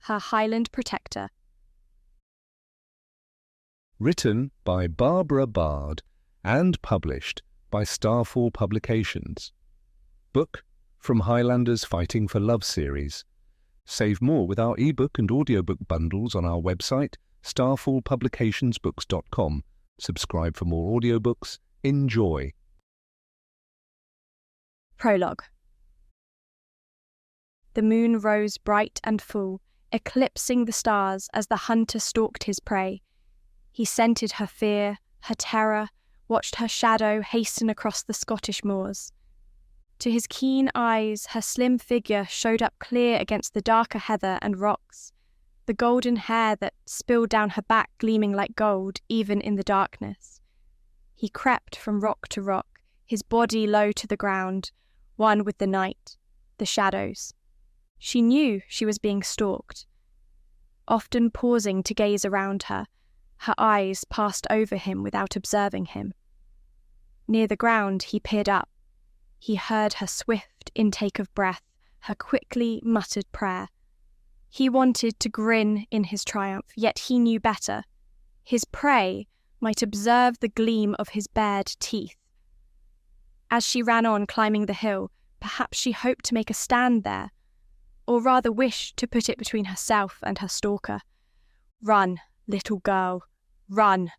her Highland protector. Written by Barbara Bard and published by Starfall Publications. Book from Highlanders Fighting for Love series. Save more with our ebook and audiobook bundles on our website, starfallpublicationsbooks.com. Subscribe for more audiobooks. Enjoy. Prologue. The moon rose bright and full, eclipsing the stars as the hunter stalked his prey. He scented her fear, her terror, watched her shadow hasten across the Scottish moors. To his keen eyes, her slim figure showed up clear against the darker heather and rocks, the golden hair that spilled down her back gleaming like gold, even in the darkness. He crept from rock to rock, his body low to the ground, one with the night, the shadows. She knew she was being stalked. Often pausing to gaze around her, her eyes passed over him without observing him. Near the ground, he peered up. He heard her swift intake of breath, her quickly muttered prayer. He wanted to grin in his triumph, yet he knew better. His prey might observe the gleam of his bared teeth. As she ran on climbing the hill, perhaps she hoped to make a stand there, or rather wished to put it between herself and her stalker. Run, little girl, run.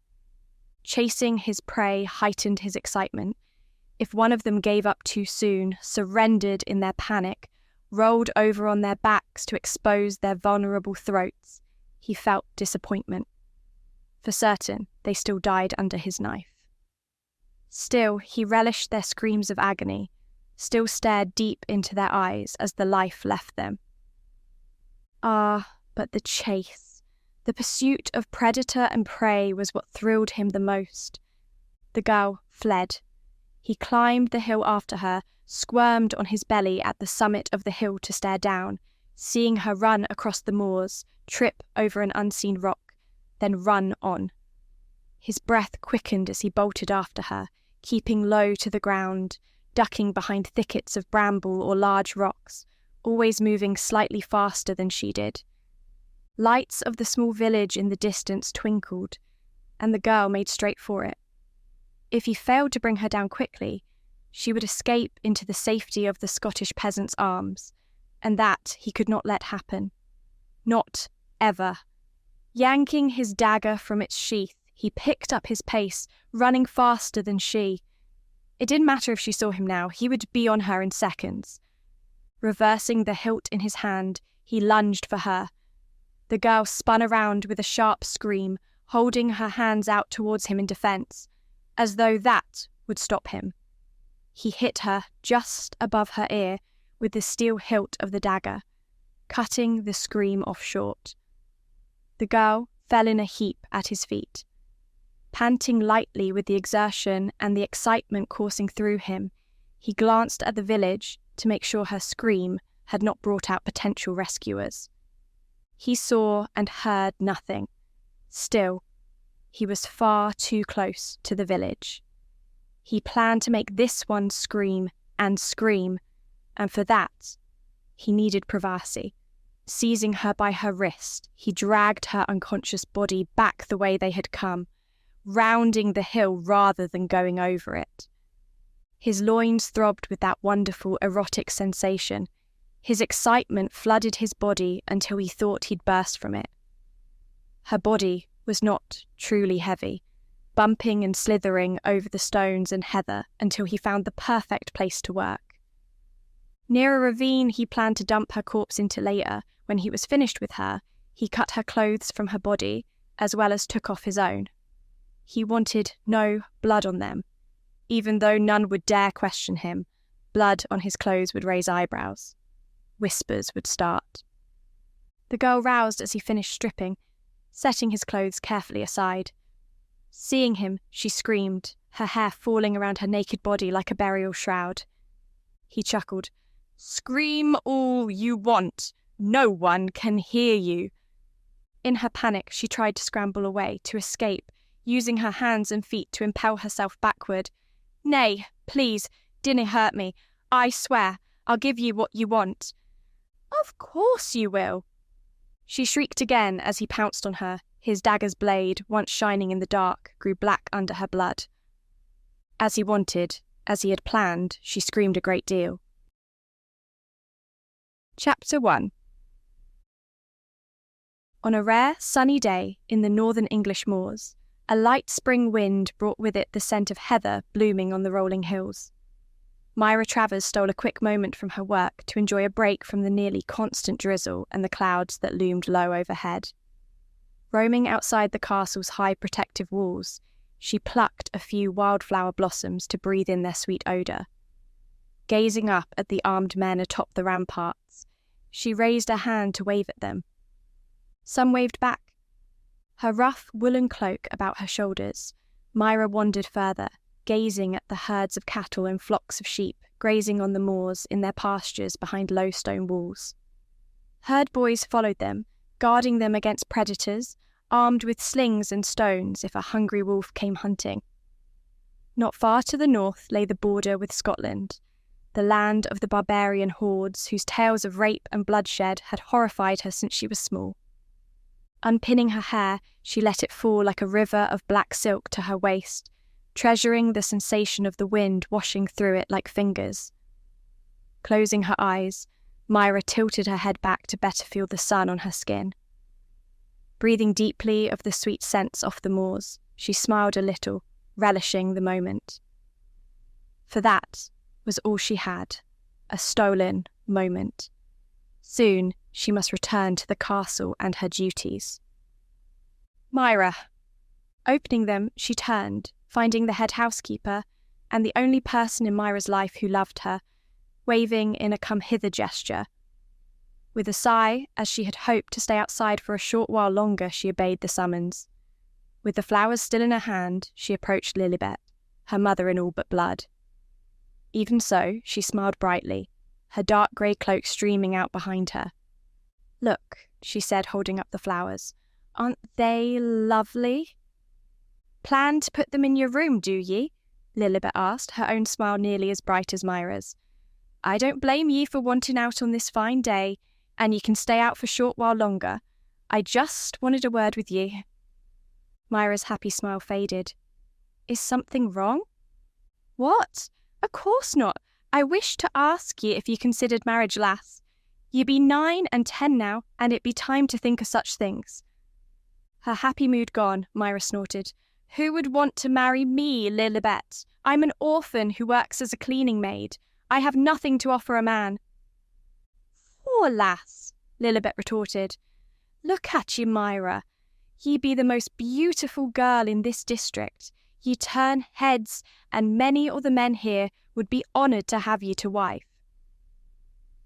Chasing his prey heightened his excitement. If one of them gave up too soon, surrendered in their panic, rolled over on their backs to expose their vulnerable throats, he felt disappointment. For certain, they still died under his knife. Still, he relished their screams of agony, still stared deep into their eyes as the life left them. Ah, but the chase, the pursuit of predator and prey was what thrilled him the most. The girl fled. He climbed the hill after her, squirmed on his belly at the summit of the hill to stare down, seeing her run across the moors, trip over an unseen rock, then run on. His breath quickened as he bolted after her, keeping low to the ground, ducking behind thickets of bramble or large rocks, always moving slightly faster than she did. Lights of the small village in the distance twinkled, and the girl made straight for it. If he failed to bring her down quickly, she would escape into the safety of the Scottish peasant's arms, and that he could not let happen. Not ever. Yanking his dagger from its sheath, he picked up his pace, running faster than she. It didn't matter if she saw him now, he would be on her in seconds. Reversing the hilt in his hand, he lunged for her. The girl spun around with a sharp scream, holding her hands out towards him in defence, as though that would stop him. He hit her just above her ear with the steel hilt of the dagger, cutting the scream off short. The girl fell in a heap at his feet. Panting lightly with the exertion and the excitement coursing through him, he glanced at the village to make sure her scream had not brought out potential rescuers. He saw and heard nothing. Still, he was far too close to the village. He planned to make this one scream, and for that, he needed privacy. Seizing her by her wrist, he dragged her unconscious body back the way they had come, rounding the hill rather than going over it. His loins throbbed with that wonderful erotic sensation. His excitement flooded his body until he thought he'd burst from it. Her body was not truly heavy, bumping and slithering over the stones and heather until he found the perfect place to work. Near a ravine he planned to dump her corpse into later. When he was finished with her, he cut her clothes from her body, as well as took off his own. He wanted no blood on them. Even though none would dare question him, blood on his clothes would raise eyebrows. Whispers would start. The girl roused as he finished stripping, setting his clothes carefully aside. Seeing him, she screamed, her hair falling around her naked body like a burial shroud. He chuckled. "Scream all you want. No one can hear you." In her panic, she tried to scramble away, to escape, using her hands and feet to impel herself backward. "Nay, please, dinna hurt me. I swear, I'll give you what you want." "Of course you will." She shrieked again as he pounced on her. His dagger's blade, once shining in the dark, grew black under her blood. As he wanted, as he had planned, she screamed a great deal. Chapter 1. On a rare, sunny day in the northern English moors, a light spring wind brought with it the scent of heather blooming on the rolling hills. Myra Travers stole a quick moment from her work to enjoy a break from the nearly constant drizzle and the clouds that loomed low overhead. Roaming outside the castle's high protective walls, she plucked a few wildflower blossoms to breathe in their sweet odour. Gazing up at the armed men atop the ramparts, she raised a hand to wave at them. Some waved back. Her rough woolen cloak about her shoulders, Myra wandered further, gazing at the herds of cattle and flocks of sheep grazing on the moors in their pastures behind low stone walls. Herd boys followed them, guarding them against predators, armed with slings and stones if a hungry wolf came hunting. Not far to the north lay the border with Scotland, the land of the barbarian hordes whose tales of rape and bloodshed had horrified her since she was small. Unpinning her hair, she let it fall like a river of black silk to her waist, treasuring the sensation of the wind washing through it like fingers. Closing her eyes, Myra tilted her head back to better feel the sun on her skin. Breathing deeply of the sweet scents off the moors, she smiled a little, relishing the moment. For that was all she had, a stolen moment. Soon she must return to the castle and her duties. Myra. Opening them, she turned, finding the head housekeeper, and the only person in Myra's life who loved her, waving in a come-hither gesture. With a sigh, as she had hoped to stay outside for a short while longer, she obeyed the summons. With the flowers still in her hand, she approached Lilibet, her mother in all but blood. Even so, she smiled brightly, her dark grey cloak streaming out behind her. "Look," she said, holding up the flowers. "Aren't they lovely?" "Plan to put them in your room, do ye?" Lilibet asked, her own smile nearly as bright as Myra's. "I don't blame ye for wanting out on this fine day, and ye can stay out for a short while longer. I just wanted a word with ye." Myra's happy smile faded. "Is something wrong?" "What? Of course not. I wished to ask ye if ye considered marriage, lass. Ye be 9 and 10 now, and it be time to think of such things." Her happy mood gone, Myra snorted. "Who would want to marry me, Lilibet? I'm an orphan who works as a cleaning maid. I have nothing to offer a man." "Poor lass," Lilibet retorted. "Look at ye, Myra. Ye be the most beautiful girl in this district. Ye turn heads, and many o' the men here would be honoured to have ye to wife."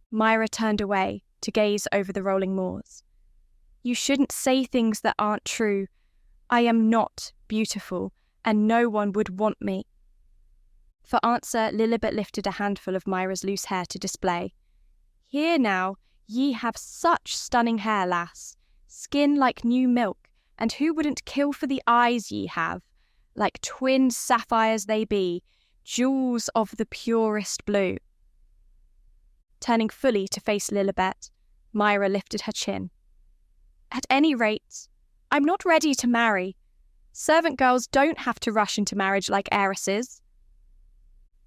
Myra turned away to gaze over the rolling moors. "You shouldn't say things that aren't true. I am not beautiful, and no one would want me." For answer, Lilibet lifted a handful of Myra's loose hair to display. "Here now, ye have such stunning hair, lass. Skin like new milk, and who wouldn't kill for the eyes ye have? Like twin sapphires they be, jewels of the purest blue." Turning fully to face Lilibet, Myra lifted her chin. "At any rate, I'm not ready to marry. Servant girls don't have to rush into marriage like heiresses."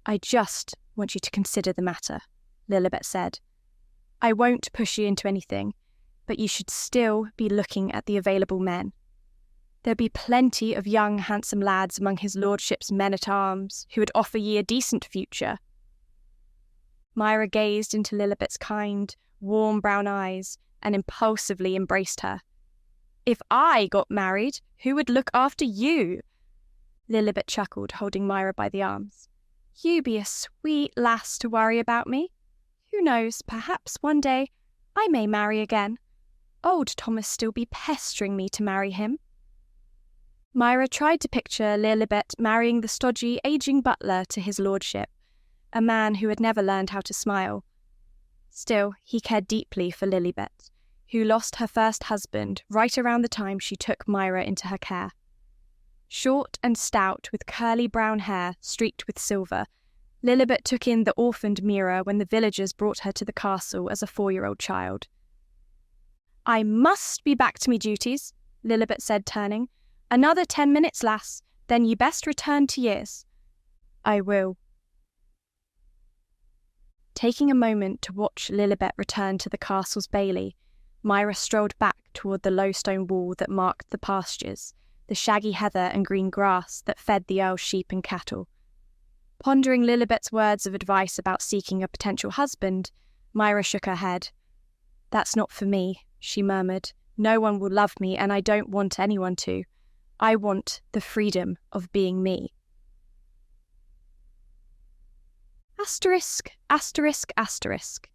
"I just want you to consider the matter," Lilibet said. "I won't push you into anything, but you should still be looking at the available men. There'll be plenty of young, handsome lads among his lordship's men-at-arms who would offer ye a decent future." Myra gazed into Lilibet's kind, warm brown eyes and impulsively embraced her. "If I got married, who would look after you?" Lilibet chuckled, holding Myra by the arms. "You be a sweet lass to worry about me. Who knows, perhaps one day I may marry again. Old Thomas still be pestering me to marry him." Myra tried to picture Lilibet marrying the stodgy, ageing butler to his lordship, a man who had never learned how to smile. Still, he cared deeply for Lilibet, who lost her first husband right around the time she took Myra into her care. Short and stout, with curly brown hair streaked with silver, Lilibet took in the orphaned Myra when the villagers brought her to the castle as a 4-year-old child. I must be back to me duties, Lilibet said, turning. Another 10 minutes, lass, then ye best return to years. I will. Taking a moment to watch Lilibet return to the castle's bailey, Myra strolled back toward the low stone wall that marked the pastures, the shaggy heather and green grass that fed the Earl's sheep and cattle. Pondering Lilibet's words of advice about seeking a potential husband, Myra shook her head. That's not for me, she murmured. No one will love me, and I don't want anyone to. I want the freedom of being me. Asterisk, asterisk, asterisk.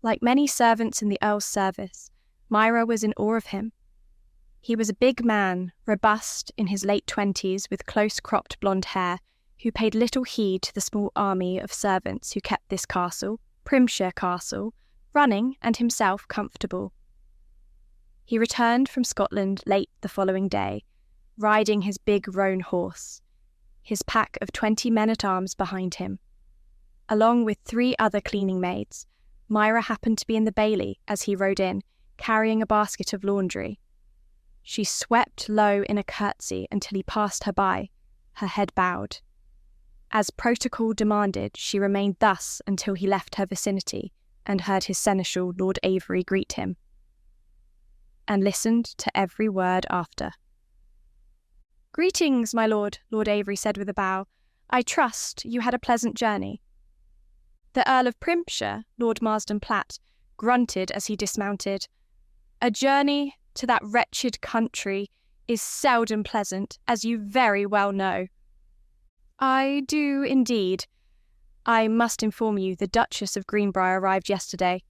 Like many servants in the Earl's service, Myra was in awe of him. He was a big man, robust, in his late 20s, with close-cropped blonde hair, who paid little heed to the small army of servants who kept this castle, Primshire Castle, running and himself comfortable. He returned from Scotland late the following day, riding his big roan horse, his pack of 20 men-at-arms behind him. Along with 3 other cleaning maids, Myra happened to be in the bailey as he rode in, carrying a basket of laundry. She swept low in a curtsy until he passed her by, her head bowed. As protocol demanded, she remained thus until he left her vicinity and heard his seneschal, Lord Avery, greet him, and listened to every word after. "Greetings, my lord," Lord Avery said with a bow. "I trust you had a pleasant journey." The Earl of Primshire, Lord Marsden Platt, grunted as he dismounted. "A journey to that wretched country is seldom pleasant, as you very well know." "I do indeed. I must inform you the Duchess of Greenbrier arrived yesterday."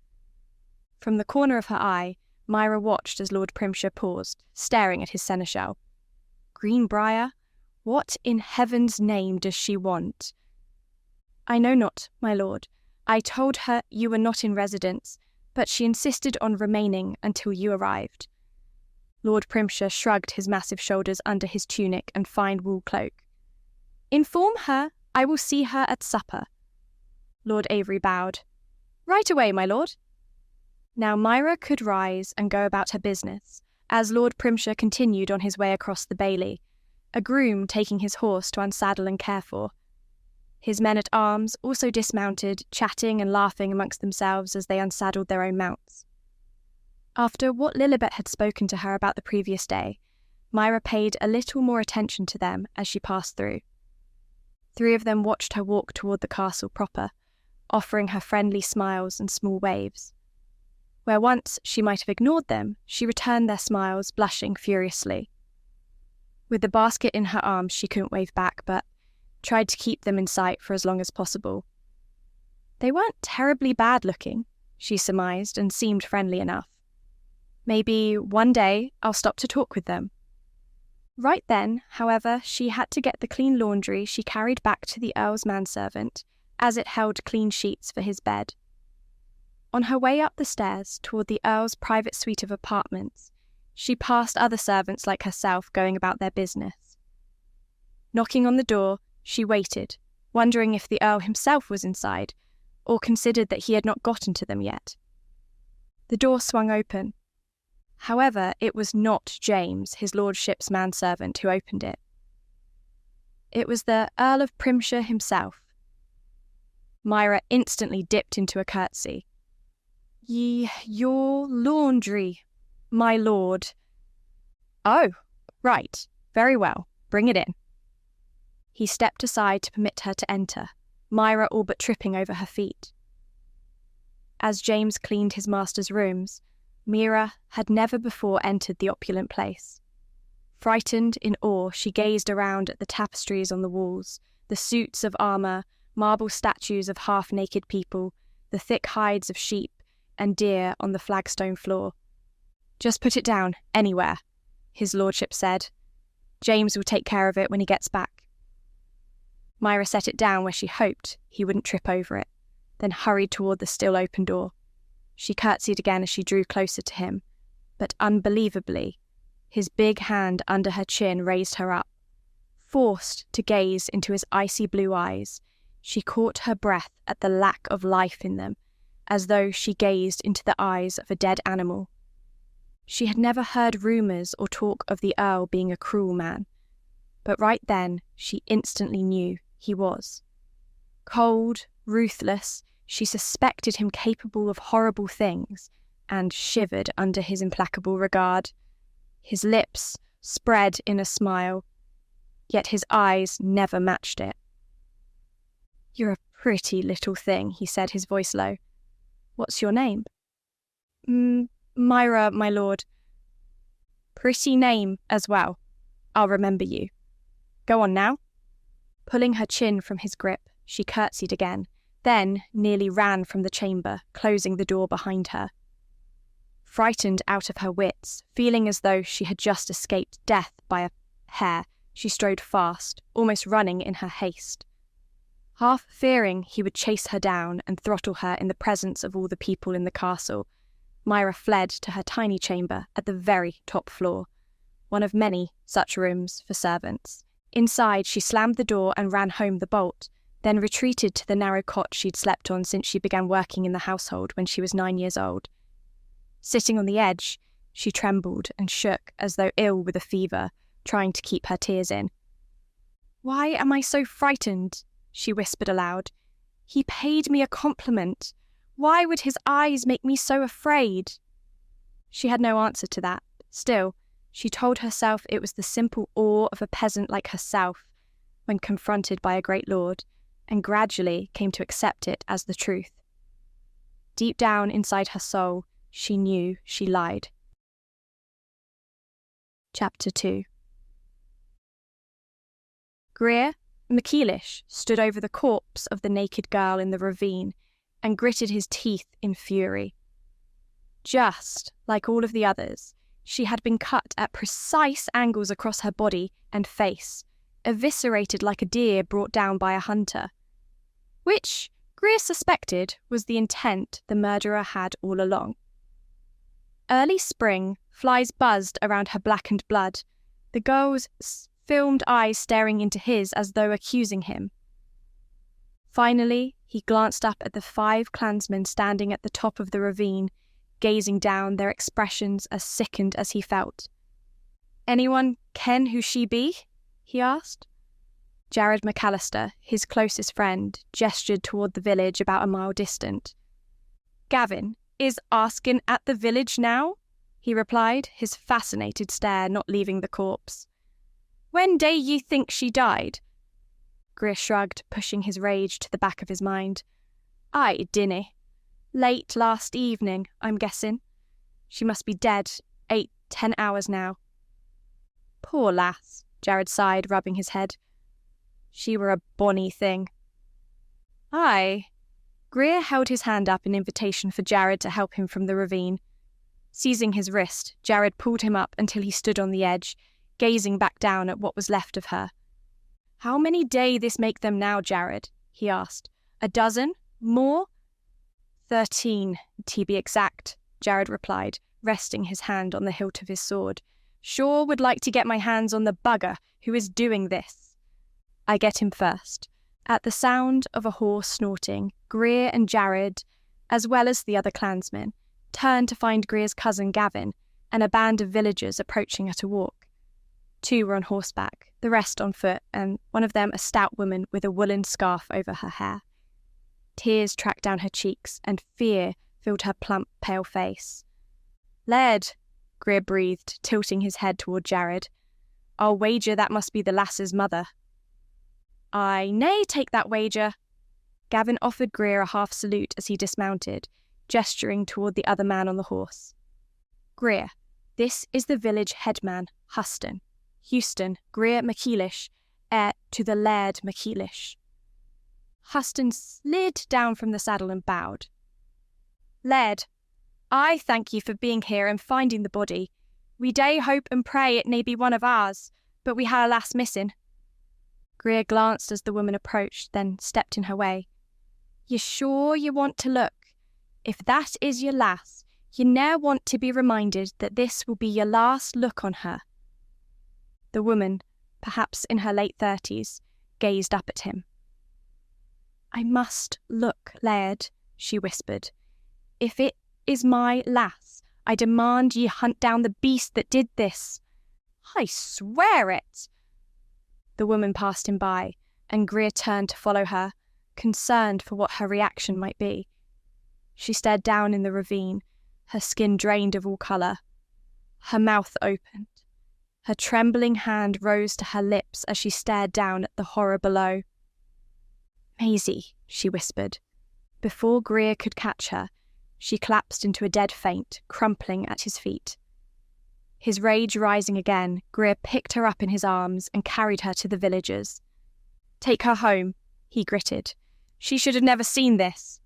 From the corner of her eye, Myra watched as Lord Primshire paused, staring at his seneschal. "Greenbrier? What in heaven's name does she want?" "I know not, my lord. I told her you were not in residence, but she insisted on remaining until you arrived." Lord Primshire shrugged his massive shoulders under his tunic and fine wool cloak. "Inform her I will see her at supper." Lord Avery bowed. "Right away, my lord." Now Myra could rise and go about her business, as Lord Primshire continued on his way across the bailey, a groom taking his horse to unsaddle and care for. His men-at-arms also dismounted, chatting and laughing amongst themselves as they unsaddled their own mounts. After what Lilibet had spoken to her about the previous day, Myra paid a little more attention to them as she passed through. 3 of them watched her walk toward the castle proper, offering her friendly smiles and small waves. Where once she might have ignored them, she returned their smiles, blushing furiously. With the basket in her arms, she couldn't wave back, but tried to keep them in sight for as long as possible. They weren't terribly bad-looking, she surmised, and seemed friendly enough. Maybe one day I'll stop to talk with them. Right then, however, she had to get the clean laundry she carried back to the Earl's manservant, as it held clean sheets for his bed. On her way up the stairs toward the Earl's private suite of apartments, she passed other servants like herself going about their business. Knocking on the door, she waited, wondering if the Earl himself was inside, or considered that he had not gotten to them yet. The door swung open. However, it was not James, his lordship's manservant, who opened it. It was the Earl of Primshire himself. Myra instantly dipped into a curtsy. Your laundry, my lord." "Oh, right, very well, bring it in." He stepped aside to permit her to enter, Myra all but tripping over her feet. As James cleaned his master's rooms, Myra had never before entered the opulent place. Frightened, in awe, she gazed around at the tapestries on the walls, the suits of armour, marble statues of half-naked people, the thick hides of sheep and deer on the flagstone floor. "Just put it down, anywhere," his lordship said. "James will take care of it when he gets back." Myra set it down where she hoped he wouldn't trip over it, then hurried toward the still open door. She curtsied again as she drew closer to him, but unbelievably, his big hand under her chin raised her up. Forced to gaze into his icy blue eyes, she caught her breath at the lack of life in them, as though she gazed into the eyes of a dead animal. She had never heard rumours or talk of the Earl being a cruel man, but right then she instantly knew he was. Cold, ruthless, she suspected him capable of horrible things, and shivered under his implacable regard. His lips spread in a smile, yet his eyes never matched it. "You're a pretty little thing," he said, his voice low. "What's your name?" Myra, my lord." "Pretty name as well. I'll remember you. Go on now." Pulling her chin from his grip, she curtsied again, then nearly ran from the chamber, closing the door behind her. Frightened out of her wits, feeling as though she had just escaped death by a hair, she strode fast, almost running in her haste. Half fearing he would chase her down and throttle her in the presence of all the people in the castle, Myra fled to her tiny chamber at the very top floor, one of many such rooms for servants. Inside, she slammed the door and ran home the bolt, then retreated to the narrow cot she'd slept on since she began working in the household when she was 9 years old. Sitting on the edge, she trembled and shook as though ill with a fever, trying to keep her tears in. "Why am I so frightened?" she whispered aloud. "He paid me a compliment. Why would his eyes make me so afraid?" She had no answer to that. Still, she told herself it was the simple awe of a peasant like herself when confronted by a great lord, and gradually came to accept it as the truth. Deep down inside her soul, she knew she lied. Chapter 2. Greer, MacEilish, stood over the corpse of the naked girl in the ravine and gritted his teeth in fury. Just like all of the others, she had been cut at precise angles across her body and face, eviscerated like a deer brought down by a hunter, which Greer suspected was the intent the murderer had all along. Early spring, flies buzzed around her blackened blood, the girl's filmed eyes staring into his as though accusing him. Finally, he glanced up at the 5 clansmen standing at the top of the ravine, gazing down, their expressions as sickened as he felt. "Anyone ken who she be?" he asked. Jared McAllister, his closest friend, gestured toward the village about a mile distant. "Gavin is asking at the village now?" he replied, his fascinated stare not leaving the corpse. "When day ye think she died?" Greer shrugged, pushing his rage to the back of his mind. "I dinna. Late last evening, I'm guessing. She must be dead 8-10 hours now." "Poor lass," Jared sighed, rubbing his head. "She were a bonny thing." "Aye." Greer held his hand up in invitation for Jared to help him from the ravine. Seizing his wrist, Jared pulled him up until he stood on the edge, gazing back down at what was left of her. "How many day this make them now, Jared?" he asked. "A dozen? More?" 13, to be exact, Jared replied, resting his hand on the hilt of his sword. "Sure would like to get my hands on the bugger who is doing this." "I get him first." At the sound of a horse snorting, Greer and Jared, as well as the other clansmen, turned to find Greer's cousin Gavin and a band of villagers approaching at a walk. 2 were on horseback, the rest on foot, and one of them a stout woman with a woolen scarf over her hair. Tears tracked down her cheeks, and fear filled her plump, pale face. "Laird," Greer breathed, tilting his head toward Jared. "I'll wager that must be the lass's mother." "I nay take that wager." Gavin offered Greer a half salute as he dismounted, gesturing toward the other man on the horse. "Greer, this is the village headman, Houston Greer MacEilish, heir to the Laird MacEilish." Huston slid down from the saddle and bowed. "Laird, I thank you for being here and finding the body. We day hope and pray it may be one of ours, but we ha' a lass missing." Greer glanced as the woman approached, then stepped in her way. "You sure you want to look? If that is your lass, you ne'er want to be reminded that this will be your last look on her." The woman, perhaps in her late 30s, gazed up at him. "I must look, Laird," she whispered. "If it is my lass, I demand ye hunt down the beast that did this." "I swear it." The woman passed him by, and Greer turned to follow her, concerned for what her reaction might be. She stared down in the ravine, her skin drained of all colour. Her mouth opened. Her trembling hand rose to her lips as she stared down at the horror below. "Maisie," she whispered. Before Greer could catch her, she collapsed into a dead faint, crumpling at his feet. His rage rising again, Greer picked her up in his arms and carried her to the villagers. "Take her home," he gritted. "She should have never seen this."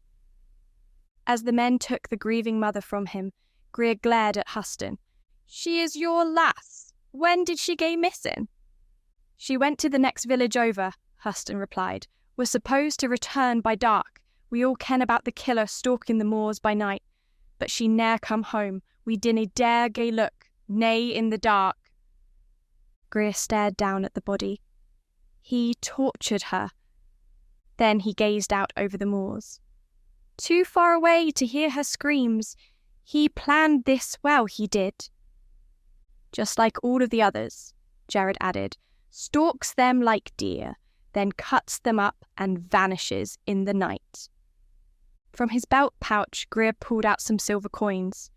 As the men took the grieving mother from him, Greer glared at Huston. "She is your lass. When did she go missing?" "She went to the next village over," Huston replied. "Was supposed to return by dark. We all ken about the killer stalking the moors by night. But she ne'er come home. We dinna dare gae look, nay in the dark." Greer stared down at the body. He tortured her. Then he gazed out over the moors. Too far away to hear her screams. He planned this well, he did. "Just like all of the others," Jared added, "stalks them like deer, then cuts them up and vanishes in the night." From his belt pouch, Greer pulled out some silver coins.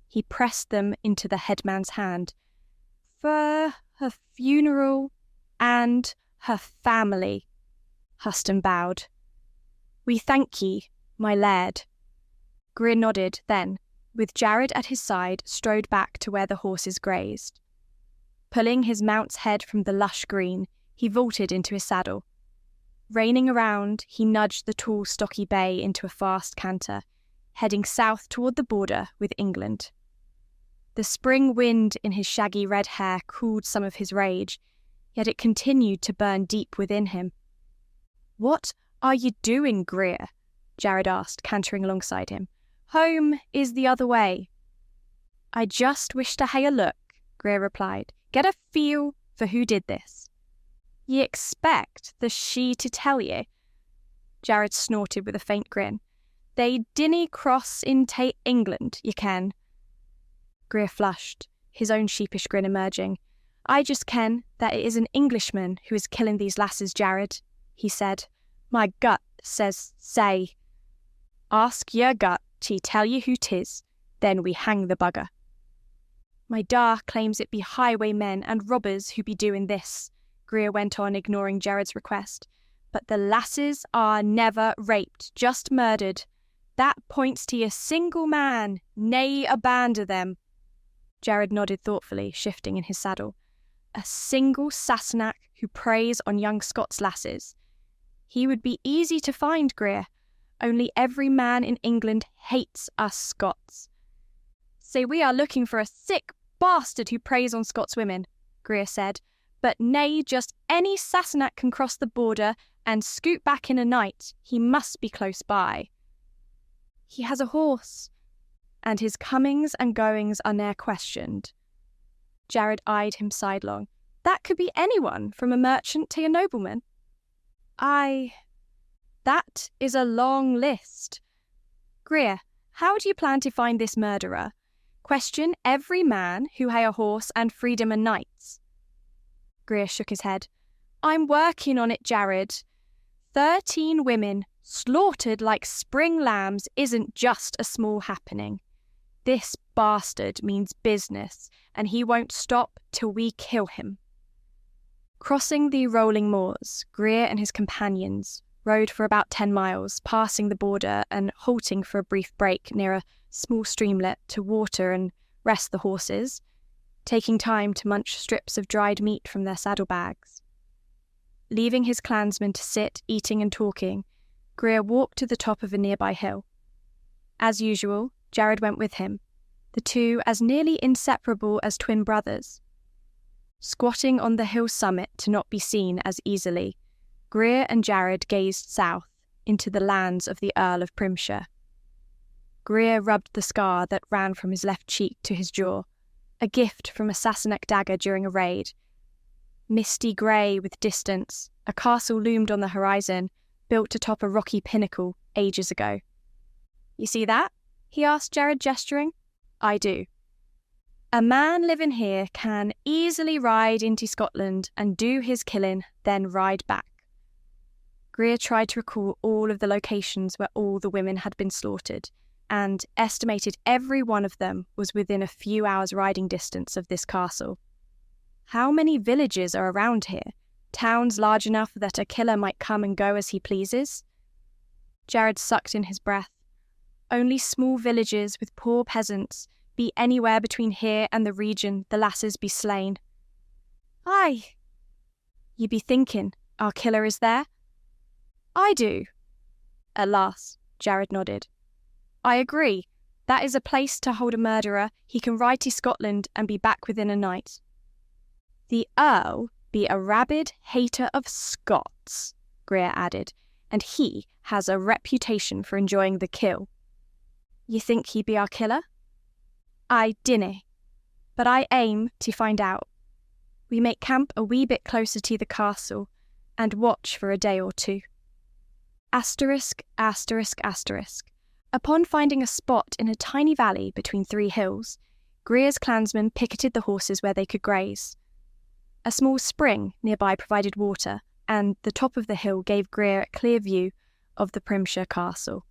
He pressed them into the headman's hand. "For her funeral and her family," Huston bowed. "We thank ye, my Laird." Greer nodded, then, with Jared at his side, strode back to where the horses grazed. Pulling his mount's head from the lush green, he vaulted into his saddle. Reining around, he nudged the tall, stocky bay into a fast canter, heading south toward the border with England. The spring wind in his shaggy red hair cooled some of his rage, yet it continued to burn deep within him. "What are you doing, Greer?" Jared asked, cantering alongside him. "Home is the other way." "I just wish to hae a look," Greer replied. "Get a feel for who did this." "Ye expect the she to tell ye?" Jared snorted with a faint grin. "They dinna cross into England, ye ken." Greer flushed, his own sheepish grin emerging. "I just ken that it is an Englishman who is killing these lasses, Jared," he said. "My gut says say. Ask your gut to tell you who 'tis, then we hang the bugger." "My da claims it be highwaymen and robbers who be doing this," Greer went on, ignoring Jared's request. "But the lasses are never raped, just murdered. That points to a single man, nae a band of them." Jared nodded thoughtfully, shifting in his saddle. "A single Sassenach who preys on young Scots lasses. He would be easy to find, Greer. Only every man in England hates us Scots." "Say we are looking for a sick bastard who preys on Scots women," Greer said. "But nay, just any Sassenach can cross the border and scoot back in a night. He must be close by." "He has a horse, and his comings and goings are ne'er questioned." Jared eyed him sidelong. "That could be anyone, from a merchant to a nobleman." "Aye, that is a long list. Greer, how do you plan to find this murderer? Question every man who hae a horse and freedom o' nights." Greer shook his head. "I'm working on it, Jared. 13 women slaughtered like spring lambs isn't just a small happening. This bastard means business, and he won't stop till we kill him." Crossing the rolling moors, Greer and his companions rode for about 10 miles, passing the border and halting for a brief break near a small streamlet to water and rest the horses, taking time to munch strips of dried meat from their saddlebags. Leaving his clansmen to sit, eating and talking, Greer walked to the top of a nearby hill. As usual, Jared went with him, the two as nearly inseparable as twin brothers. Squatting on the hill summit to not be seen as easily, Greer and Jared gazed south into the lands of the Earl of Primshire. Greer rubbed the scar that ran from his left cheek to his jaw, a gift from a Sassenach dagger during a raid. Misty grey with distance, a castle loomed on the horizon, built atop a rocky pinnacle ages ago. "You see that?" he asked Jared, gesturing. I do. A man living here can easily ride into Scotland and do his killing, then ride back. Greer tried to recall all of the locations where all the women had been slaughtered, and estimated every one of them was within a few hours' riding distance of this castle. How many villages are around here? Towns large enough that a killer might come and go as he pleases? Jared sucked in his breath. Only small villages with poor peasants, be anywhere between here and the region the lasses be slain. Aye. Ye be thinking, our killer is there? I do. At last, Jared nodded. I agree. That is a place to hold a murderer. He can ride to Scotland and be back within a night. The Earl be a rabid hater of Scots, Greer added, and he has a reputation for enjoying the kill. You think he be our killer? I dinna, but I aim to find out. We make camp a wee bit closer to the castle and watch for a day or two. Asterisk, asterisk, asterisk. Upon finding a spot in a tiny valley between 3 hills, Greer's clansmen picketed the horses where they could graze. A small spring nearby provided water, and the top of the hill gave Greer a clear view of the Primshire castle.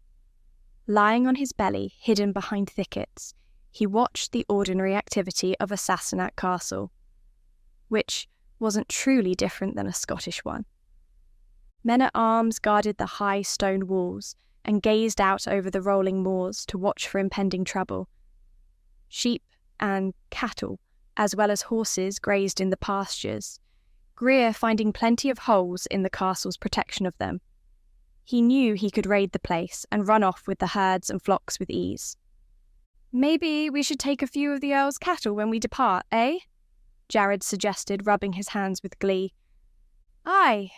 Lying on his belly, hidden behind thickets, he watched the ordinary activity of a Sassenach castle, which wasn't truly different than a Scottish one. Men-at-arms guarded the high stone walls and gazed out over the rolling moors to watch for impending trouble. Sheep and cattle, as well as horses, grazed in the pastures, Greer finding plenty of holes in the castle's protection of them. He knew he could raid the place and run off with the herds and flocks with ease. Maybe we should take a few of the Earl's cattle when we depart, eh? Jared suggested, rubbing his hands with glee. Aye,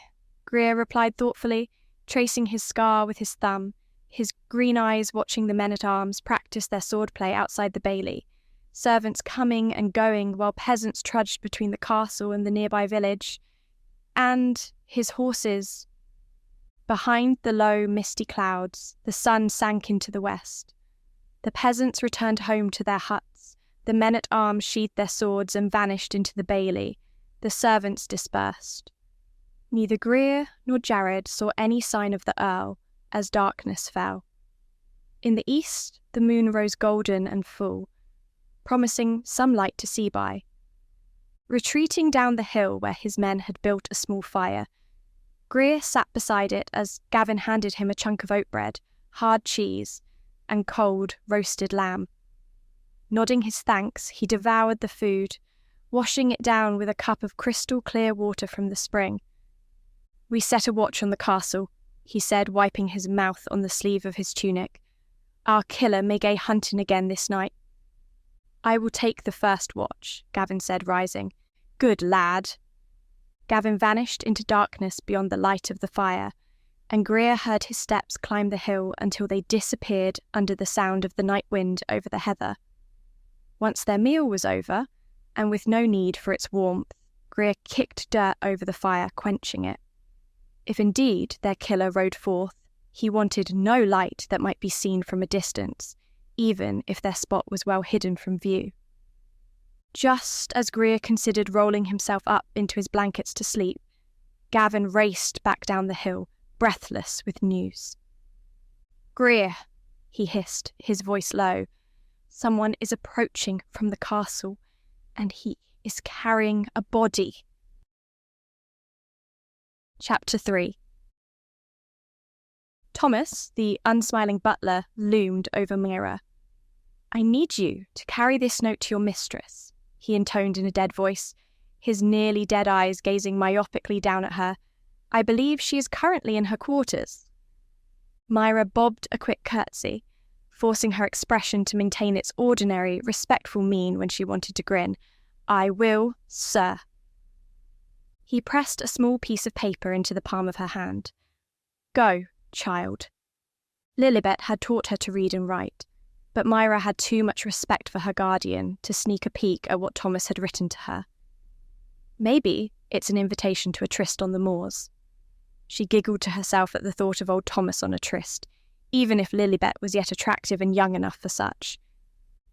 Greer replied thoughtfully, tracing his scar with his thumb, his green eyes watching the men-at-arms practice their swordplay outside the bailey, servants coming and going while peasants trudged between the castle and the nearby village, and his horses. Behind the low, misty clouds, the sun sank into the west. The peasants returned home to their huts, the men-at-arms sheathed their swords and vanished into the bailey, the servants dispersed. Neither Greer nor Jared saw any sign of the Earl as darkness fell. In the east, the moon rose golden and full, promising some light to see by. Retreating down the hill where his men had built a small fire, Greer sat beside it as Gavin handed him a chunk of oat bread, hard cheese, and cold roasted lamb. Nodding his thanks, he devoured the food, washing it down with a cup of crystal clear water from the spring. We set a watch on the castle, he said, wiping his mouth on the sleeve of his tunic. Our killer may gae hunting again this night. I will take the first watch, Gavin said, rising. Good lad. Gavin vanished into darkness beyond the light of the fire, and Greer heard his steps climb the hill until they disappeared under the sound of the night wind over the heather. Once their meal was over, and with no need for its warmth, Greer kicked dirt over the fire, quenching it. If indeed their killer rode forth, he wanted no light that might be seen from a distance, even if their spot was well hidden from view. Just as Greer considered rolling himself up into his blankets to sleep, Gavin raced back down the hill, breathless with news. Greer, he hissed, his voice low. Someone is approaching from the castle, and he is carrying a body. Chapter 3. Thomas, the unsmiling butler, loomed over Myra. I need you to carry this note to your mistress, he intoned in a dead voice, his nearly dead eyes gazing myopically down at her. I believe she is currently in her quarters. Myra bobbed a quick curtsy, forcing her expression to maintain its ordinary, respectful mien when she wanted to grin. I will, sir. He pressed a small piece of paper into the palm of her hand. Go, child. Lilibet had taught her to read and write, but Myra had too much respect for her guardian to sneak a peek at what Thomas had written to her. Maybe it's an invitation to a tryst on the moors. She giggled to herself at the thought of old Thomas on a tryst, even if Lilibet was yet attractive and young enough for such.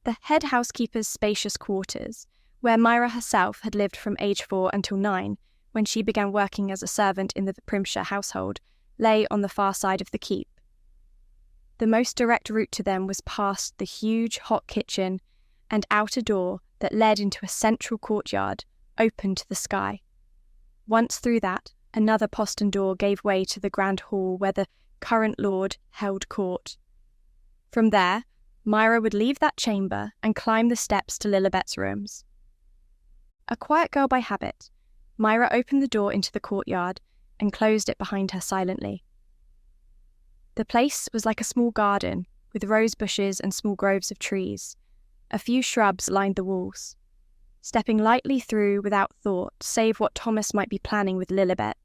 the head housekeeper's spacious quarters, where Myra herself had lived from age 4 until 9, when she began working as a servant in the Primshire household, lay on the far side of the keep. The most direct route to them was past the huge hot kitchen and out a door that led into a central courtyard, open to the sky. Once through that, another postern door gave way to the grand hall where the current lord held court. From there, Myra would leave that chamber and climb the steps to Lilibet's rooms. A quiet girl by habit, Myra opened the door into the courtyard and closed it behind her silently. The place was like a small garden, with rose bushes and small groves of trees. A few shrubs lined the walls. Stepping lightly through without thought, save what Thomas might be planning with Lilibet,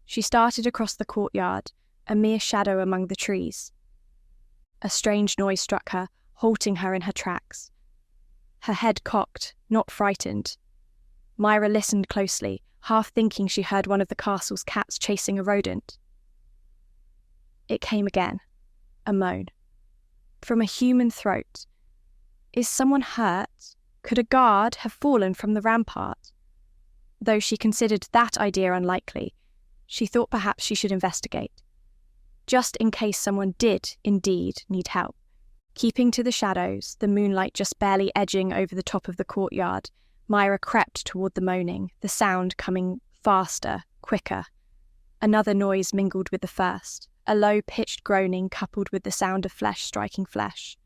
she started across the courtyard, a mere shadow among the trees. A strange noise struck her, halting her in her tracks. Her head cocked, not frightened. Myra listened closely, half thinking she heard one of the castle's cats chasing a rodent. It came again, a moan. From a human throat. Is someone hurt? Could a guard have fallen from the rampart? Though she considered that idea unlikely, she thought perhaps she should investigate. Just in case someone did indeed need help. Keeping to the shadows, the moonlight just barely edging over the top of the courtyard, Myra crept toward the moaning, the sound coming faster, quicker. Another noise mingled with the first, a low-pitched groaning coupled with the sound of flesh striking flesh.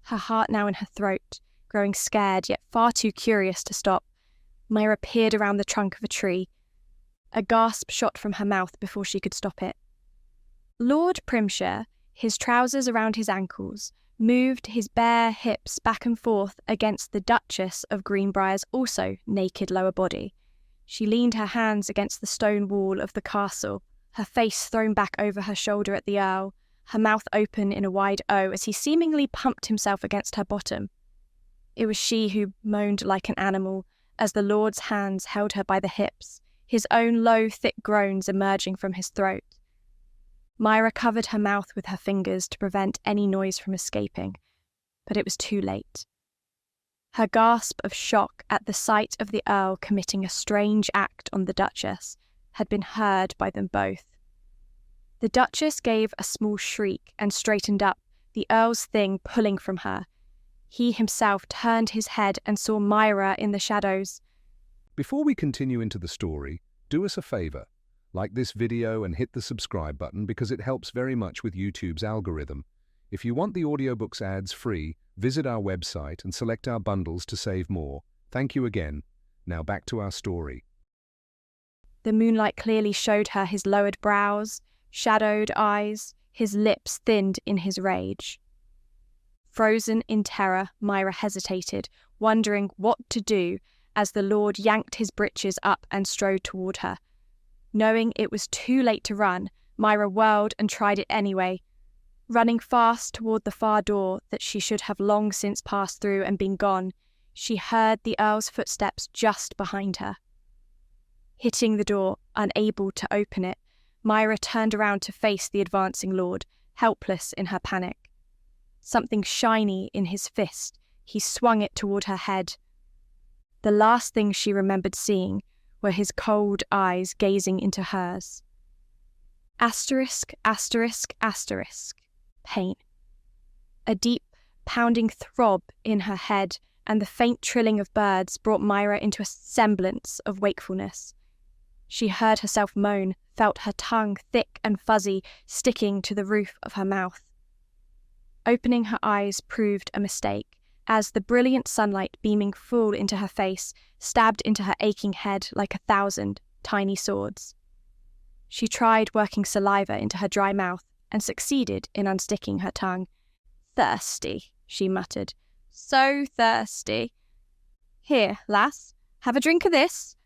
Her heart now in her throat, growing scared yet far too curious to stop, Myra peered around the trunk of a tree. A gasp shot from her mouth before she could stop it. Lord Primshire, his trousers around his ankles, moved his bare hips back and forth against the Duchess of Greenbriar's also naked lower body. She leaned her hands against the stone wall of the castle, her face thrown back over her shoulder at the Earl, her mouth open in a wide O as he seemingly pumped himself against her bottom. It was she who moaned like an animal as the Lord's hands held her by the hips, his own low, thick groans emerging from his throat. Myra covered her mouth with her fingers to prevent any noise from escaping, but it was too late. Her gasp of shock at the sight of the Earl committing a strange act on the Duchess had been heard by them both. The Duchess gave a small shriek and straightened up, the Earl's thing pulling from her. He himself turned his head and saw Myra in the shadows. Before we continue into the story, do us a favour. Like this video and hit the subscribe button because it helps very much with YouTube's algorithm. If you want the audiobooks ads free, visit our website and select our bundles to save more. Thank you again. Now back to our story. The moonlight clearly showed her his lowered brows, shadowed eyes, his lips thinned in his rage. Frozen in terror, Myra hesitated, wondering what to do as the Lord yanked his breeches up and strode toward her. Knowing it was too late to run, Myra whirled and tried it anyway. Running fast toward the far door that she should have long since passed through and been gone, she heard the Earl's footsteps just behind her. Hitting the door, unable to open it, Myra turned around to face the advancing Lord, helpless in her panic. Something shiny in his fist, he swung it toward her head. The last thing she remembered seeing were his cold eyes gazing into hers. Asterisk, asterisk, asterisk. Pain. A deep, pounding throb in her head and the faint trilling of birds brought Myra into a semblance of wakefulness. She heard herself moan, felt her tongue thick and fuzzy sticking to the roof of her mouth. Opening her eyes proved a mistake, as the brilliant sunlight beaming full into her face stabbed into her aching head like 1,000 tiny swords. She tried working saliva into her dry mouth and succeeded in unsticking her tongue. "Thirsty," she muttered. "So thirsty. Here, lass, have a drink of this."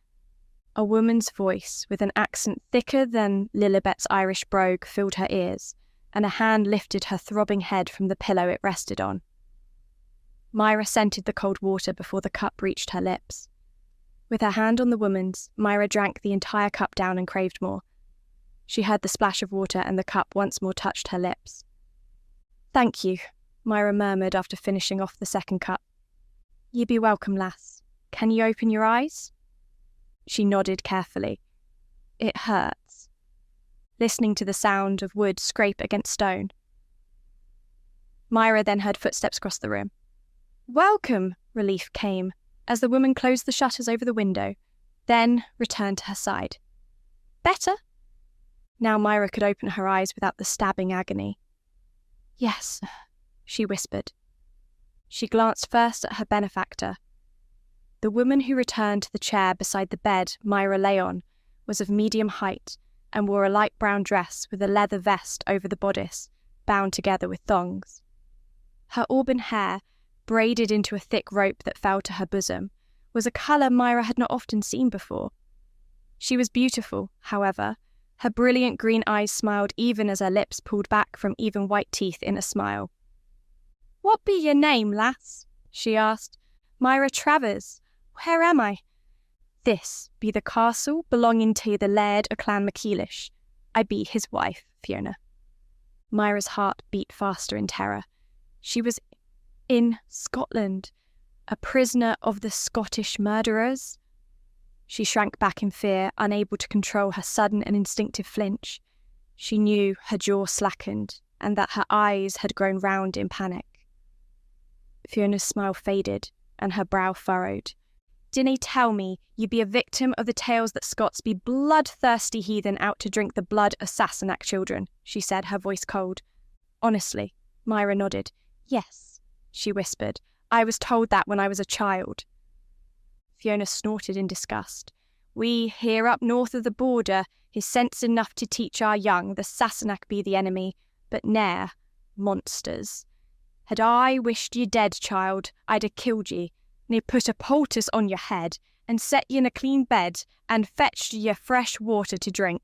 A woman's voice with an accent thicker than Lilibet's Irish brogue filled her ears, and a hand lifted her throbbing head from the pillow it rested on. Myra scented the cold water before the cup reached her lips. With her hand on the woman's, Myra drank the entire cup down and craved more. She heard the splash of water and the cup once more touched her lips. "Thank you," Myra murmured after finishing off the second cup. "Ye be welcome, lass. Can ye open your eyes?" She nodded carefully. "It hurts," listening to the sound of wood scrape against stone. Myra then heard footsteps across the room. "Welcome!" relief came as the woman closed the shutters over the window, then returned to her side. "Better?" Now Myra could open her eyes without the stabbing agony. "Yes," she whispered. She glanced first at her benefactor. The woman who returned to the chair beside the bed Myra lay on was of medium height and wore a light brown dress with a leather vest over the bodice, bound together with thongs. Her auburn hair, braided into a thick rope that fell to her bosom, was a colour Myra had not often seen before. She was beautiful, however. Her brilliant green eyes smiled even as her lips pulled back from even white teeth in a smile. "What be your name, lass?" she asked. "Myra Travers. Where am I?" "This be the castle belonging to the Laird of Clan MacEilish. I be his wife, Fiona." Myra's heart beat faster in terror. She was in Scotland, a prisoner of the Scottish murderers. She shrank back in fear, unable to control her sudden and instinctive flinch. She knew her jaw slackened and that her eyes had grown round in panic. Fiona's smile faded and her brow furrowed. "Dinna tell me you be a victim of the tales that Scots be bloodthirsty heathen out to drink the blood of Sassenach children," she said, her voice cold. "Honestly," Myra nodded. "Yes," she whispered. "I was told that when I was a child." Fiona snorted in disgust. "We, here up north of the border, is sense enough to teach our young the Sassenach be the enemy, but ne'er monsters. Had I wished ye dead, child, I'd ha' killed ye, and put a poultice on your head, and set ye in a clean bed, and fetched ye fresh water to drink."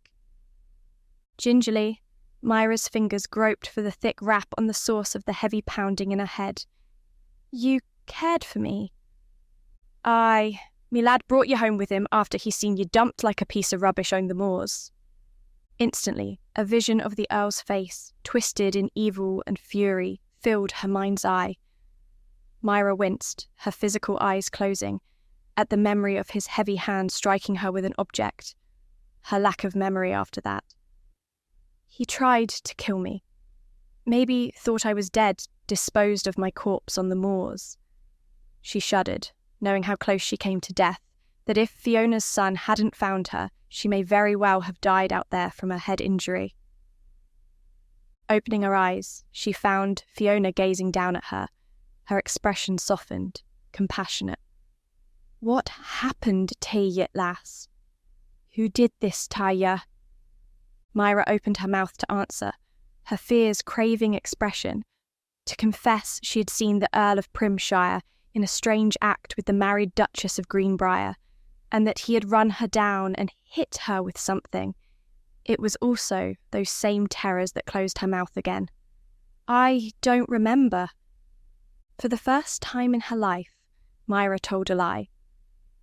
Gingerly, Myra's fingers groped for the thick wrap on the source of the heavy pounding in her head. "You cared for me?" "Aye, me lad brought you home with him after he seen you dumped like a piece of rubbish on the moors." Instantly, a vision of the Earl's face, twisted in evil and fury, filled her mind's eye. Myra winced, her physical eyes closing, at the memory of his heavy hand striking her with an object. Her lack of memory after that. "He tried to kill me. Maybe thought I was dead, disposed of my corpse on the moors." She shuddered, knowing how close she came to death, that if Fiona's son hadn't found her, she may very well have died out there from a head injury. Opening her eyes, she found Fiona gazing down at her, her expression softened, compassionate. "What happened to ye, lass? Who did this to ye?" Myra opened her mouth to answer, her fears craving expression, to confess she had seen the Earl of Primshire in a strange act with the married Duchess of Greenbrier, and that he had run her down and hit her with something. It was also those same terrors that closed her mouth again. "I don't remember." For the first time in her life, Myra told a lie.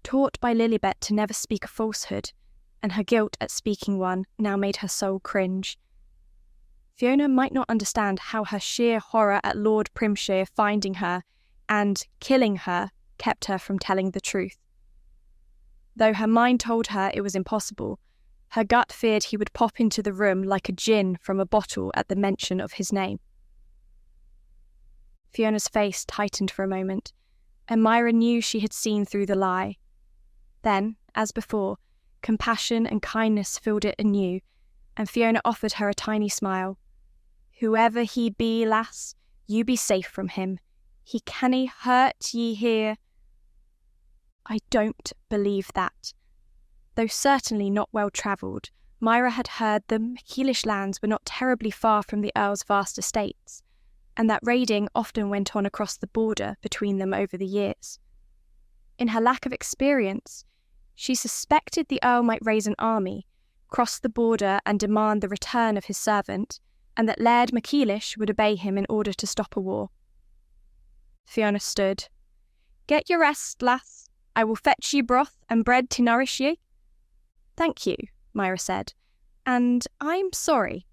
Taught by Lilibet to never speak a falsehood, and her guilt at speaking one now made her soul cringe. Fiona might not understand how her sheer horror at Lord Primshire finding her and killing her kept her from telling the truth. Though her mind told her it was impossible, her gut feared he would pop into the room like a djinn from a bottle at the mention of his name. Fiona's face tightened for a moment, and Myra knew she had seen through the lie. Then, as before, compassion and kindness filled it anew, and Fiona offered her a tiny smile. "Whoever he be, lass, you be safe from him. He cannae hurt ye here." "I don't believe that." Though certainly not well travelled, Myra had heard the MacEilish lands were not terribly far from the Earl's vast estates, and that raiding often went on across the border between them over the years. In her lack of experience, she suspected the Earl might raise an army, cross the border and demand the return of his servant, and that Laird MacEilish would obey him in order to stop a war. Fiona stood. "Get your rest, lass. I will fetch ye broth and bread to nourish ye." "Thank you," Myra said. "And I'm sorry."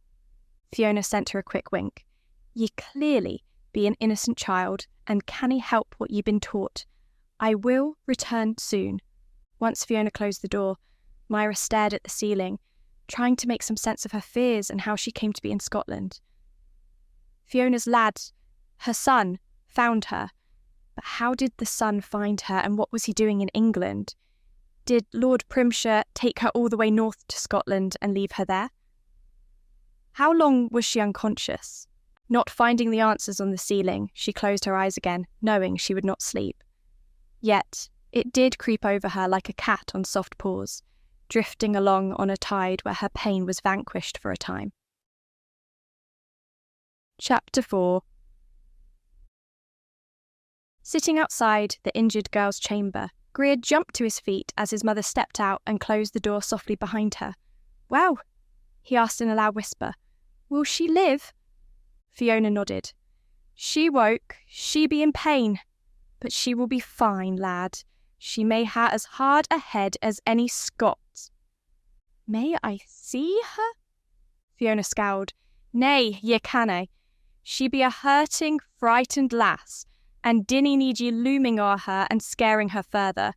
Fiona sent her a quick wink. "Ye clearly be an innocent child, and canny help what ye been taught. I will return soon." Once Fiona closed the door, Myra stared at the ceiling, trying to make some sense of her fears and how she came to be in Scotland. Fiona's lad, her son, found her. But how did the son find her, and what was he doing in England? Did Lord Primshire take her all the way north to Scotland and leave her there? How long was she unconscious? Not finding the answers on the ceiling, she closed her eyes again, knowing she would not sleep. Yet, it did creep over her like a cat on soft paws, drifting along on a tide where her pain was vanquished for a time. Chapter 4. Sitting outside the injured girl's chamber, Greer jumped to his feet as his mother stepped out and closed the door softly behind her. "Well?" he asked in a loud whisper. "Will she live?" Fiona nodded. "She woke, she be in pain, but she will be fine, lad. She may ha' as hard a head as any Scot." "May I see her?" Fiona scowled. "Nay, ye canna. She be a hurting, frightened lass, and dinny need ye looming o'er her and scaring her further."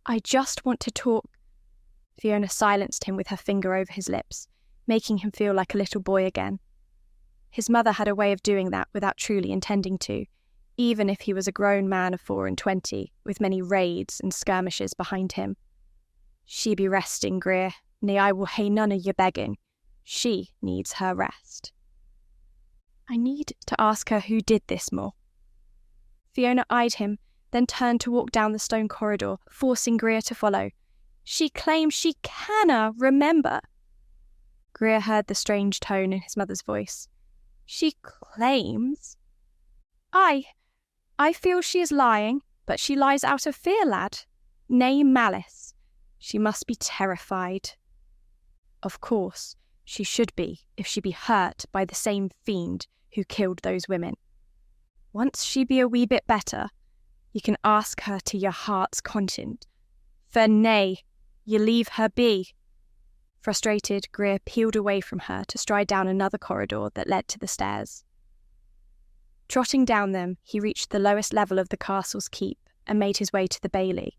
"I just want to talk." Fiona silenced him with her finger over his lips, making him feel like a little boy again. His mother had a way of doing that without truly intending to, even if he was a grown man of 24, with many raids and skirmishes behind him. "She be resting, Greer. Nay, I will hae none o' your begging. She needs her rest." "I need to ask her who did this more." Fiona eyed him, then turned to walk down the stone corridor, forcing Greer to follow. "She claims she canna remember." Greer heard the strange tone in his mother's voice. "She claims?" I feel she is lying, but she lies out of fear, lad. Nay, malice. She must be terrified." "Of course, she should be if she be hurt by the same fiend who killed those women. Once she be a wee bit better, you can ask her to your heart's content. For nay, you leave her be." Frustrated, Greer peeled away from her to stride down another corridor that led to the stairs. Trotting down them, he reached the lowest level of the castle's keep and made his way to the bailey.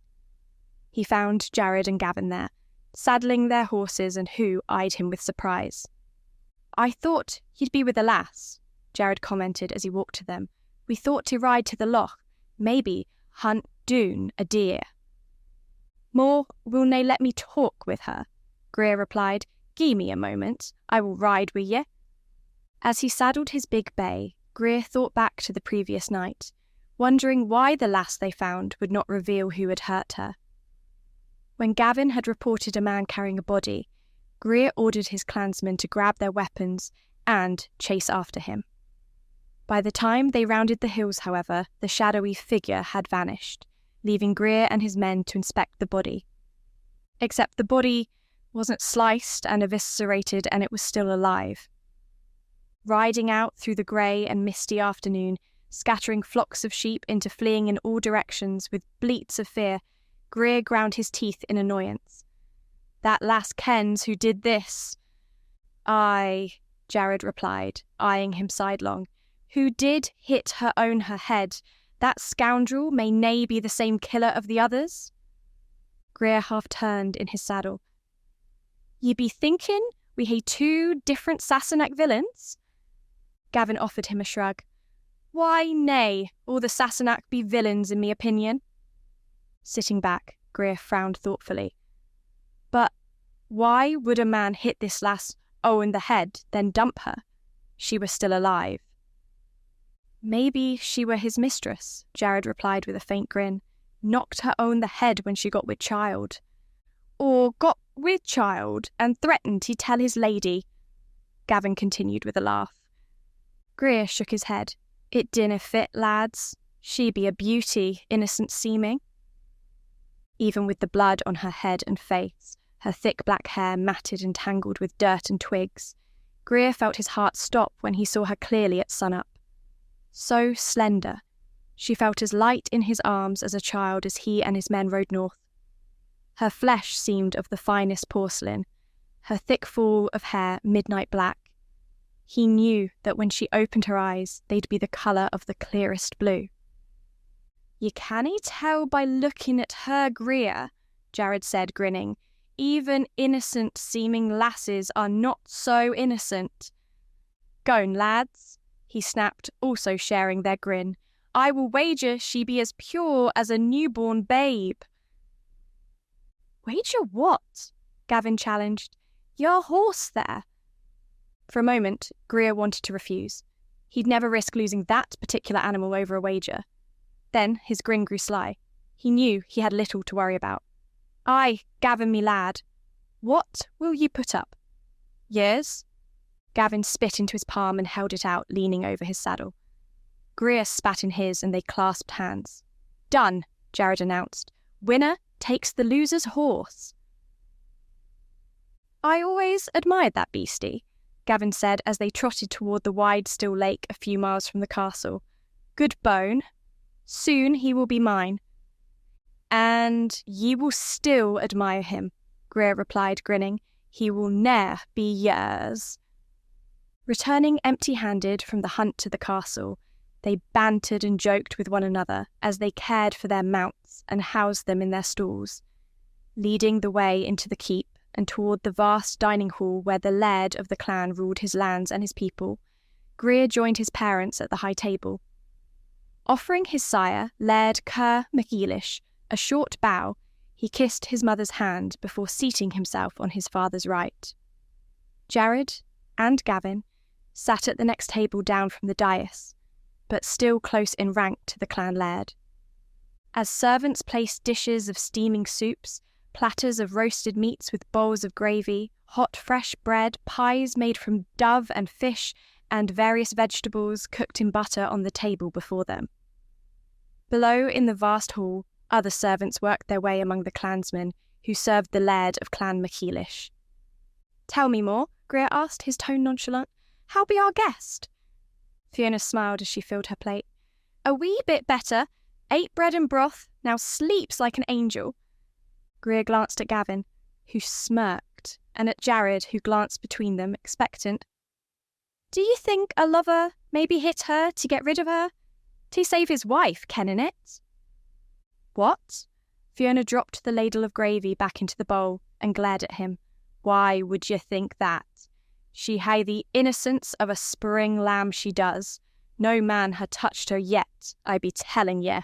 He found Jared and Gavin there, saddling their horses, and who eyed him with surprise. "I thought you'd be with the lass," Jared commented as he walked to them. "We thought to ride to the loch, maybe hunt doon a deer." "More will nae let me talk with her," Greer replied. "Gie me a moment, I will ride wi' ye." As he saddled his big bay, Greer thought back to the previous night, wondering why the lass they found would not reveal who had hurt her. When Gavin had reported a man carrying a body, Greer ordered his clansmen to grab their weapons and chase after him. By the time they rounded the hills, however, the shadowy figure had vanished, leaving Greer and his men to inspect the body. Except the body wasn't sliced and eviscerated, and it was still alive. Riding out through the grey and misty afternoon, scattering flocks of sheep into fleeing in all directions with bleats of fear, Greer ground his teeth in annoyance. "That lass kens who did this." "Aye," Jared replied, eyeing him sidelong. "Who did hit her own her head. That scoundrel may nae be the same killer of the others." Greer half turned in his saddle. "Ye be thinking we hae two different Sassenach villains?" Gavin offered him a shrug. "Why, nay, all the Sassenach be villains in me opinion." Sitting back, Greer frowned thoughtfully. "But why would a man hit this lass in the head, then dump her? She was still alive." "Maybe she were his mistress," Jared replied with a faint grin. "Knocked her own the head when she got with child." "Or got with child and threatened he'd tell his lady," Gavin continued with a laugh. Greer shook his head. "It dinna fit, lads. She be a beauty, innocent seeming." Even with the blood on her head and face, her thick black hair matted and tangled with dirt and twigs, Greer felt his heart stop when he saw her clearly at sunup. So slender, she felt as light in his arms as a child as he and his men rode north. Her flesh seemed of the finest porcelain, her thick fall of hair midnight black. He knew that when she opened her eyes, they'd be the colour of the clearest blue. "You cannae tell by looking at her, Greer," Jared said, grinning. "Even innocent-seeming lasses are not so innocent." "Goan, lads," he snapped, also sharing their grin. "I will wager she be as pure as a newborn babe." "Wager what?" Gavin challenged. "Your horse there." For a moment, Greer wanted to refuse. He'd never risk losing that particular animal over a wager. Then his grin grew sly. He knew he had little to worry about. "Aye, Gavin, me lad. What will ye put up?" "Years?" Gavin spit into his palm and held it out, leaning over his saddle. Greer spat in his and they clasped hands. "Done," Jared announced. "Winner takes the loser's horse." "I always admired that beastie," Gavin said as they trotted toward the wide, still lake a few miles from the castle. "Good bone. Soon he will be mine." "And ye will still admire him," Greer replied, grinning. "He will ne'er be yours." Returning empty-handed from the hunt to the castle, they bantered and joked with one another as they cared for their mounts and housed them in their stalls. Leading the way into the keep and toward the vast dining hall where the Laird of the clan ruled his lands and his people, Greer joined his parents at the high table. Offering his sire, Laird MacEilish, a short bow, he kissed his mother's hand before seating himself on his father's right. Jared and Gavin sat at the next table down from the dais, but still close in rank to the clan Laird. As servants placed dishes of steaming soups, platters of roasted meats with bowls of gravy, hot fresh bread, pies made from dove and fish, and various vegetables cooked in butter on the table before them. Below in the vast hall, other servants worked their way among the clansmen who served the Laird of Clan MacEilish. "Tell me more," Greer asked, his tone nonchalant. "How be our guest?" Fiona smiled as she filled her plate. "A wee bit better. Ate bread and broth, now sleeps like an angel." Greer glanced at Gavin, who smirked, and at Jared, who glanced between them, expectant. "Do you think a lover maybe hit her to get rid of her? To save his wife, kennin' it?" "What?" Fiona dropped the ladle of gravy back into the bowl and glared at him. "Why would you think that? She hae the innocence of a spring lamb, she does. No man ha' touched her yet, I be telling ye."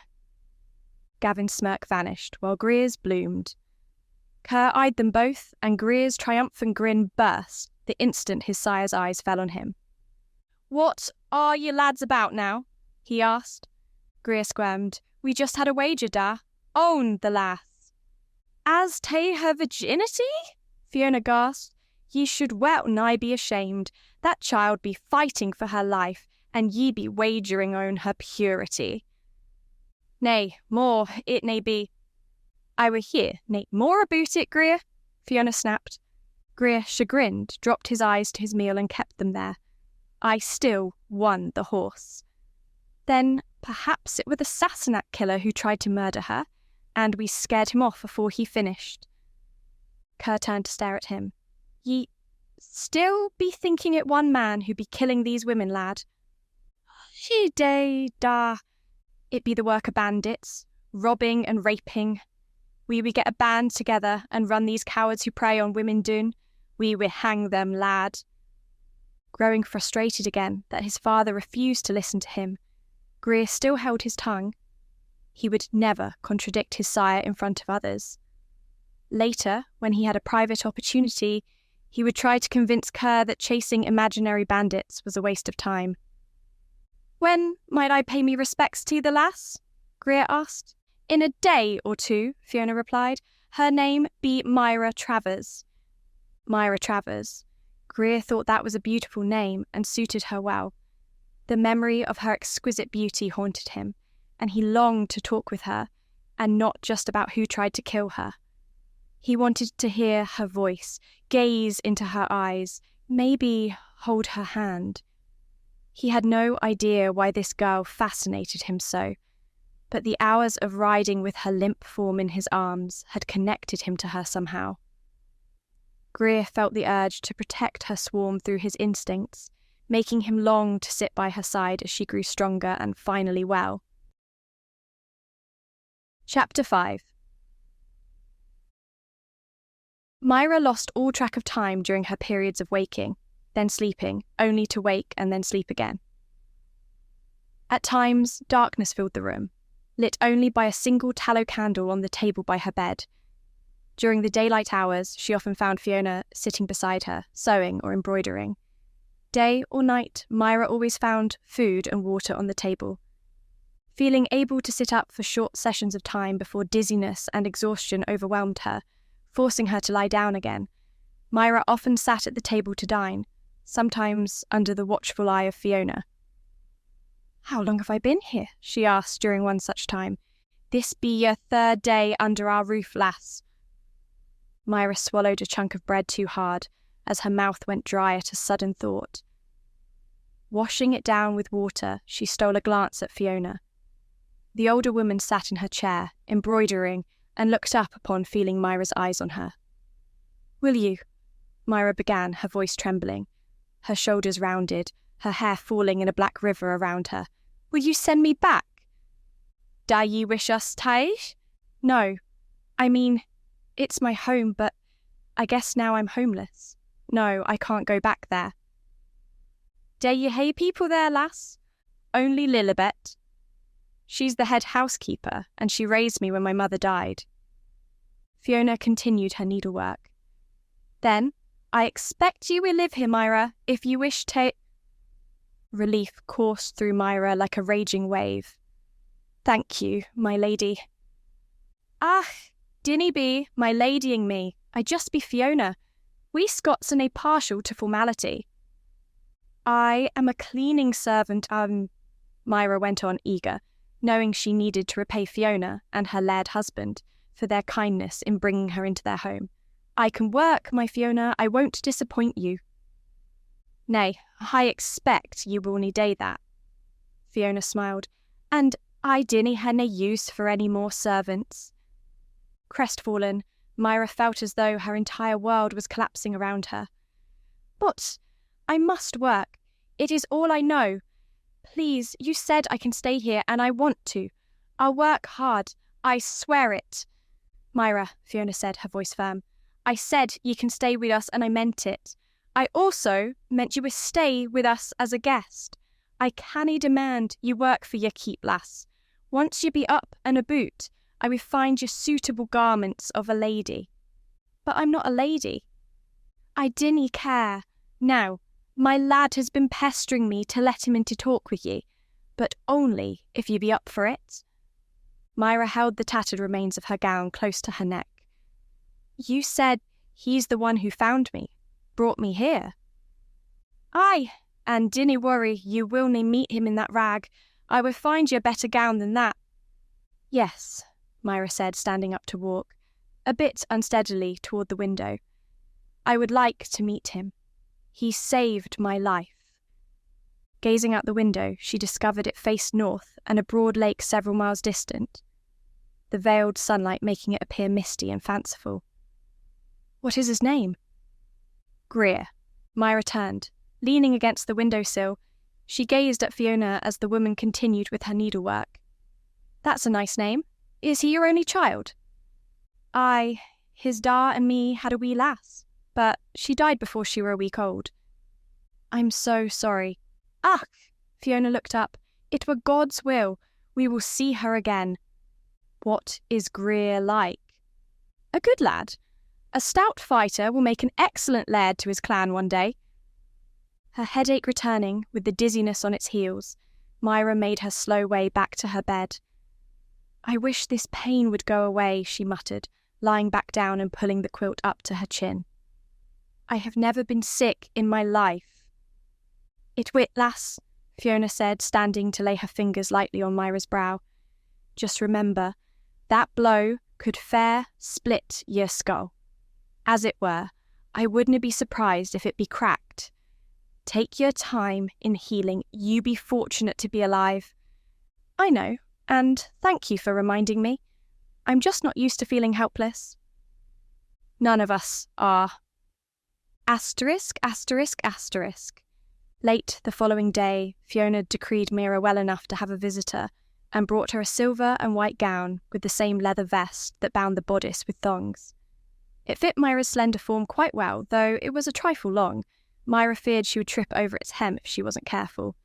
Gavin's smirk vanished, while Greer's bloomed. Kerr eyed them both, and Greer's triumphant grin burst the instant his sire's eyes fell on him. "What are ye lads about now?" he asked. Greer squirmed. "We just had a wager, da. Own the lass." "As to her virginity?" Fiona gasped. "Ye should well nigh be ashamed. That child be fighting for her life, and ye be wagering on her purity." "Nay, more, it may be." "I were here, nay, more aboot it, Greer," Fiona snapped. Greer, chagrined, dropped his eyes to his meal and kept them there. "I still won the horse." "Then perhaps it were the Sassenach killer who tried to murder her, and we scared him off afore he finished." Kerr turned to stare at him. "Ye still be thinking it one man who be killing these women, lad?" "He day, da. It be the work of bandits, robbing and raping. We get a band together and run these cowards who prey on women doon. We hang them, lad." Growing frustrated again that his father refused to listen to him, Greer still held his tongue. He would never contradict his sire in front of others. Later, when he had a private opportunity, he would try to convince Kerr that chasing imaginary bandits was a waste of time. "When might I pay me respects to the lass?" Greer asked. "In a day or two," Fiona replied. "Her name be Myra Travers." Myra Travers. Greer thought that was a beautiful name and suited her well. The memory of her exquisite beauty haunted him, and he longed to talk with her, and not just about who tried to kill her. He wanted to hear her voice, gaze into her eyes, maybe hold her hand. He had no idea why this girl fascinated him so, but the hours of riding with her limp form in his arms had connected him to her somehow. Greer felt the urge to protect her swarm through his instincts, making him long to sit by her side as she grew stronger and finally well. Chapter 5. Myra lost all track of time during her periods of waking, then sleeping, only to wake and then sleep again. At times, darkness filled the room, lit only by a single tallow candle on the table by her bed. During the daylight hours, she often found Fiona sitting beside her, sewing or embroidering. Day or night, Myra always found food and water on the table. Feeling able to sit up for short sessions of time before dizziness and exhaustion overwhelmed her, forcing her to lie down again, Myra often sat at the table to dine, sometimes under the watchful eye of Fiona. "How long have I been here?" she asked during one such time. "This be your 3rd day under our roof, lass." Myra swallowed a chunk of bread too hard, as her mouth went dry at a sudden thought. Washing it down with water, she stole a glance at Fiona. The older woman sat in her chair, embroidering, and looked up upon feeling Myra's eyes on her. "Will you?" Myra began, her voice trembling, her shoulders rounded, her hair falling in a black river around her. "Will you send me back?" "Da ye wish us taich?" "No. I mean, it's my home, but I guess now I'm homeless. No, I can't go back there." "Da ye hae people there, lass?" "Only Lilibet. She's the head housekeeper, and she raised me when my mother died." Fiona continued her needlework. "Then, I expect you will live here, Myra, if you wish to—" Relief coursed through Myra like a raging wave. "Thank you, my lady." "Ah, dinny be my ladying me. I just be Fiona. We Scots are nae partial to formality." "I am a cleaning servant, Myra went on, eager, knowing she needed to repay Fiona and her Laird husband for their kindness in bringing her into their home. "I can work, my Fiona, I won't disappoint you." "Nay, I expect you will nae day that." Fiona smiled. "And I dinny hae nae use for any more servants." Crestfallen, Myra felt as though her entire world was collapsing around her. "But I must work. It is all I know. Please, you said I can stay here, and I want to. I'll work hard. I swear it." "Myra," Fiona said, her voice firm, "I said ye can stay with us, and I meant it. I also meant you would stay with us as a guest. I cannae demand you work for your keep, lass. Once you be up and aboot, I will find you suitable garments of a lady." "But I'm not a lady." "I dinny care. Now, my lad has been pestering me to let him into talk with ye, but only if you be up for it." Myra held the tattered remains of her gown close to her neck. "You said he's the one who found me, brought me here." "Aye, and dinny worry you will nae meet him in that rag. I will find you a better gown than that." "Yes," Myra said, standing up to walk, a bit unsteadily toward the window. "I would like to meet him. He saved my life." Gazing out the window, she discovered it faced north and a broad lake several miles distant, the veiled sunlight making it appear misty and fanciful. "What is his name?" "Greer." Myra turned. Leaning against the windowsill, she gazed at Fiona as the woman continued with her needlework. "That's a nice name. Is he your only child?" "Aye, his da and me had a wee lass, but she died before she were a week old." "I'm so sorry." "Ach!" Fiona looked up. "It were God's will. We will see her again." "What is Greer like?" "A good lad. A stout fighter will make an excellent laird to his clan one day." Her headache returning, with the dizziness on its heels, Myra made her slow way back to her bed. "I wish this pain would go away," she muttered, lying back down and pulling the quilt up to her chin. "I have never been sick in my life." "It wit, lass," Fiona said, standing to lay her fingers lightly on Myra's brow. "Just remember, that blow could fair split your skull. As it were, I wouldna be surprised if it be cracked. Take your time in healing. You be fortunate to be alive." "I know, and thank you for reminding me. I'm just not used to feeling helpless." "None of us are." Asterisk, asterisk, asterisk. Late the following day, Fiona decreed Myra well enough to have a visitor and brought her a silver and white gown with the same leather vest that bound the bodice with thongs. It fit Myra's slender form quite well, though it was a trifle long. Myra feared she would trip over its hem if she wasn't careful.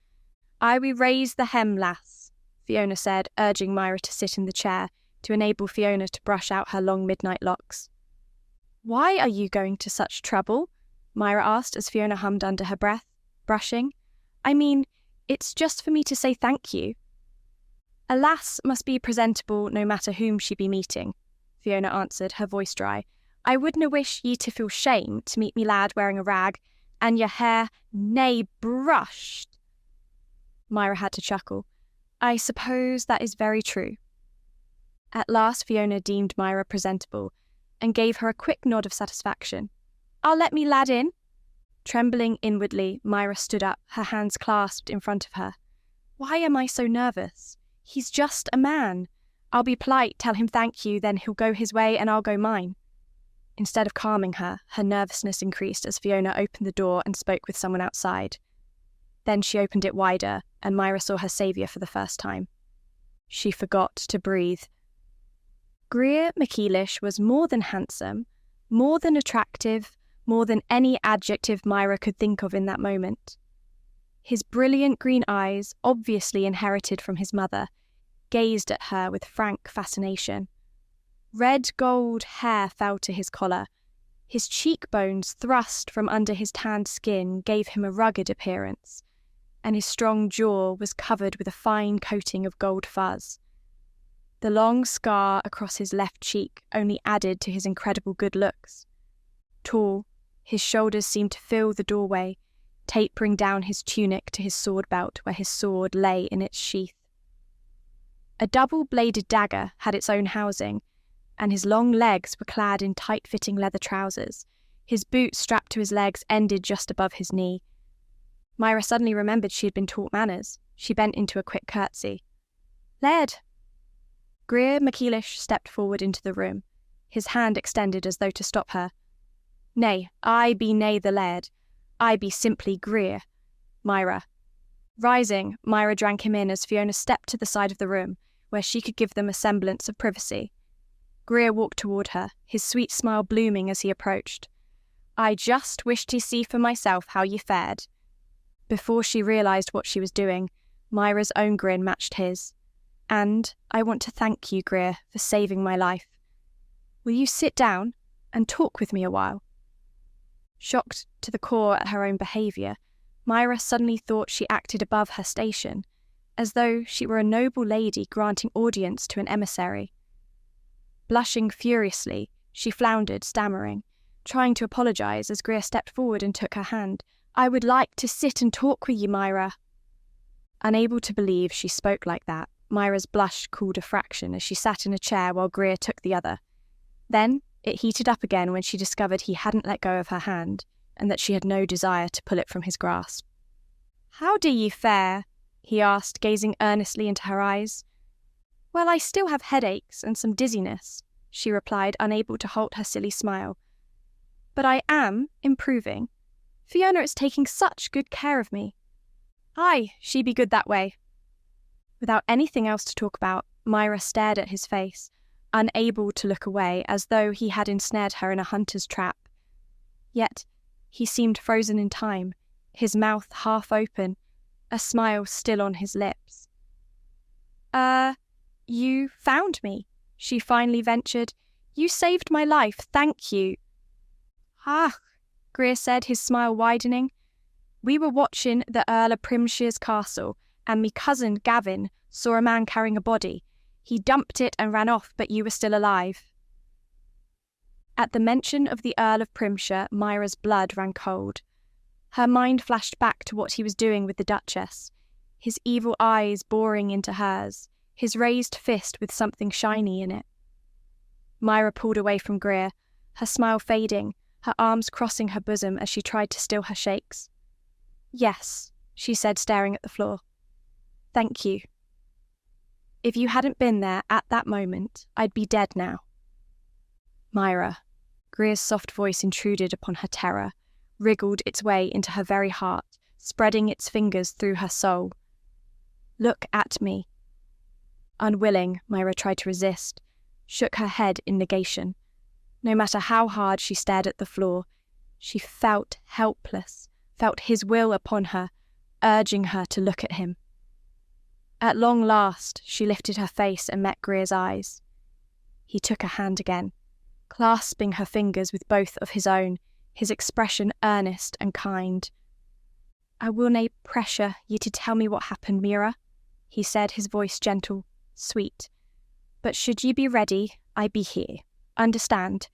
"I will raise the hem, lass," Fiona said, urging Myra to sit in the chair to enable Fiona to brush out her long midnight locks. "Why are you going to such trouble?" Myra asked as Fiona hummed under her breath, brushing. "I mean, it's just for me to say thank you." "A lass must be presentable no matter whom she be meeting," Fiona answered, her voice dry. "I wouldna wish ye to feel shame to meet me lad wearing a rag, and your hair nae brushed." Myra had to chuckle. "I suppose that is very true." At last Fiona deemed Myra presentable, and gave her a quick nod of satisfaction. "I'll let me lad in." Trembling inwardly, Myra stood up, her hands clasped in front of her. "Why am I so nervous? He's just a man. I'll be polite, tell him thank you, then he'll go his way and I'll go mine." Instead of calming her, her nervousness increased as Fiona opened the door and spoke with someone outside. Then she opened it wider, and Myra saw her saviour for the first time. She forgot to breathe. Greer MacEilish was more than handsome, more than attractive, more than any adjective Myra could think of in that moment. His brilliant green eyes, obviously inherited from his mother, gazed at her with frank fascination. Red gold hair fell to his collar. His cheekbones thrust from under his tanned skin gave him a rugged appearance, and his strong jaw was covered with a fine coating of gold fuzz. The long scar across his left cheek only added to his incredible good looks. Tall, his shoulders seemed to fill the doorway, tapering down his tunic to his sword belt where his sword lay in its sheath. A double-bladed dagger had its own housing, and his long legs were clad in tight-fitting leather trousers. His boots strapped to his legs ended just above his knee. Myra suddenly remembered she had been taught manners. She bent into a quick curtsy. "Laird!" Greer MacEilish stepped forward into the room, his hand extended as though to stop her. "Nay, I be nae the Laird. I be simply Greer, Myra." Rising, Myra drank him in as Fiona stepped to the side of the room, where she could give them a semblance of privacy. Greer walked toward her, his sweet smile blooming as he approached. "I just wished to see for myself how ye fared." Before she realised what she was doing, Myra's own grin matched his. "And I want to thank you, Greer, for saving my life. Will you sit down and talk with me a while?" Shocked to the core at her own behaviour, Myra suddenly thought she acted above her station, as though she were a noble lady granting audience to an emissary. Blushing furiously, she floundered, stammering, trying to apologise as Greer stepped forward and took her hand. "I would like to sit and talk with you, Myra." Unable to believe she spoke like that, Myra's blush cooled a fraction as she sat in a chair while Greer took the other. Then it heated up again when she discovered he hadn't let go of her hand, and that she had no desire to pull it from his grasp. "How do ye fare?" he asked, gazing earnestly into her eyes. "Well, I still have headaches and some dizziness," she replied, unable to halt her silly smile. "But I am improving. Fiona is taking such good care of me." "Aye, she be good that way." Without anything else to talk about, Myra stared at his face, unable to look away, as though he had ensnared her in a hunter's trap. Yet he seemed frozen in time, his mouth half open, a smile still on his lips. You found me," she finally ventured. "You saved my life, thank you." "Ah," Greer said, his smile widening. "We were watching the Earl of Primshire's castle, and me cousin Gavin saw a man carrying a body. He dumped it and ran off, but you were still alive." At the mention of the Earl of Primshire, Myra's blood ran cold. Her mind flashed back to what he was doing with the Duchess, his evil eyes boring into hers, his raised fist with something shiny in it. Myra pulled away from Greer, her smile fading, her arms crossing her bosom as she tried to still her shakes. "Yes," she said, staring at the floor. "Thank you. If you hadn't been there at that moment, I'd be dead now." "Myra," Greer's soft voice intruded upon her terror, wriggled its way into her very heart, spreading its fingers through her soul. "Look at me." Unwilling, Myra tried to resist, shook her head in negation. No matter how hard she stared at the floor, she felt helpless, felt his will upon her, urging her to look at him. At long last, she lifted her face and met Greer's eyes. He took her hand again, clasping her fingers with both of his own, his expression earnest and kind. "I will nae pressure ye to tell me what happened, Myra," he said, his voice gentle, sweet. "But should ye be ready, I be here. Understand?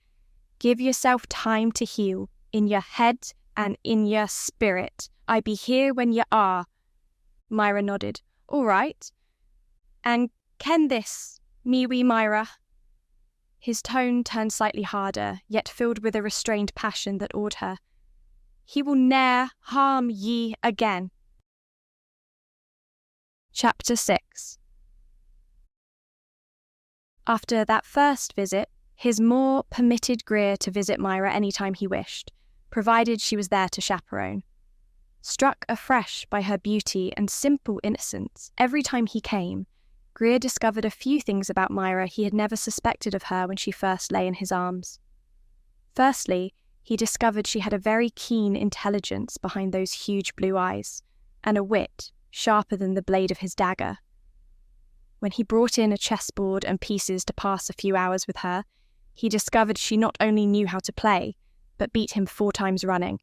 Give yourself time to heal, in your head and in your spirit. I be here when ye are." Myra nodded. "All right. And ken this, me wee Myra." His tone turned slightly harder, yet filled with a restrained passion that awed her. "He will ne'er harm ye again." Chapter 6. After that first visit, his Moor permitted Greer to visit Myra any time he wished, provided she was there to chaperone. Struck afresh by her beauty and simple innocence, every time he came, Greer discovered a few things about Myra he had never suspected of her when she first lay in his arms. Firstly, he discovered she had a very keen intelligence behind those huge blue eyes, and a wit sharper than the blade of his dagger. When he brought in a chessboard and pieces to pass a few hours with her, he discovered she not only knew how to play, but beat him 4 times running.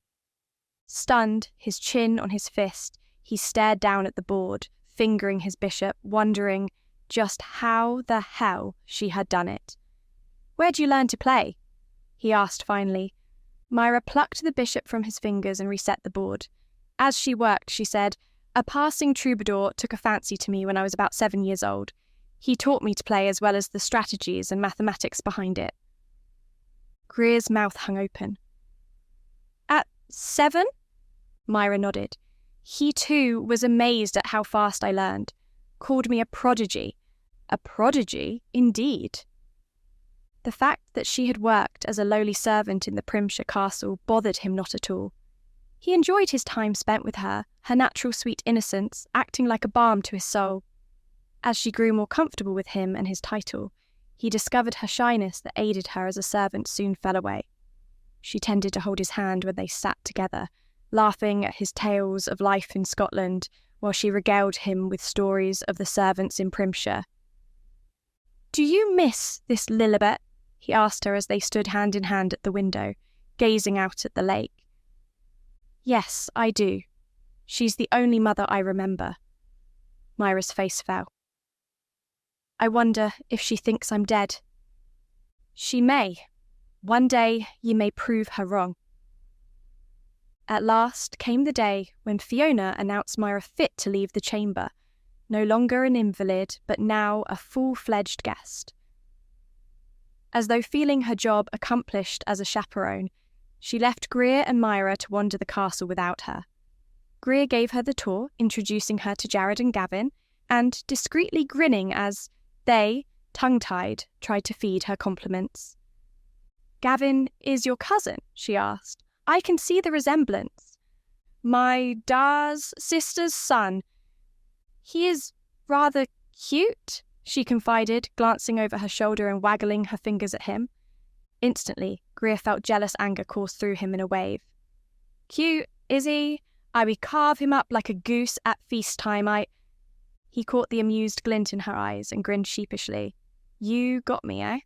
Stunned, his chin on his fist, he stared down at the board, fingering his bishop, wondering just how the hell she had done it. "Where'd you learn to play?" he asked finally. Myra plucked the bishop from his fingers and reset the board. As she worked, she said, "A passing troubadour took a fancy to me when I was about 7 years old. He taught me to play as well as the strategies and mathematics behind it." Greer's mouth hung open. "At 7? Myra nodded. He too was amazed at how fast I learned. Called me a prodigy. A prodigy, indeed. The fact that she had worked as a lowly servant in the Primshire castle bothered him not at all. He enjoyed his time spent with her, her natural sweet innocence acting like a balm to his soul. As she grew more comfortable with him and his title, he discovered her shyness that aided her as a servant soon fell away. She tended to hold his hand when they sat together, laughing at his tales of life in Scotland, while she regaled him with stories of the servants in Primshire. "Do you miss this Lilibet?" he asked her as they stood hand in hand at the window, gazing out at the lake. "Yes, I do. She's the only mother I remember." Myra's face fell. "I wonder if she thinks I'm dead." "She may. One day ye may prove her wrong." At last came the day when Fiona announced Myra fit to leave the chamber, no longer an invalid, but now a full-fledged guest. As though feeling her job accomplished as a chaperone, she left Greer and Myra to wander the castle without her. Greer gave her the tour, introducing her to Jared and Gavin, and discreetly grinning as they, tongue-tied, tried to feed her compliments. "Gavin is your cousin?" she asked. "I can see the resemblance." "My da's sister's son. He is rather cute," she confided, glancing over her shoulder and waggling her fingers at him. Instantly, Greer felt jealous anger course through him in a wave. "Cute, is he? I would carve him up like a goose at feast time, He caught the amused glint in her eyes and grinned sheepishly. "You got me, eh?"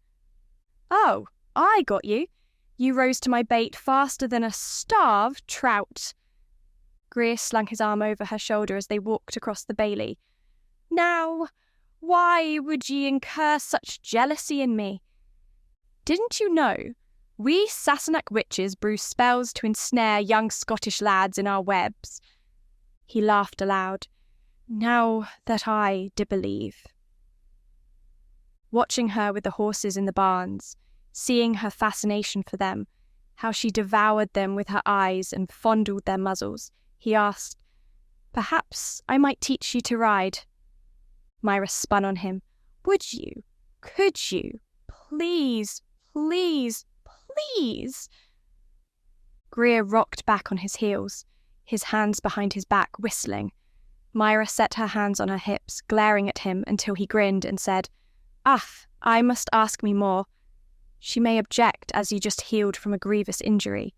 "Oh, I got you. You rose to my bait faster than a starved trout." Greer slung his arm over her shoulder as they walked across the bailey. "Now, why would ye incur such jealousy in me? Didn't you know we Sassenach witches brew spells to ensnare young Scottish lads in our webs?" He laughed aloud. "Now that I do believe." Watching her with the horses in the barns, seeing her fascination for them, how she devoured them with her eyes and fondled their muzzles, he asked, "Perhaps I might teach you to ride." Myra spun on him. "Would you? Could you? Please, please, please." Greer rocked back on his heels. his hands behind his back, whistling. Myra set her hands on her hips, glaring at him until he grinned and said, I must ask me more. She may object, as you just healed from a grievous injury.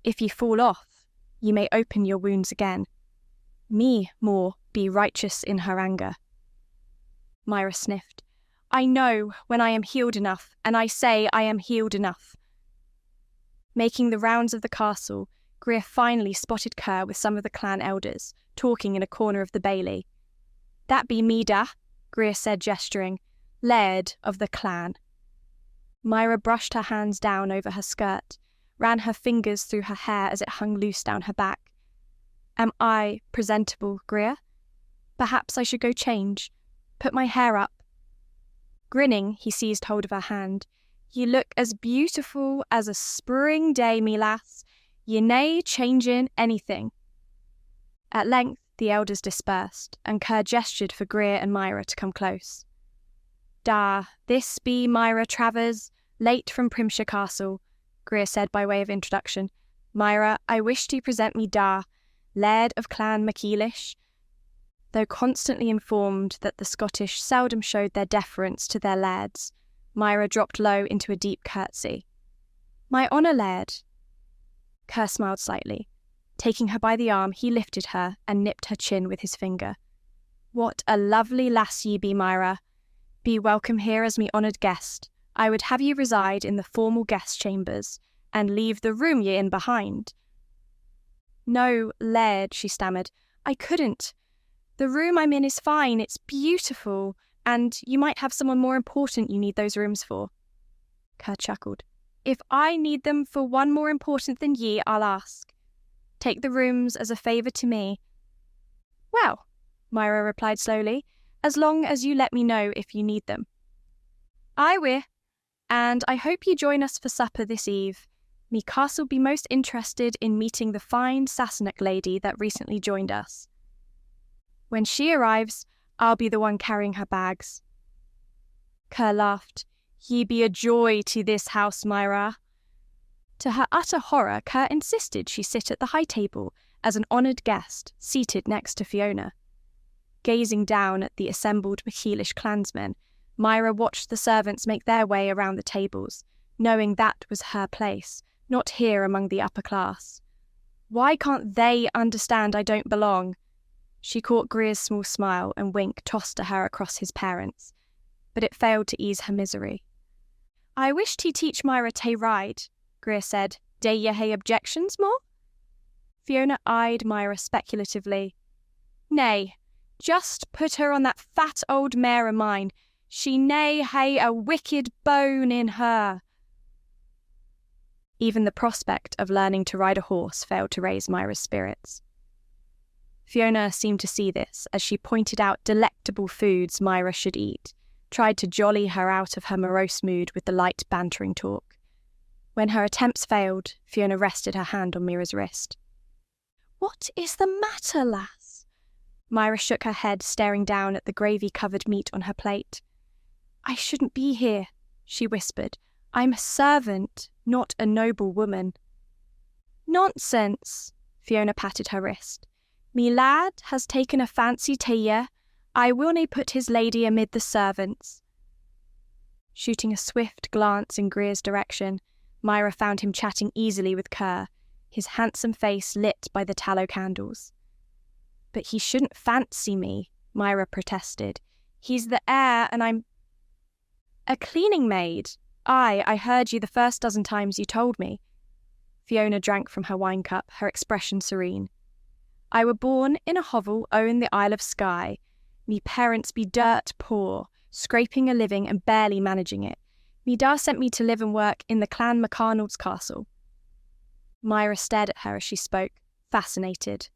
If ye fall off, ye may open your wounds again. Me more be righteous in her anger. Myra sniffed. I know when I am healed enough, and I say I am healed enough. Making the rounds of the castle, Greer finally spotted Kerr with some of the clan elders, talking in a corner of the bailey. That be me da, Greer said, gesturing, Laird of the clan. Myra brushed her hands down over her skirt, ran her fingers through her hair as it hung loose down her back. Am I presentable, Greer? Perhaps I should go change. Put my hair up. Grinning, he seized hold of her hand. Ye look as beautiful as a spring day, me lass. Ye nae changin' anything. At length the elders dispersed, and Kerr gestured for Greer and Myra to come close. Da, this be Myra Travers, late from Primshire Castle, Greer said by way of introduction. Myra, I wish to present me Da, Laird of Clan MacEilish. Though constantly informed that the Scottish seldom showed their deference to their lairds, Myra dropped low into a deep curtsy. My honour, Laird. Kerr smiled slightly. Taking her by the arm, he lifted her and nipped her chin with his finger. What a lovely lass ye be, Myra. Be welcome here as me honoured guest. I would have you reside in the formal guest chambers, and leave the room ye in behind. No, Laird, she stammered. I couldn't. The room I'm in is fine, it's beautiful, and you might have someone more important you need those rooms for. Kerr chuckled. If I need them for one more important than ye, I'll ask. Take the rooms as a favour to me. Well, Myra replied slowly, as long as you let me know if you need them. I will, and I hope you join us for supper this eve. Me castle be most interested in meeting the fine Sassenach lady that recently joined us. When she arrives, I'll be the one carrying her bags. Kerr laughed. Ye be a joy to this house, Myra. To her utter horror, Kerr insisted she sit at the high table as an honoured guest, seated next to Fiona. Gazing down at the assembled MacEilish clansmen, Myra watched the servants make their way around the tables, knowing that was her place, not here among the upper class. Why can't they understand I don't belong? She caught Greer's small smile and wink tossed to her across his parents, but it failed to ease her misery. I wish to teach Myra to ride, Greer said. Dey ye hae objections, more? Fiona eyed Myra speculatively. Nay, just put her on that fat old mare of mine. She nae hae a wicked bone in her. Even the prospect of learning to ride a horse failed to raise Myra's spirits. Fiona seemed to see this as she pointed out delectable foods Myra should eat, tried to jolly her out of her morose mood with the light bantering talk. When her attempts failed, Fiona rested her hand on Myra's wrist. What is the matter, lass? Myra shook her head, staring down at the gravy-covered meat on her plate. I shouldn't be here, she whispered. I'm a servant, not a noble woman. Nonsense, Fiona patted her wrist. Me lad has taken a fancy to ye. I will nae put his lady amid the servants. Shooting a swift glance in Greer's direction, Myra found him chatting easily with Kerr, his handsome face lit by the tallow candles. But he shouldn't fancy me, Myra protested. He's the heir, and I'm a cleaning maid. I heard you the first dozen times you told me. Fiona drank from her wine cup, her expression serene. I were born in a hovel own the Isle of Skye. Me parents be dirt poor, scraping a living and barely managing it. Me da sent me to live and work in the Clan MacArnold's castle. Myra stared at her as she spoke, fascinated.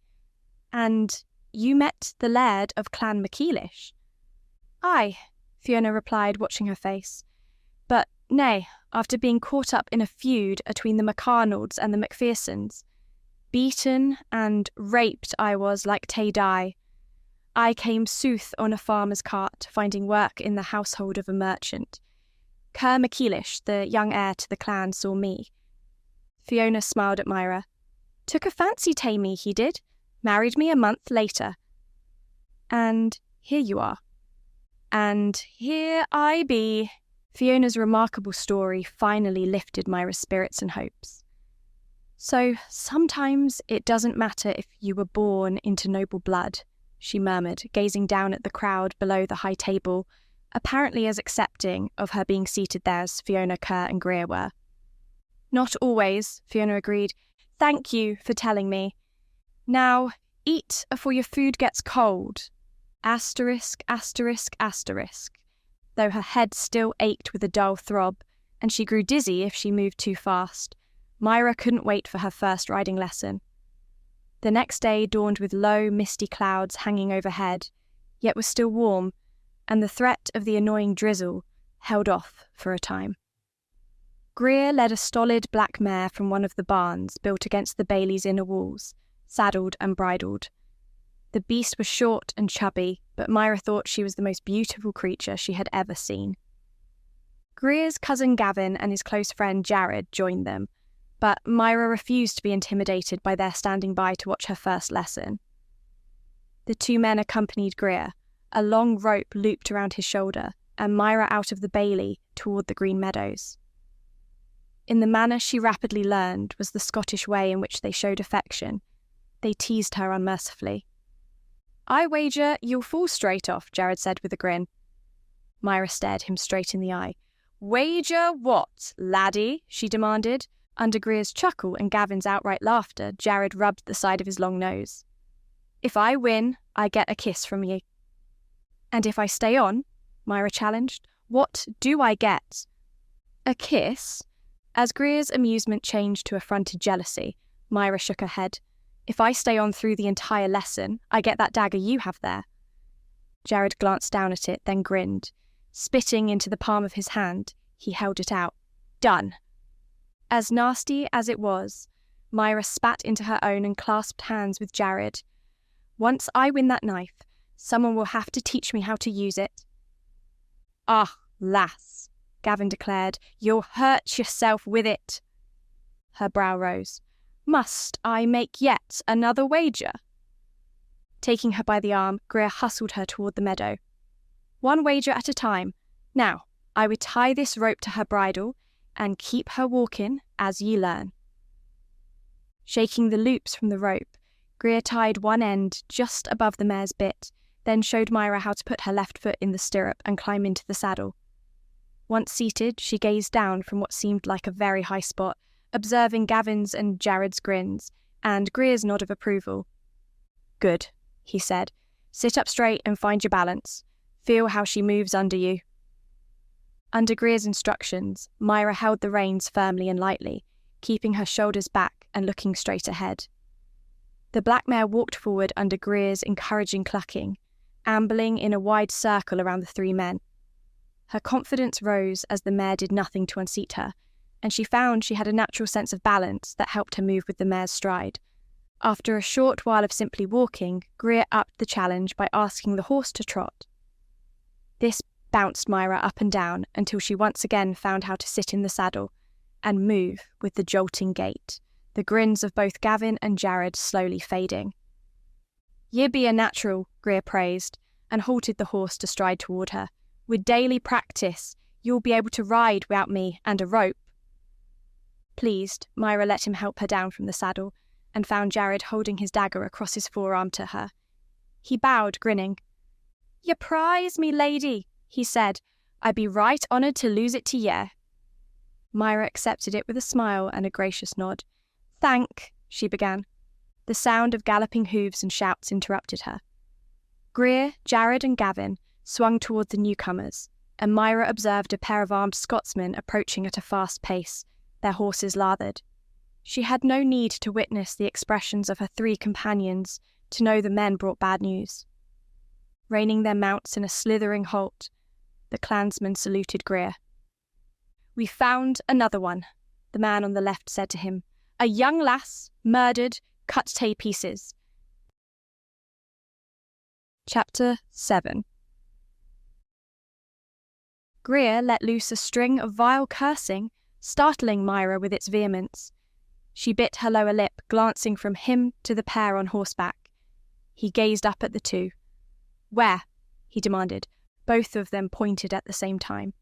And you met the Laird of Clan MacEilish? Aye, Fiona replied, watching her face. But nay, after being caught up in a feud between the MacArnolds and the Macphersons. Beaten and raped I was like tae die. I came sooth on a farmer's cart, finding work in the household of a merchant. Kerr MacEilish, the young heir to the clan, saw me. Fiona smiled at Myra. Took a fancy to me, he did. Married me a month later. And here you are. And here I be. Fiona's remarkable story finally lifted Myra's spirits and hopes. So sometimes it doesn't matter if you were born into noble blood, she murmured, gazing down at the crowd below the high table, apparently as accepting of her being seated there as Fiona, Kerr and Greer were. Not always, Fiona agreed. Thank you for telling me. Now, eat afore your food gets cold. Asterisk, asterisk, asterisk. Though her head still ached with a dull throb, and she grew dizzy if she moved too fast, Myra couldn't wait for her first riding lesson. The next day dawned with low, misty clouds hanging overhead, yet was still warm, and the threat of the annoying drizzle held off for a time. Greer led a stolid black mare from one of the barns built against the bailey's inner walls, saddled and bridled. The beast was short and chubby, but Myra thought she was the most beautiful creature she had ever seen. Greer's cousin Gavin and his close friend Jared joined them, but Myra refused to be intimidated by their standing by to watch her first lesson. The two men accompanied Greer, a long rope looped around his shoulder, and Myra out of the bailey toward the green meadows. In the manner she rapidly learned was the Scottish way in which they showed affection. They teased her unmercifully. I wager you'll fall straight off, Jared said with a grin. Myra stared him straight in the eye. Wager what, laddie? She demanded. Under Greer's chuckle and Gavin's outright laughter, Jared rubbed the side of his long nose. If I win, I get a kiss from ye. And if I stay on, Myra challenged, what do I get? A kiss? As Greer's amusement changed to affronted jealousy, Myra shook her head. If I stay on through the entire lesson, I get that dagger you have there. Jared glanced down at it, then grinned. Spitting into the palm of his hand, he held it out. Done. As nasty as it was, Myra spat into her own and clasped hands with Jared. Once I win that knife, someone will have to teach me how to use it. Ah, lass, Gavin declared, you'll hurt yourself with it. Her brow rose. Must I make yet another wager? Taking her by the arm, Greer hustled her toward the meadow. One wager at a time. Now, I would tie this rope to her bridle and keep her walking as ye learn. Shaking the loops from the rope, Greer tied one end just above the mare's bit, then showed Myra how to put her left foot in the stirrup and climb into the saddle. Once seated, she gazed down from what seemed like a very high spot, observing Gavin's and Jared's grins, and Greer's nod of approval. Good, he said. Sit up straight and find your balance. Feel how she moves under you. Under Greer's instructions, Myra held the reins firmly and lightly, keeping her shoulders back and looking straight ahead. The black mare walked forward under Greer's encouraging clucking, ambling in a wide circle around the three men. Her confidence rose as the mare did nothing to unseat her, and she found she had a natural sense of balance that helped her move with the mare's stride. After a short while of simply walking, Greer upped the challenge by asking the horse to trot. This bounced Myra up and down until she once again found how to sit in the saddle and move with the jolting gait, the grins of both Gavin and Jared slowly fading. Ye be a natural, Greer praised, and halted the horse to stride toward her. With daily practice, you'll be able to ride without me and a rope. Pleased, Myra let him help her down from the saddle, and found Jared holding his dagger across his forearm to her. He bowed, grinning. Ye prize me, lady, he said. I'd be right honoured to lose it to ye. Myra accepted it with a smile and a gracious nod. Thank, she began. The sound of galloping hooves and shouts interrupted her. Greer, Jared and Gavin swung toward the newcomers, and Myra observed a pair of armed Scotsmen approaching at a fast pace, their horses lathered. She had no need to witness the expressions of her three companions to know the men brought bad news. Reining their mounts in a slithering halt, the clansmen saluted Greer. We found another one, the man on the left said to him. A young lass, murdered, cut to pieces. Chapter 7. Greer let loose a string of vile cursing, startling Myra with its vehemence. She bit her lower lip, glancing from him to the pair on horseback. He gazed up at the two. "Where?" he demanded. Both of them pointed at the same time.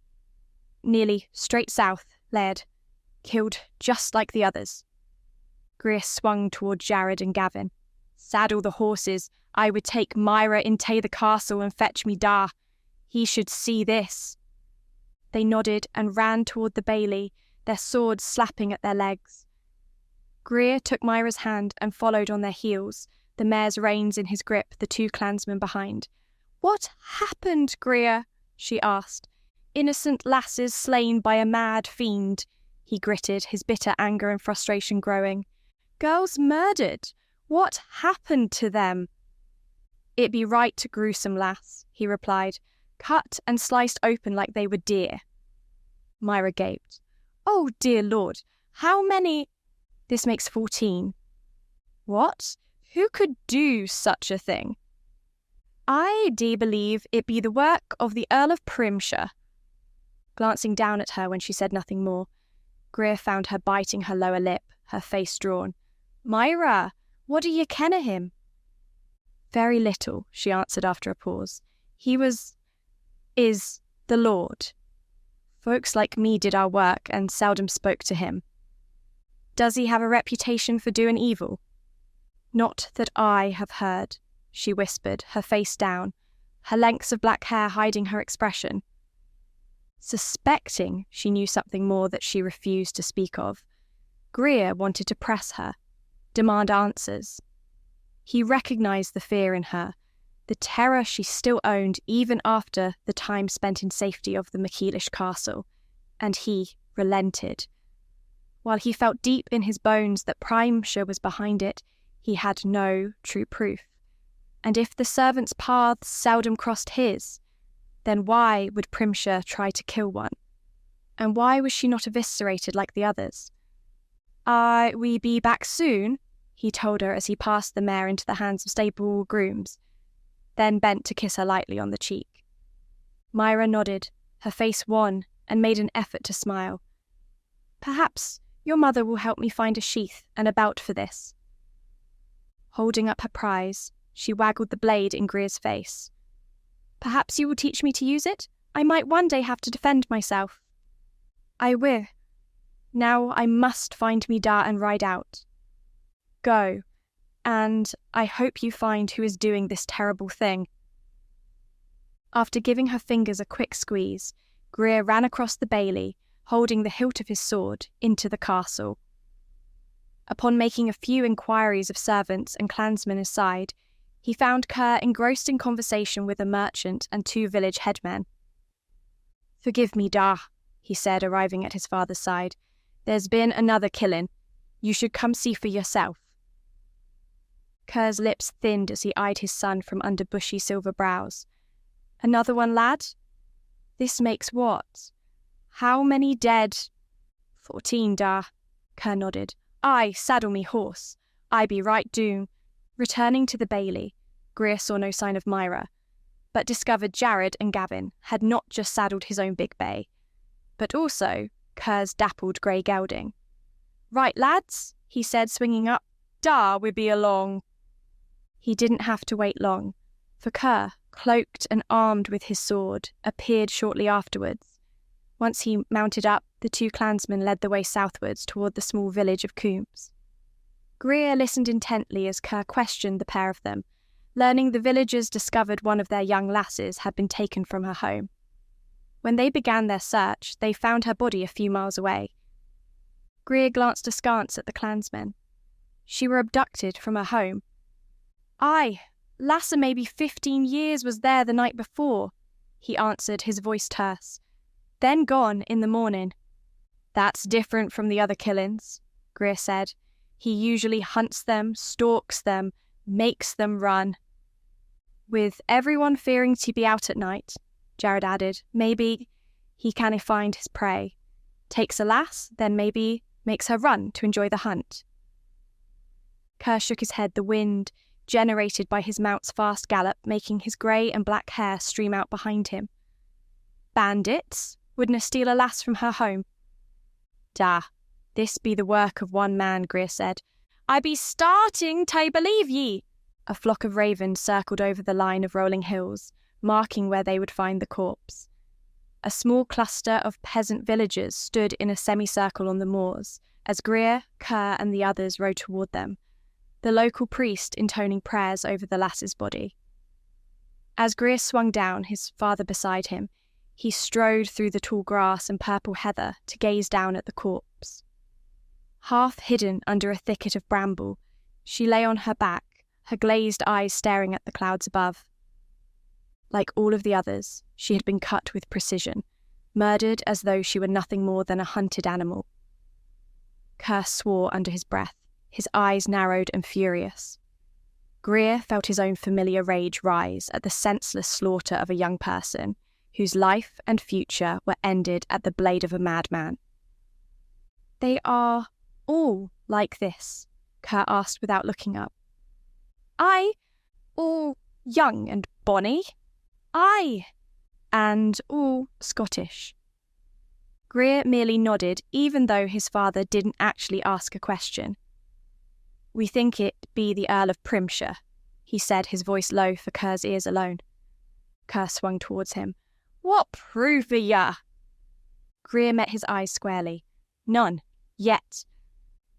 "Nearly straight south, Laird. Killed just like the others." Greer swung toward Jared and Gavin. "Saddle the horses. I would take Myra into the castle and fetch me da. He should see this." They nodded and ran toward the bailey, their swords slapping at their legs. Greer took Myra's hand and followed on their heels, the mare's reins in his grip, the two clansmen behind. "What happened, Greer?" she asked. "Innocent lasses slain by a mad fiend," he gritted, his bitter anger and frustration growing. "Girls murdered. What happened to them?" "It be right gruesome, lass," he replied. "Cut and sliced open like they were deer." Myra gaped. "Oh, dear Lord, how many—" "This makes 14. "What? Who could do such a thing?" "I do believe it be the work of the Earl of Primshire." Glancing down at her when she said nothing more, Greer found her biting her lower lip, her face drawn. "Myra, what do ye ken of him?" "Very little," she answered after a pause. "He is the Lord. Folks like me did our work and seldom spoke to him." "Does he have a reputation for doing evil?" "Not that I have heard," she whispered, her face down, her lengths of black hair hiding her expression. Suspecting she knew something more that she refused to speak of, Greer wanted to press her, demand answers. He recognized the fear in her, the terror she still owned even after the time spent in safety of the MacEilish castle, and he relented. While he felt deep in his bones that Primshire was behind it, he had no true proof. And if the servants' paths seldom crossed his, then why would Primshire try to kill one? And why was she not eviscerated like the others? "We be back soon," he told her as he passed the mare into the hands of stable grooms, then bent to kiss her lightly on the cheek. Myra nodded, her face wan, and made an effort to smile. "Perhaps your mother will help me find a sheath and a belt for this." Holding up her prize, she waggled the blade in Greer's face. "Perhaps you will teach me to use it? I might one day have to defend myself." "I will. Now I must find me da and ride out." "Go, and I hope you find who is doing this terrible thing." After giving her fingers a quick squeeze, Greer ran across the bailey, holding the hilt of his sword, into the castle. Upon making a few inquiries of servants and clansmen aside, he found Kerr engrossed in conversation with a merchant and 2 village headmen. "Forgive me, da," he said, arriving at his father's side. "There's been another killing. You should come see for yourself." Kerr's lips thinned as he eyed his son from under bushy silver brows. "Another one, lad? This makes what? How many dead?" 14, da," Kerr nodded. "Aye, saddle me horse. I be right doom." Returning to the bailey, Greer saw no sign of Myra, but discovered Jared and Gavin had not just saddled his own big bay, but also Kerr's dappled grey gelding. "Right, lads," he said, swinging up. "Da, we be along." He didn't have to wait long, for Kerr, cloaked and armed with his sword, appeared shortly afterwards. Once he mounted up, the 2 clansmen led the way southwards toward the small village of Coombs. Greer listened intently as Kerr questioned the pair of them, learning the villagers discovered one of their young lasses had been taken from her home. When they began their search, they found her body a few miles away. Greer glanced askance at the clansmen. She were abducted from her home. "Aye, lassa maybe 15 years was there the night before," he answered, his voice terse. "Then gone in the morning." "That's different from the other killings," Greer said. "He usually hunts them, stalks them, makes them run." "With everyone fearing to be out at night," Jared added, "maybe he canna find his prey. Takes a lass, then maybe makes her run to enjoy the hunt." Kerr shook his head, the wind, generated by his mount's fast gallop, making his grey and black hair stream out behind him. "Bandits? Wouldna steal a lass from her home." "Da," "This be the work of one man," Greer said. "I be starting to believe ye." A flock of ravens circled over the line of rolling hills, marking where they would find the corpse. A small cluster of peasant villagers stood in a semicircle on the moors, as Greer, Kerr and the others rode toward them, the local priest intoning prayers over the lass's body. As Greer swung down, his father beside him, he strode through the tall grass and purple heather to gaze down at the corpse. Half hidden under a thicket of bramble, she lay on her back, her glazed eyes staring at the clouds above. Like all of the others, she had been cut with precision, murdered as though she were nothing more than a hunted animal. Kerr swore under his breath, his eyes narrowed and furious. Greer felt his own familiar rage rise at the senseless slaughter of a young person, whose life and future were ended at the blade of a madman. "They are all like this?" Kerr asked without looking up. "Aye, all young and bonny. Aye, and all Scottish." Greer merely nodded, even though his father didn't actually ask a question. "We think it be the Earl of Primshire," he said, his voice low for Kerr's ears alone. Kerr swung towards him. "What proof are ya?" Greer met his eyes squarely. "None, yet."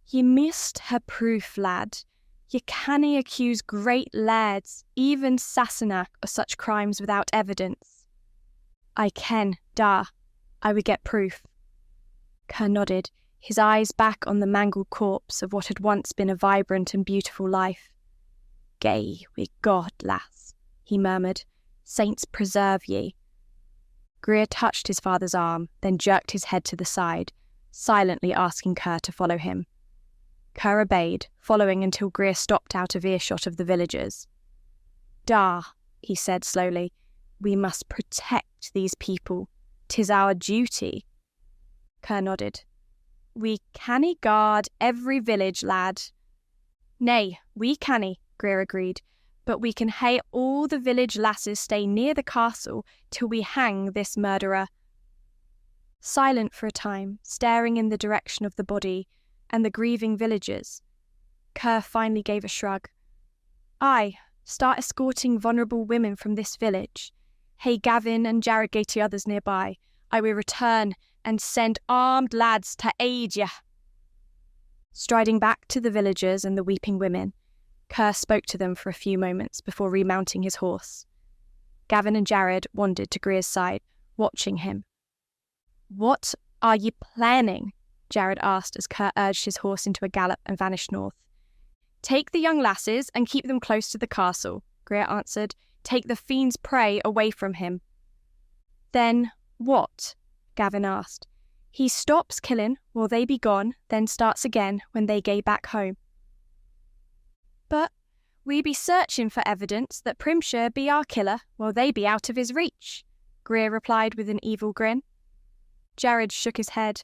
"Ye must ha' proof, lad. Ye cannae accuse great lairds, even Sassenach, of such crimes without evidence." "I ken, da. I would get proof." Kerr nodded, his eyes back on the mangled corpse of what had once been a vibrant and beautiful life. "Gae wi' God, lass," he murmured. "Saints preserve ye." Greer touched his father's arm, then jerked his head to the side, silently asking Kerr to follow him. Kerr obeyed, following until Greer stopped out of earshot of the villagers. "Da," he said slowly, "we must protect these people. 'Tis our duty." Kerr nodded. "We cannae guard every village, lad." "Nay, we cannae," Greer agreed, "but we can hae all the village lasses stay near the castle till we hang this murderer." Silent for a time, staring in the direction of the body and the grieving villagers, Kerr finally gave a shrug. "Aye, start escorting vulnerable women from this village. Hey Gavin and Jared gae to others nearby. I will return and send armed lads to aid ye." Striding back to the villagers and the weeping women, Kerr spoke to them for a few moments before remounting his horse. Gavin and Jared wandered to Greer's side, watching him. "What are ye planning?" Jared asked as Kerr urged his horse into a gallop and vanished north. "Take the young lasses and keep them close to the castle," Greer answered. "Take the fiend's prey away from him." "Then what?" Gavin asked. "He stops killing while they be gone, then starts again when they gae back home." "But we be searching for evidence that Primshire be our killer while they be out of his reach," Greer replied with an evil grin. Jared shook his head.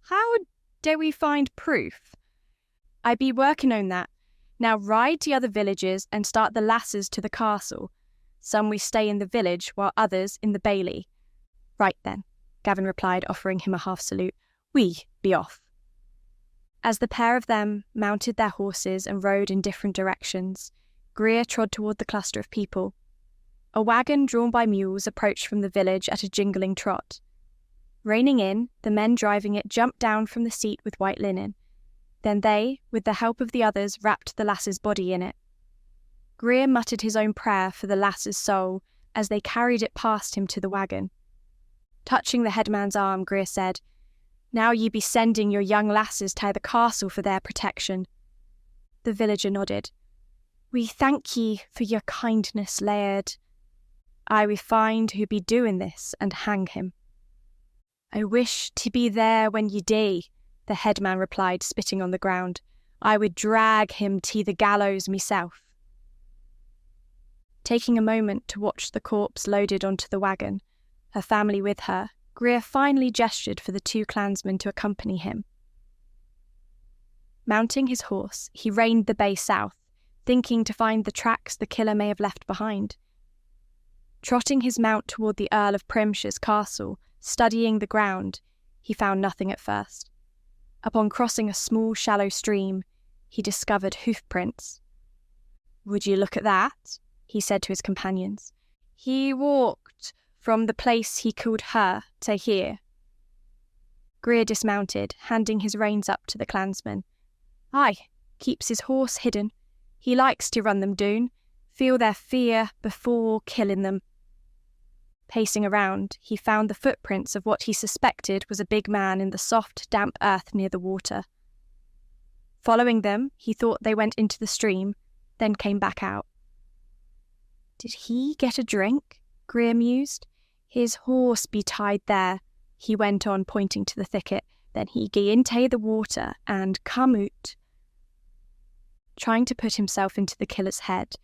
"How do we find proof?" "I be working on that. Now ride to other villages and start the lasses to the castle. Some we stay in the village while others in the bailey." "Right then," Gavin replied, offering him a half salute. "We be off." As the pair of them mounted their horses and rode in different directions, Greer trod toward the cluster of people. A wagon drawn by mules approached from the village at a jingling trot. Reining in, the men driving it jumped down from the seat with white linen. Then they, with the help of the others, wrapped the lass's body in it. Greer muttered his own prayer for the lass's soul as they carried it past him to the wagon. Touching the headman's arm, Greer said, "Now ye be sending your young lasses to the castle for their protection." The villager nodded. "We thank ye for your kindness, Laird." "I will find who be doing this and hang him." "I wish to be there when ye dee," the headman replied, spitting on the ground. "I would drag him to the gallows myself." Taking a moment to watch the corpse loaded onto the wagon, her family with her, Greer finally gestured for the two clansmen to accompany him. Mounting his horse, he reined the bay south, thinking to find the tracks the killer may have left behind. Trotting his mount toward the Earl of Primshire's castle, studying the ground, he found nothing at first. Upon crossing a small, shallow stream, he discovered hoof prints. "Would you look at that?" he said to his companions. "He walked from the place he called her to here." Greer dismounted, handing his reins up to the clansman. "Aye, keeps his horse hidden. He likes to run them down, feel their fear before killing them." Pacing around, he found the footprints of what he suspected was a big man in the soft, damp earth near the water. Following them, he thought they went into the stream, then came back out. "Did he get a drink?" Greer mused. "His horse be tied there," he went on, pointing to the thicket. "Then he gie into the water and come out." Trying to put himself into the killer's head,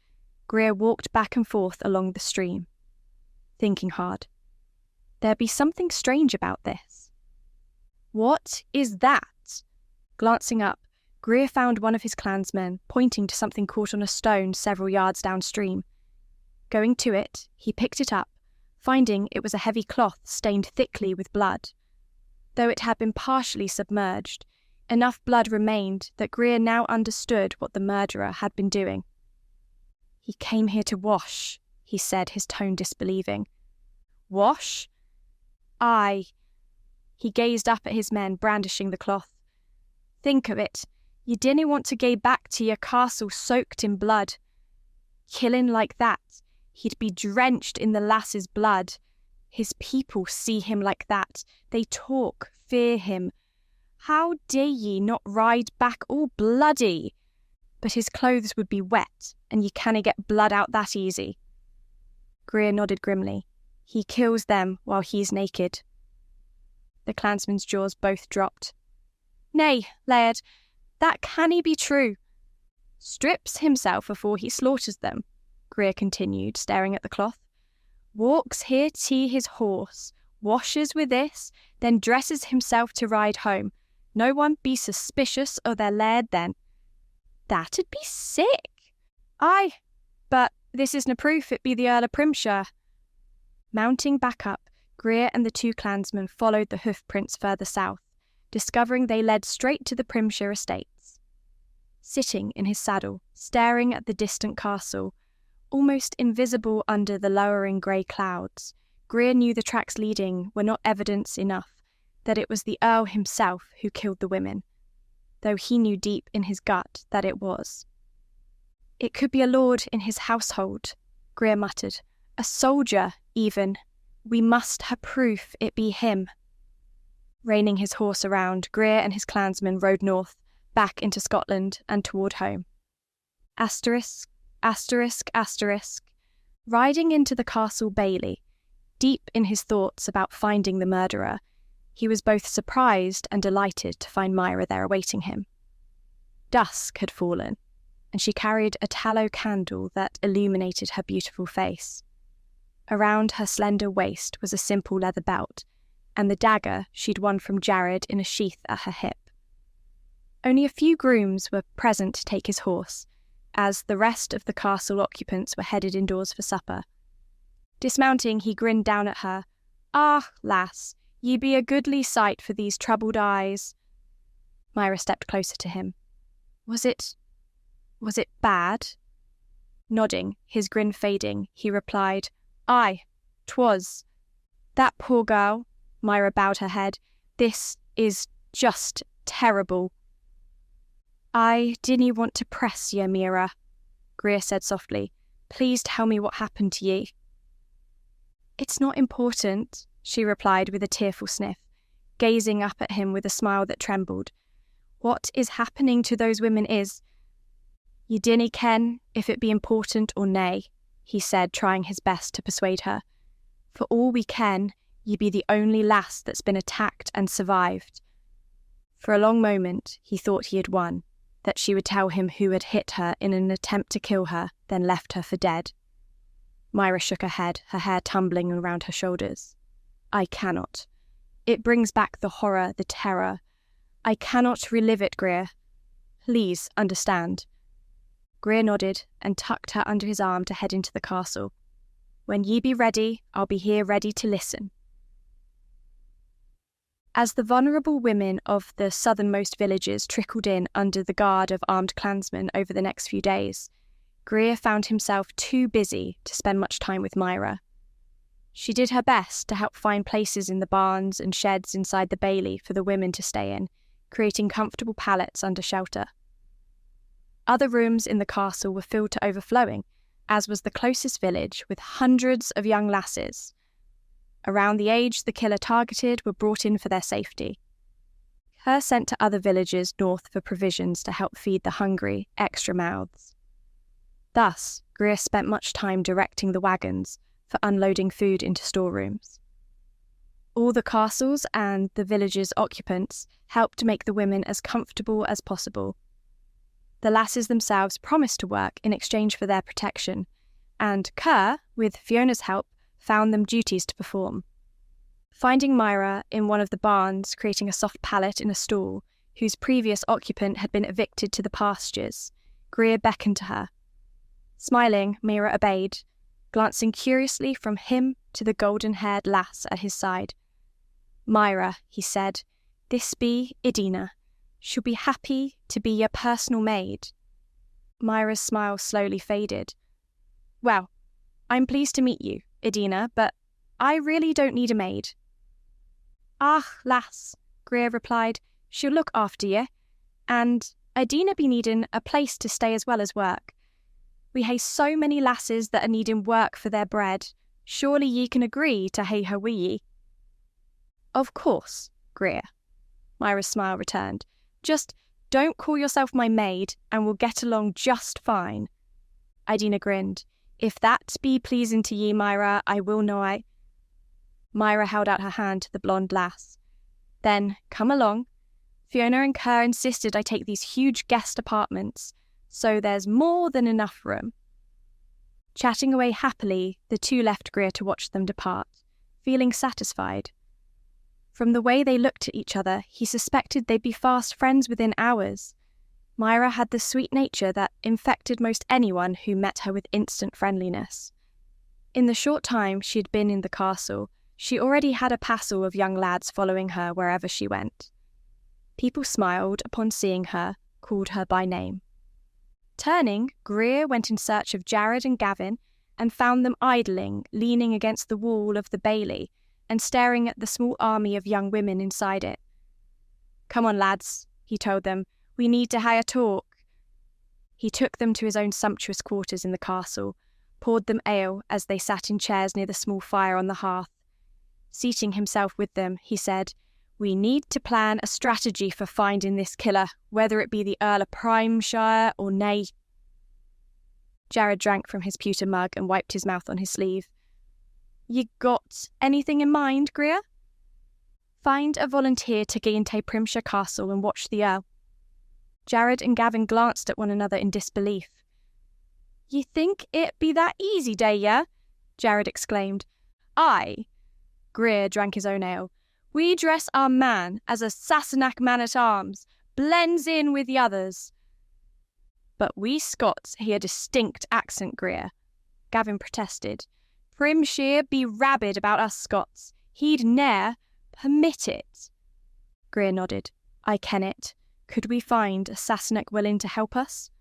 Greer walked back and forth along the stream, thinking hard. There be something strange about this. "What is that?" Glancing up, Greer found one of his clansmen pointing to something caught on a stone several yards downstream. Going to it, he picked it up, finding it was a heavy cloth stained thickly with blood. Though it had been partially submerged, enough blood remained that Greer now understood what the murderer had been doing. "He came here to wash," he said, his tone disbelieving. "Wash?" "Aye." He gazed up at his men, brandishing the cloth. "Think of it. You didn't want to gae back to your castle soaked in blood. Killing like that, he'd be drenched in the lass's blood. His people see him like that. They talk, fear him. How dare ye not ride back all bloody? But his clothes would be wet, and ye canna get blood out that easy." Greer nodded grimly. "He kills them while he's naked." The clansmen's jaws both dropped. "Nay, Laird, that canna be true." "Strips himself afore he slaughters them," Greer continued, staring at the cloth. "Walks here to his horse, washes with this, then dresses himself to ride home. No one be suspicious o' their laird then." "That'd be sick." "Aye, but this isna proof it be the Earl of Primshire." Mounting back up, Greer and the two clansmen followed the hoof prints further south, discovering they led straight to the Primshire estates. Sitting in his saddle, staring at the distant castle, almost invisible under the lowering grey clouds, Greer knew the tracks leading were not evidence enough that it was the Earl himself who killed the women, though he knew deep in his gut that it was. "It could be a lord in his household," Greer muttered. "A soldier, even. We must ha' proof it be him." Reining his horse around, Greer and his clansmen rode north, back into Scotland and toward home. Asterisk, asterisk, asterisk. Riding into the castle bailey, deep in his thoughts about finding the murderer, he was both surprised and delighted to find Myra there awaiting him. Dusk had fallen, and she carried a tallow candle that illuminated her beautiful face. Around her slender waist was a simple leather belt, and the dagger she'd won from Jared in a sheath at her hip. Only a few grooms were present to take his horse, as the rest of the castle occupants were headed indoors for supper. Dismounting, he grinned down at her. "Ah, lass, ye be a goodly sight for these troubled eyes." Myra stepped closer to him. Was it bad?" Nodding, his grin fading, he replied, "Aye, 'twas. That poor girl," Myra bowed her head. "This is just terrible." "I didn't want to press ye, Myra," Greer said softly. "Please tell me what happened to ye." "It's not important," she replied with a tearful sniff, gazing up at him with a smile that trembled. "What is happening to those women is—" "Ye dinna ken if it be important or nay," he said, trying his best to persuade her. "For all we ken, ye be the only lass that's been attacked and survived." For a long moment he thought he had won, that she would tell him who had hit her in an attempt to kill her, then left her for dead. Myra shook her head, her hair tumbling around her shoulders. "I cannot. It brings back the horror, the terror. I cannot relive it, Greer. Please understand." Greer nodded and tucked her under his arm to head into the castle. "When ye be ready, I'll be here ready to listen." As the vulnerable women of the southernmost villages trickled in under the guard of armed clansmen over the next few days, Greer found himself too busy to spend much time with Myra. She did her best to help find places in the barns and sheds inside the bailey for the women to stay in, creating comfortable pallets under shelter. Other rooms in the castle were filled to overflowing, as was the closest village, with hundreds of young lasses. Around the age the killer targeted were brought in for their safety. Her sent to other villages north for provisions to help feed the hungry, extra mouths. Thus, Greer spent much time directing the wagons for unloading food into storerooms. All the castles and the village's occupants helped to make the women as comfortable as possible. The lasses themselves promised to work in exchange for their protection, and Kerr, with Fiona's help, found them duties to perform. Finding Myra in one of the barns creating a soft pallet in a stall, whose previous occupant had been evicted to the pastures, Greer beckoned to her. Smiling, Myra obeyed, glancing curiously from him to the golden-haired lass at his side. "Myra," he said, "this be Idina. She'll be happy to be your personal maid." Myra's smile slowly faded. "Well, I'm pleased to meet you, Idina, but I really don't need a maid." "Ah, lass," Greer replied, "she'll look after ye, and Idina be needing a place to stay as well as work. We hae so many lasses that are needing work for their bread. Surely ye can agree to hae her wi' ye." "Of course, Greer," Myra's smile returned. "Just don't call yourself my maid, and we'll get along just fine." Idina grinned. "If that be pleasing to ye, Myra, I will know I—" Myra held out her hand to the blonde lass. "Then come along. Fiona and Kerr insisted I take these huge guest apartments, so there's more than enough room." Chatting away happily, the two left Greer to watch them depart, feeling satisfied. From the way they looked at each other, he suspected they'd be fast friends within hours. Myra had the sweet nature that infected most anyone who met her with instant friendliness. In the short time she had been in the castle, she already had a passel of young lads following her wherever she went. People smiled upon seeing her, called her by name. Turning, Greer went in search of Jared and Gavin and found them idling, leaning against the wall of the bailey and staring at the small army of young women inside it. "Come on, lads," he told them. "We need to have a talk." He took them to his own sumptuous quarters in the castle, poured them ale as they sat in chairs near the small fire on the hearth. Seating himself with them, he said, "We need to plan a strategy for finding this killer, whether it be the Earl of Primshire or nay." Jared drank from his pewter mug and wiped his mouth on his sleeve. "Ye got anything in mind, Greer?" "Find a volunteer to go into Primshire Castle and watch the Earl." Jared and Gavin glanced at one another in disbelief. "Ye think it be that easy, day, yeah?" Jared exclaimed. "Aye." Greer drank his own ale. "We dress our man as a Sassenach man-at-arms, blends in with the others." "But we Scots hear a distinct accent, Greer," Gavin protested. "Primshire be rabid about us Scots. He'd ne'er permit it." Greer nodded. "I ken it. Could we find a Sassenach willing to help us?"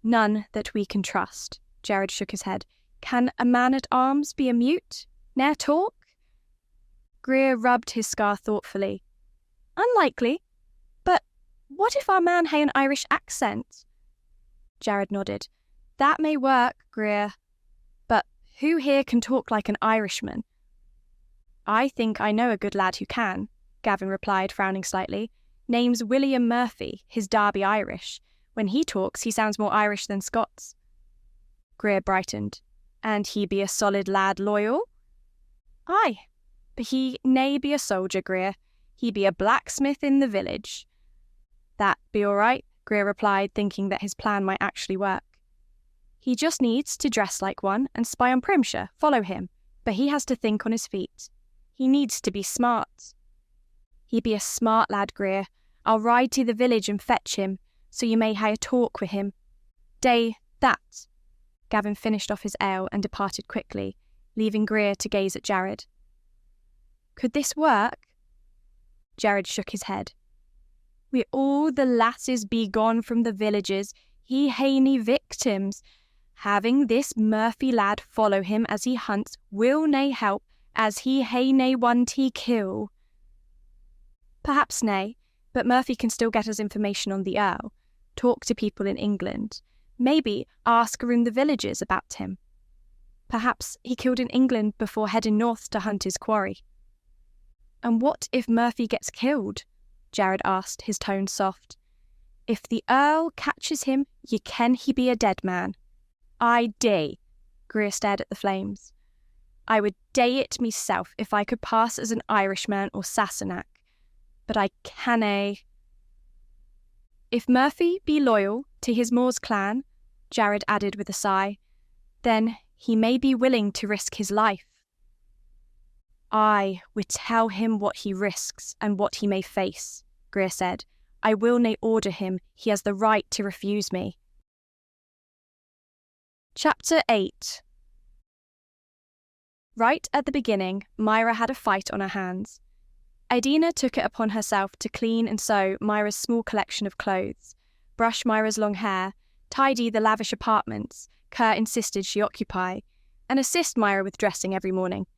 "None that we can trust." Jared shook his head. "Can a man-at-arms be a mute? Ne'er talk?" Greer rubbed his scar thoughtfully. "Unlikely. But what if our man hae an Irish accent?" Jared nodded. "That may work, Greer. But who here can talk like an Irishman?" "I think I know a good lad who can," Gavin replied, frowning slightly. "Name's William Murphy, his Derby Irish. When he talks, he sounds more Irish than Scots." Greer brightened. "And he be a solid lad loyal?" "Aye, but he nae be a soldier, Greer. He be a blacksmith in the village." "That be all right," Greer replied, thinking that his plan might actually work. "He just needs to dress like one and spy on Primshire, follow him, but he has to think on his feet. He needs to be smart." "He be a smart lad, Greer. I'll ride to the village and fetch him, so you may hae a talk with him. Day, that." Gavin finished off his ale and departed quickly, leaving Greer to gaze at Jared. Could this work? Jared shook his head. "We all the lasses be gone from the villages, he hae nae victims. Having this Murphy lad follow him as he hunts will nae help, as he hae nae one to kill." "Perhaps nae, but Murphy can still get us information on the Earl, talk to people in England, maybe ask around the villages about him. Perhaps he killed in England before heading north to hunt his quarry." "And what if Murphy gets killed?" Jared asked, his tone soft. "If the Earl catches him, ye ken he be a dead man." "I dae." Greer stared at the flames. "I would dae it myself if I could pass as an Irishman or Sassenach. But I cannae." "If Murphy be loyal to his Moore's clan," Jared added with a sigh, "then he may be willing to risk his life." "I would tell him what he risks and what he may face," Greer said. "I will nae order him. He has the right to refuse me." Chapter 8. Right at the beginning, Myra had a fight on her hands. Idina took it upon herself to clean and sew Myra's small collection of clothes, brush Myra's long hair, tidy the lavish apartments Kerr insisted she occupy, and assist Myra with dressing every morning.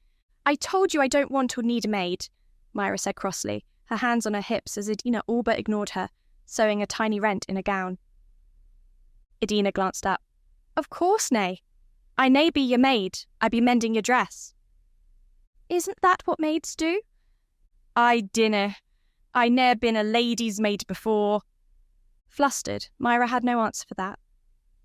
"I told you I don't want or need a maid," Myra said crossly, her hands on her hips as Idina all but ignored her, sewing a tiny rent in a gown. Idina glanced up. "Of course nae. I nae be your maid, I be mending your dress." "Isn't that what maids do?" "I dinna. I ne'er been a lady's maid before." Flustered, Myra had no answer for that.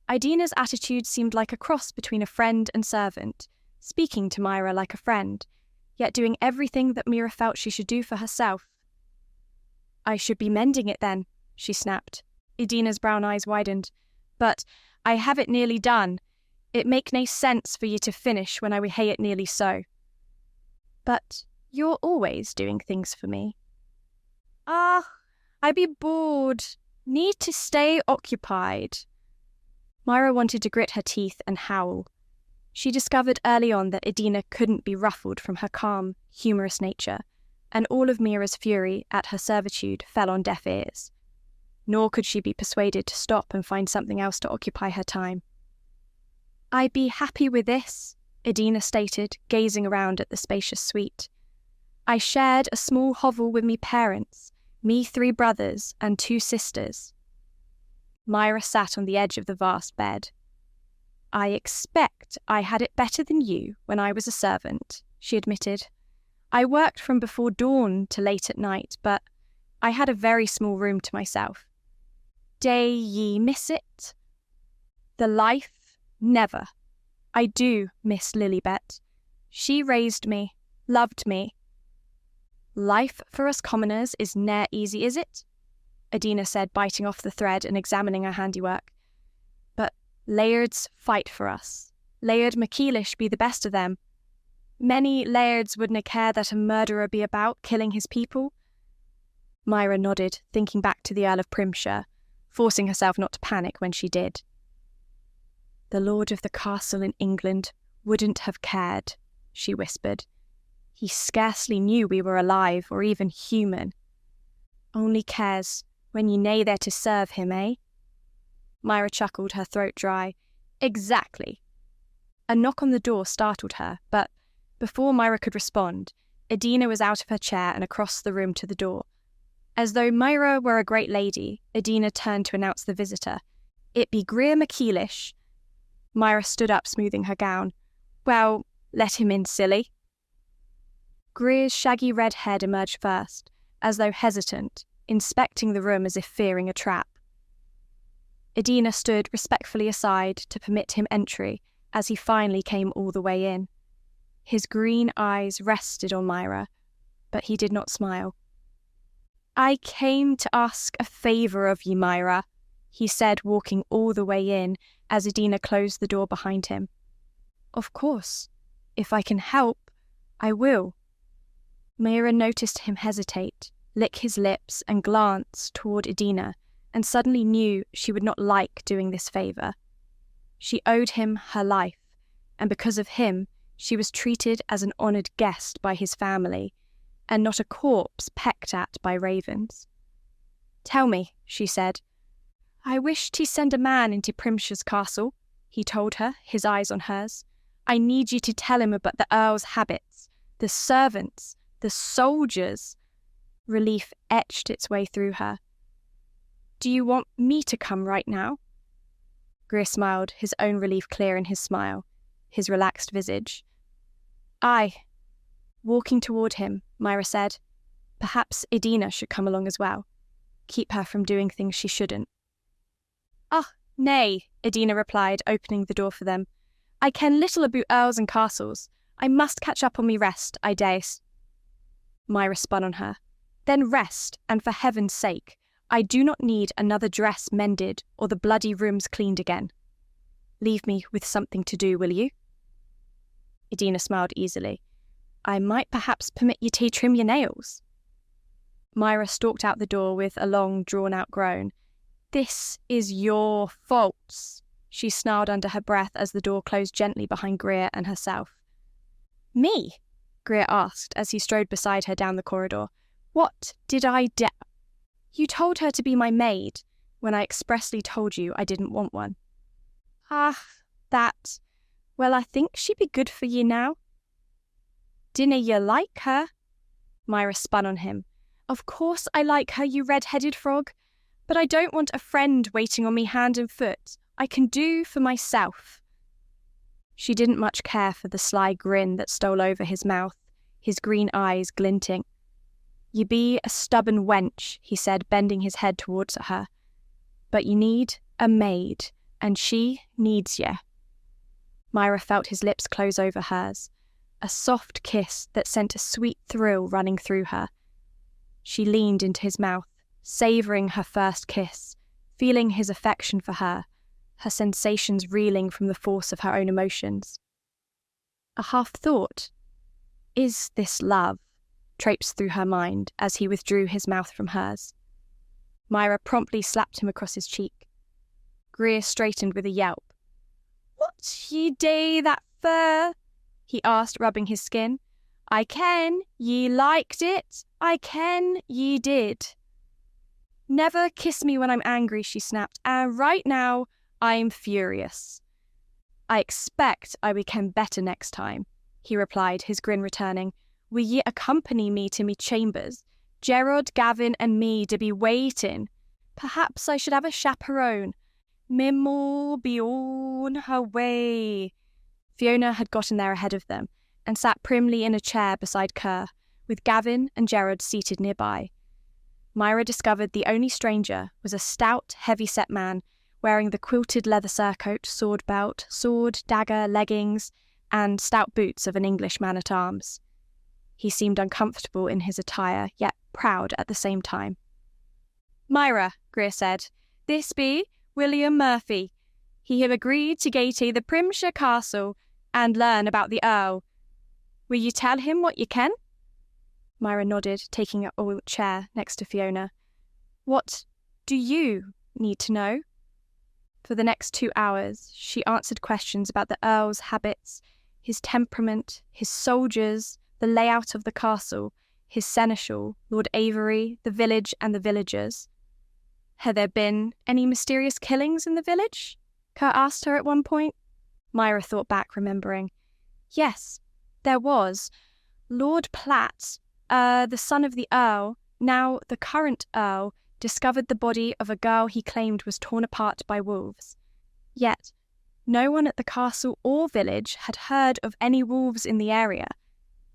Idina's attitude seemed like a cross between a friend and servant, speaking to Myra like a friend, yet doing everything that Myra felt she should do for herself. "I should be mending it then," she snapped. Idina's brown eyes widened. "But I have it nearly done. It make nae sense for ye to finish when I would hae it nearly so." "But you're always doing things for me." I be bored. Need to stay occupied." Myra wanted to grit her teeth and howl. She discovered early on that Idina couldn't be ruffled from her calm, humorous nature, and all of Myra's fury at her servitude fell on deaf ears. Nor could she be persuaded to stop and find something else to occupy her time. "I be happy with this," Idina stated, gazing around at the spacious suite. "I shared a small hovel with me parents, me 3 brothers and 2 sisters." Myra sat on the edge of the vast bed. "I expect I had it better than you when I was a servant," she admitted. "I worked from before dawn to late at night, but I had a very small room to myself. Dae ye miss it?" "The life? Never. I do miss Lilibet. She raised me, loved me." "Life for us commoners is ne'er easy, is it?" Idina said, biting off the thread and examining her handiwork. "But Lairds fight for us. Laird MacEilish be the best of them. Many Lairds wouldna care that a murderer be about, killing his people." Myra nodded, thinking back to the Earl of Primshire, forcing herself not to panic when she did. "The lord of the castle in England wouldn't have cared," she whispered. "He scarcely knew we were alive or even human. Only cares when ye nae there to serve him, eh?" Myra chuckled, her throat dry. "Exactly." A knock on the door startled her, but before Myra could respond, Idina was out of her chair and across the room to the door. As though Myra were a great lady, Idina turned to announce the visitor. "It be Greer MacEilish." Myra stood up, smoothing her gown. "Well, let him in, silly." Greer's shaggy red head emerged first, as though hesitant, inspecting the room as if fearing a trap. Idina stood respectfully aside to permit him entry as he finally came all the way in. His green eyes rested on Myra, but he did not smile. "I came to ask a favour of ye, Myra," he said, walking all the way in as Idina closed the door behind him. "Of course. If I can help, I will." Myra noticed him hesitate, lick his lips and glance toward Idina, and suddenly knew she would not like doing this favour. She owed him her life, and because of him, she was treated as an honoured guest by his family, and not a corpse pecked at by ravens. "Tell me," she said. "I wish to send a man into Primshire's castle," he told her, his eyes on hers. "I need you to tell him about the Earl's habits, the servants, the soldiers." Relief etched its way through her. "Do you want me to come right now?" Greer smiled, his own relief clear in his smile, his relaxed visage. "Aye." Walking toward him, Myra said, "Perhaps Edina should come along as well. Keep her from doing things she shouldn't." "Ah, nay," Edina replied, opening the door for them. "I ken little about earls and castles. I must catch up on me rest, I days." Myra spun on her. "Then rest, and for heaven's sake, I do not need another dress mended or the bloody rooms cleaned again. Leave me with something to do, will you?" Edina smiled easily. "I might perhaps permit you to trim your nails." Myra stalked out the door with a long, drawn-out groan. "This is your fault," she snarled under her breath as the door closed gently behind Greer and herself. "Me?" Greer asked as he strode beside her down the corridor. "What did I do?" "You told her to be my maid, when I expressly told you I didn't want one." "Ah, that. Well, I think she'd be good for you now." "Dinna you like her?" Myra spun on him. "Of course I like her, you red-headed frog. But I don't want a friend waiting on me hand and foot. I can do for myself." She didn't much care for the sly grin that stole over his mouth, his green eyes glinting. "You be a stubborn wench," he said, bending his head towards her. "But you need a maid, and she needs ye." Myra felt his lips close over hers, a soft kiss that sent a sweet thrill running through her. She leaned into his mouth, savouring her first kiss, feeling his affection for her, her sensations reeling from the force of her own emotions. A half-thought, "Is this love?" traipsed through her mind as he withdrew his mouth from hers. Myra promptly slapped him across his cheek. Greer straightened with a yelp. "What ye day that for?" he asked, rubbing his skin. "I ken ye liked it. I ken ye did." "Never kiss me when I'm angry," she snapped, "and right now I'm furious." "I expect I will ken better next time," he replied, his grin returning. "Will ye accompany me to me chambers? Gerard, Gavin and me to be waiting. Perhaps I should have a chaperone. Mim'll be on her way." Fiona had gotten there ahead of them and sat primly in a chair beside Kerr, with Gavin and Gerard seated nearby. Myra discovered the only stranger was a stout, heavy-set man wearing the quilted leather surcoat, sword belt, sword, dagger, leggings, and stout boots of an English man-at-arms. He seemed uncomfortable in his attire, yet proud at the same time. "Myra," Greer said, "this be William Murphy. He have agreed to go to the Primshire Castle and learn about the Earl. Will you tell him what you can?" Myra nodded, taking a oiled chair next to Fiona. "What do you need to know?" For the next 2 hours, she answered questions about the Earl's habits, his temperament, his soldiers, the layout of the castle, his seneschal, Lord Avery, the village and the villagers. "Had there been any mysterious killings in the village?" Kerr asked her at one point. Myra thought back, remembering. "Yes, there was. Lord Platt, the son of the Earl, now the current Earl, discovered the body of a girl he claimed was torn apart by wolves. Yet, no one at the castle or village had heard of any wolves in the area.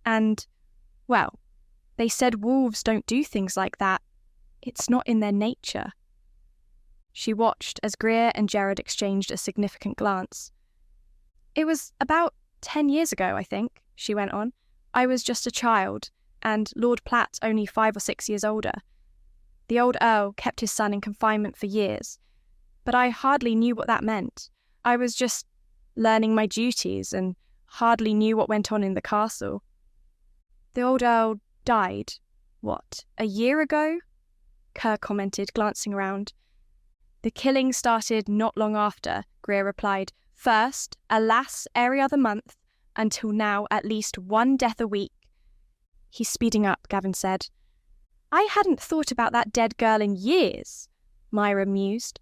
And, well, they said wolves don't do things like that. It's not in their nature." She watched as Greer and Gerard exchanged a significant glance. "It was about 10 years ago, I think," she went on. "I was just a child, and Lord Platt only 5 or 6 years older. The old Earl kept his son in confinement for years, but I hardly knew what that meant. I was just learning my duties and hardly knew what went on in the castle. The old Earl died, a year ago?" Kerr commented, glancing around. "The killing started not long after," Greer replied. "First, alas, every other month, until now at least one death a week. He's speeding up, Gavin said. I hadn't thought about that dead girl in years, Myra mused.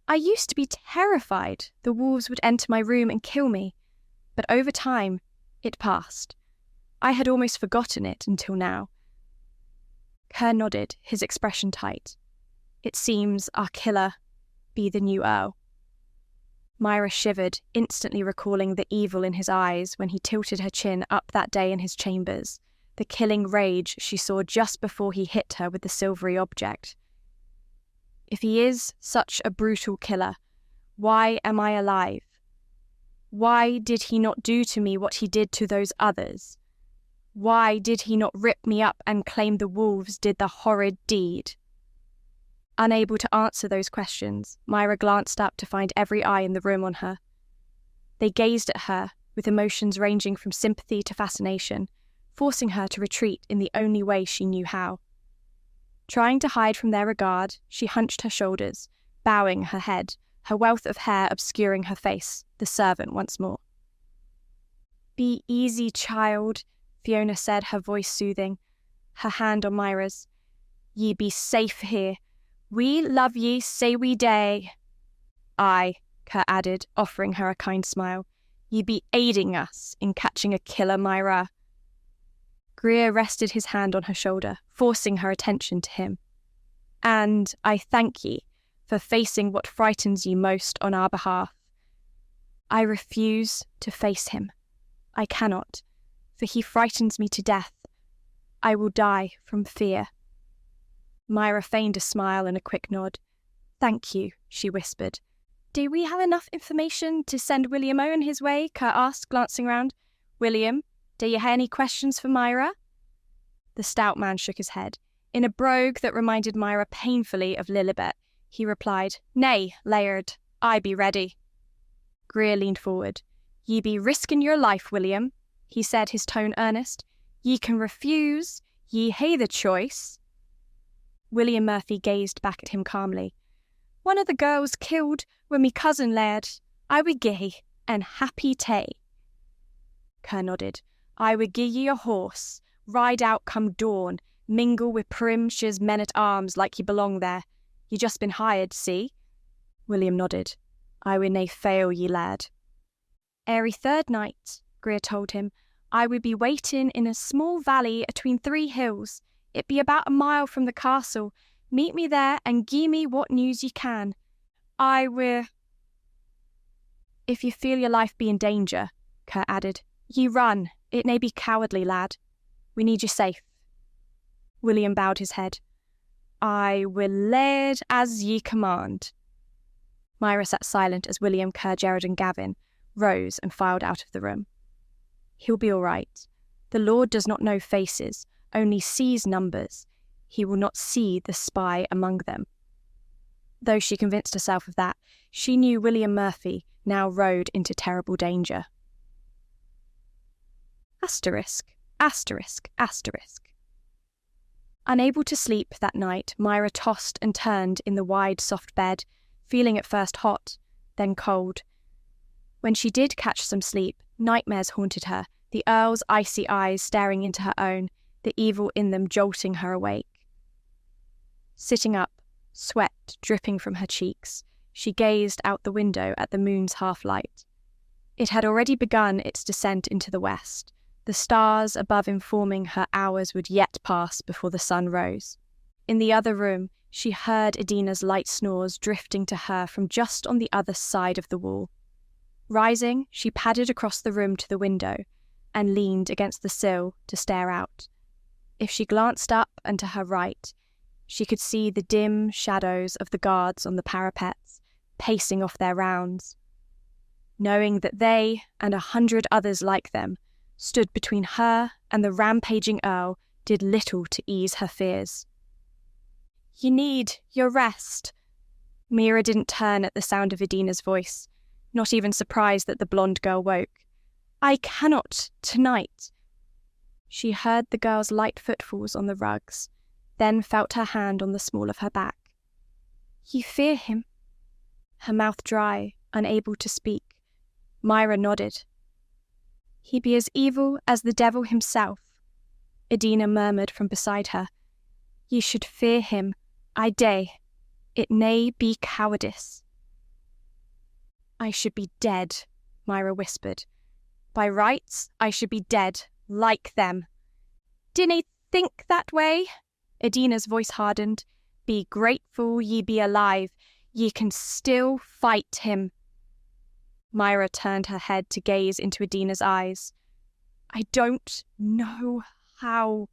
I used to be terrified the wolves would enter my room and kill me, but over time, it passed. I had almost forgotten it until now. Kerr nodded, his expression tight. It seems our killer be the new Earl. Myra shivered, instantly recalling the evil in his eyes when he tilted her chin up that day in his chambers, the killing rage she saw just before he hit her with the silvery object. If he is such a brutal killer, why am I alive? Why did he not do to me what he did to those others? Why did he not rip me up and claim the wolves did the horrid deed? Unable to answer those questions, Myra glanced up to find every eye in the room on her. They gazed at her, with emotions ranging from sympathy to fascination, forcing her to retreat in the only way she knew how. Trying to hide from their regard, she hunched her shoulders, bowing her head, her wealth of hair obscuring her face, the servant once more. Be easy, child, Fiona said, her voice soothing, her hand on Myra's. Ye be safe here. We love ye, say we day. Aye, Kerr added, offering her a kind smile. Ye be aiding us in catching a killer, Myra. Greer rested his hand on her shoulder, forcing her attention to him. And I thank ye for facing what frightens ye most on our behalf. I refuse to face him. I cannot, for he frightens me to death. I will die from fear. Myra feigned a smile and a quick nod. Thank you, she whispered. Do we have enough information to send William Owen his way? Kerr asked, glancing round. William, do you have any questions for Myra? The stout man shook his head. In a brogue that reminded Myra painfully of Lilibet, he replied, Nay, Laird, I be ready. Greer leaned forward. Ye be risking your life, William, he said, his tone earnest. Ye can refuse, ye hae the choice. William Murphy gazed back at him calmly. One of the girls killed were me cousin Laird. I would gie, and happy tay. Kerr nodded. I would gie ye a horse, ride out come dawn, mingle with Primshire's men-at-arms like ye belong there. Ye just been hired, see? William nodded. I would nae fail ye, lad. Airy third night, Greer told him, I would be waiting in a small valley atween 3 hills. It be about a mile from the castle. Meet me there and gie me what news ye can. I will. If you feel your life be in danger, Kerr added, ye run. It may be cowardly, lad. We need you safe. William bowed his head. I will Laird as ye command. Myra sat silent as William, Kerr, Gerard and Gavin rose and filed out of the room. He'll be all right. The Lord does not know faces, only sees numbers. He will not see the spy among them. Though she convinced herself of that, she knew William Murphy now rode into terrible danger. Asterisk, asterisk, asterisk. Unable to sleep that night, Myra tossed and turned in the wide, soft bed, feeling at first hot, then cold. When she did catch some sleep, nightmares haunted her, the Earl's icy eyes staring into her own, the evil in them jolting her awake. Sitting up, sweat dripping from her cheeks, she gazed out the window at the moon's half-light. It had already begun its descent into the west, the stars above informing her hours would yet pass before the sun rose. In the other room, she heard Edina's light snores drifting to her from just on the other side of the wall. Rising, she padded across the room to the window and leaned against the sill to stare out. If she glanced up and to her right, she could see the dim shadows of the guards on the parapets, pacing off their rounds. Knowing that they, and 100 others like them, stood between her and the rampaging Earl did little to ease her fears. You need your rest. Myra didn't turn at the sound of Edina's voice, not even surprised that the blonde girl woke. I cannot, tonight. She heard the girl's light footfalls on the rugs, then felt her hand on the small of her back. You fear him? Her mouth dry, unable to speak. Myra nodded. He be as evil as the devil himself. Edina murmured from beside her. Ye should fear him, I day. It may be cowardice. I should be dead, Myra whispered. By rights, I should be dead, like them. Dinna think that way? Edina's voice hardened. Be grateful ye be alive. Ye can still fight him. Myra turned her head to gaze into Edina's eyes. I don't know how.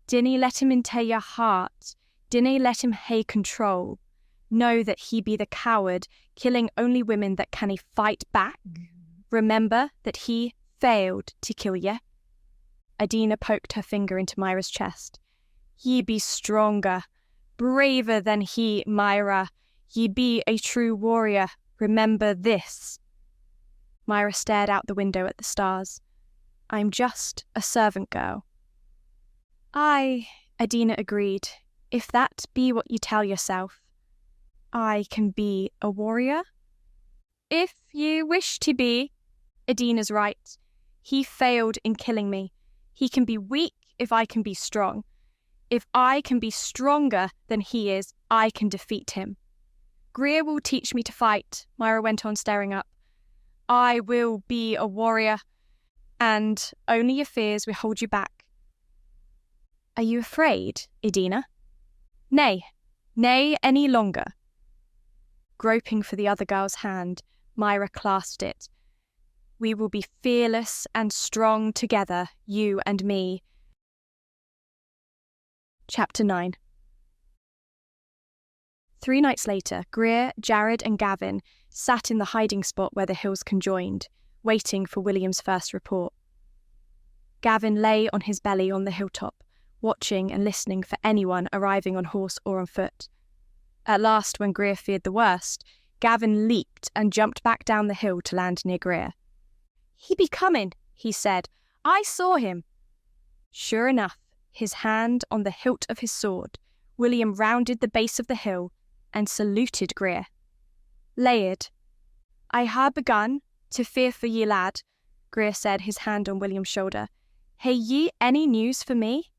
Dinna let him into your heart. Dinna let him hae control. Know that he be the coward, killing only women that canna fight back. Remember that he failed to kill ye. Edina poked her finger into Myra's chest. Ye be stronger, braver than he, Myra. Ye be a true warrior. Remember this. Myra stared out the window at the stars. I'm just a servant girl. Aye, Edina agreed, if that be what you tell yourself. I can be a warrior? If ye wish to be. Edina's right. He failed in killing me. He can be weak if I can be strong. If I can be stronger than he is, I can defeat him. Greer will teach me to fight, Myra went on, staring up. I will be a warrior, and only your fears will hold you back. Are you afraid, Edina? Nay, nay any longer. Groping for the other girl's hand, Myra clasped it. We will be fearless and strong together, you and me. Chapter 9. 3 nights later, Greer, Jared and Gavin sat in the hiding spot where the hills conjoined, waiting for William's first report. Gavin lay on his belly on the hilltop, watching and listening for anyone arriving on horse or on foot. At last, when Greer feared the worst, Gavin leaped and jumped back down the hill to land near Greer. He be coming, he said. I saw him. Sure enough, his hand on the hilt of his sword, William rounded the base of the hill and saluted Greer. Laird, I ha' begun to fear for ye, lad, Greer said, his hand on William's shoulder. Hae ye any news for me?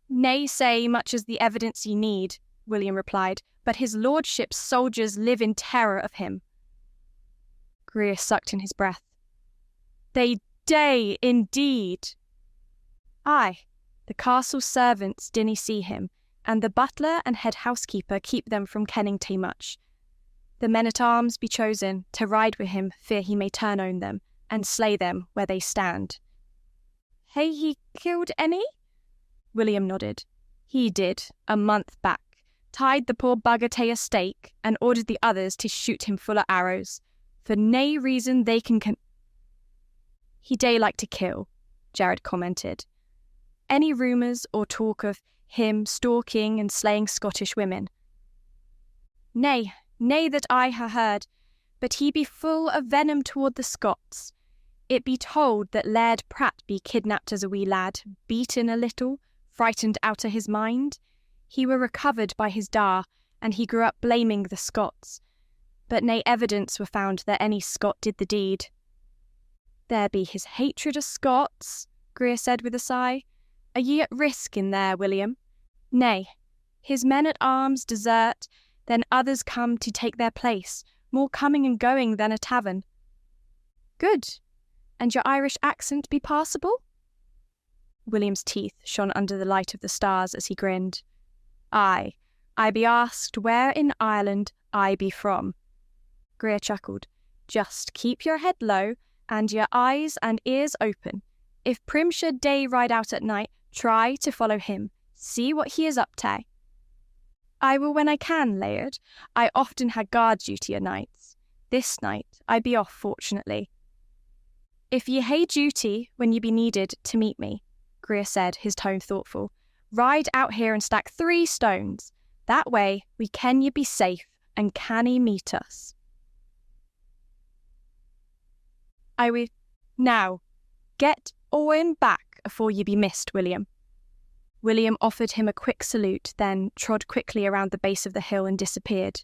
Nay say much as the evidence ye need, William replied, but his lordship's soldiers live in terror of him. Greer sucked in his breath. They day indeed. Aye, the castle servants dinna see him, and the butler and head housekeeper keep them from kenning too much. The men-at-arms be chosen to ride with him, fear he may turn on them, and slay them where they stand. Hae he killed any? William nodded. He did, a month back, tied the poor bugger to a stake, and ordered the others to shoot him full of arrows, for nae reason they can He day like to kill, Jared commented. Any rumours or talk of him stalking and slaying Scottish women? Nay, nay that I ha' heard, but he be full of venom toward the Scots. It be told that Laird Pratt be kidnapped as a wee lad, beaten a little, frightened out o' his mind. He were recovered by his da, and he grew up blaming the Scots. But nae evidence were found that any Scot did the deed. There be his hatred of Scots, Greer said with a sigh. Are ye at risk in there, William? Nay, his men-at-arms desert, then others come to take their place, more coming and going than a tavern. Good. And your Irish accent be passable? William's teeth shone under the light of the stars as he grinned. Aye, I be asked where in Ireland I be from. Greer chuckled. Just keep your head low and your eyes and ears open. If Primshire day ride out at night, try to follow him. See what he is up to. I will when I can, Laird. I often had guard duty o' nights. This night I be off, fortunately. If ye hae duty when ye be needed to meet me, Greer said, his tone thoughtful, ride out here and stack 3 stones. That way we ken ye be safe and canny meet us. I will. Now, get Owen back afore ye be missed, William. William offered him a quick salute, then trod quickly around the base of the hill and disappeared.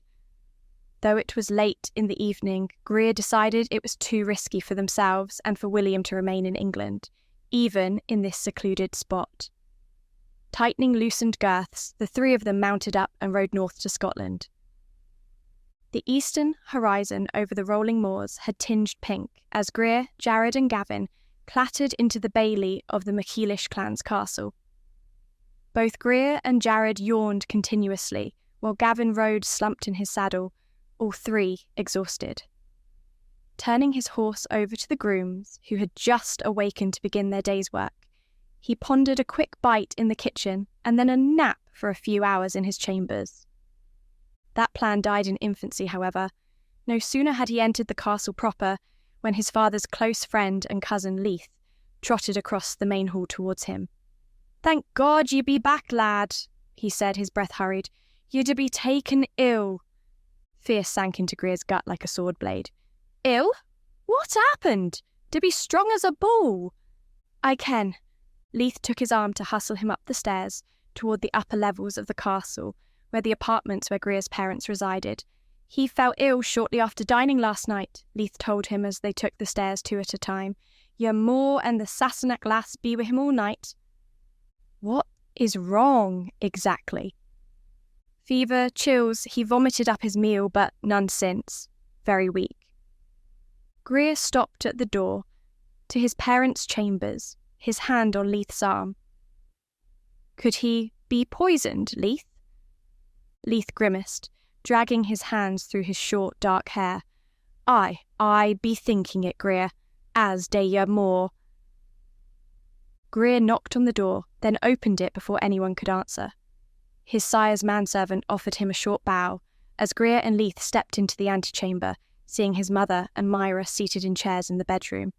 Though it was late in the evening, Greer decided it was too risky for themselves and for William to remain in England, even in this secluded spot. Tightening loosened girths, the three of them mounted up and rode north to Scotland. The eastern horizon over the rolling moors had tinged pink as Greer, Jared and Gavin clattered into the bailey of the MacEilish Clan's castle. Both Greer and Jared yawned continuously, while Gavin rode slumped in his saddle, all three exhausted. Turning his horse over to the grooms, who had just awakened to begin their day's work, he pondered a quick bite in the kitchen and then a nap for a few hours in his chambers. That plan died in infancy, however. No sooner had he entered the castle proper when his father's close friend and cousin Leith trotted across the main hall towards him. "Thank God ye be back, lad," he said, his breath hurried. "You'd be taken ill." Fear sank into Greer's gut like a sword blade. "Ill? What happened? To be strong as a bull?" "I ken." Leith took his arm to hustle him up the stairs toward the upper levels of the castle, where the apartments where Greer's parents resided. "He fell ill shortly after dining last night," Leith told him as they took the stairs two at a time. "Your Moor and the Sassenach lass be with him all night." "What is wrong, exactly?" "Fever, chills, he vomited up his meal, but none since. Very weak." Greer stopped at the door to his parents' chambers, his hand on Leith's arm. "Could he be poisoned, Leith?" Leith grimaced, dragging his hands through his short, dark hair. I be thinking it, Greer, as day your more." Greer knocked on the door, then opened it before anyone could answer. His sire's manservant offered him a short bow, as Greer and Leith stepped into the antechamber, seeing his mother and Myra seated in chairs in the bedroom.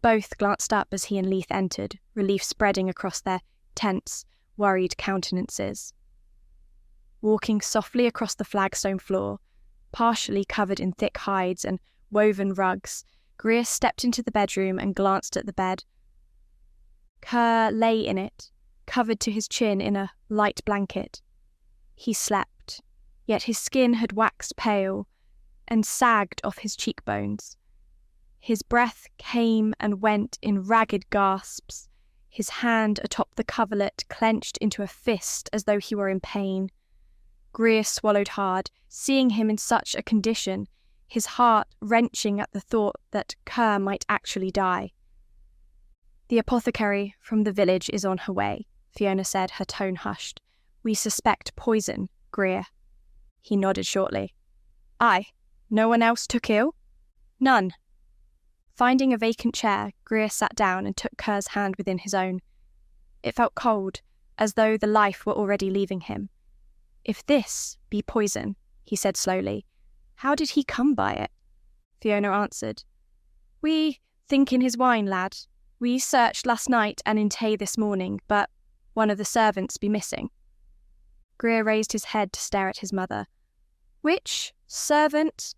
Both glanced up as he and Leith entered, relief spreading across their tense, worried countenances. Walking softly across the flagstone floor, partially covered in thick hides and woven rugs, Greer stepped into the bedroom and glanced at the bed. Kerr lay in it, covered to his chin in a light blanket. He slept, yet his skin had waxed pale and sagged off his cheekbones. His breath came and went in ragged gasps, his hand atop the coverlet clenched into a fist as though he were in pain. Greer swallowed hard, seeing him in such a condition, his heart wrenching at the thought that Kerr might actually die. "The apothecary from the village is on her way," Fiona said, her tone hushed. "We suspect poison, Greer." He nodded shortly. "Aye. No one else took ill?" "None." Finding a vacant chair, Greer sat down and took Kerr's hand within his own. It felt cold, as though the life were already leaving him. "If this be poison," he said slowly, "how did he come by it?" Fiona answered, "We think in his wine, lad. We searched last night and in tay this morning, but one of the servants be missing." Greer raised his head to stare at his mother. "Which servant?"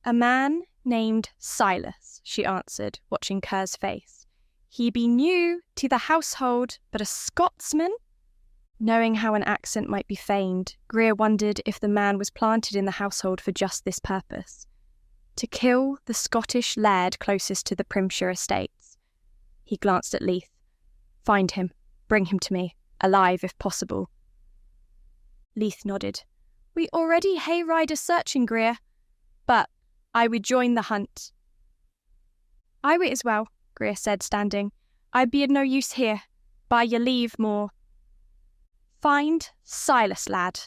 "A man named Silas," she answered, watching Kerr's face. "He be new to the household, but a Scotsman?" Knowing how an accent might be feigned, Greer wondered if the man was planted in the household for just this purpose. To kill the Scottish laird closest to the Primshire estates. He glanced at Leith. "Find him. Bring him to me. Alive, if possible." Leith nodded. "We already hayride a searching, Greer. But I would join the hunt." "I would as well," Greer said, standing. "I be of no use here. By your leave, more." "Find Silas, lad,"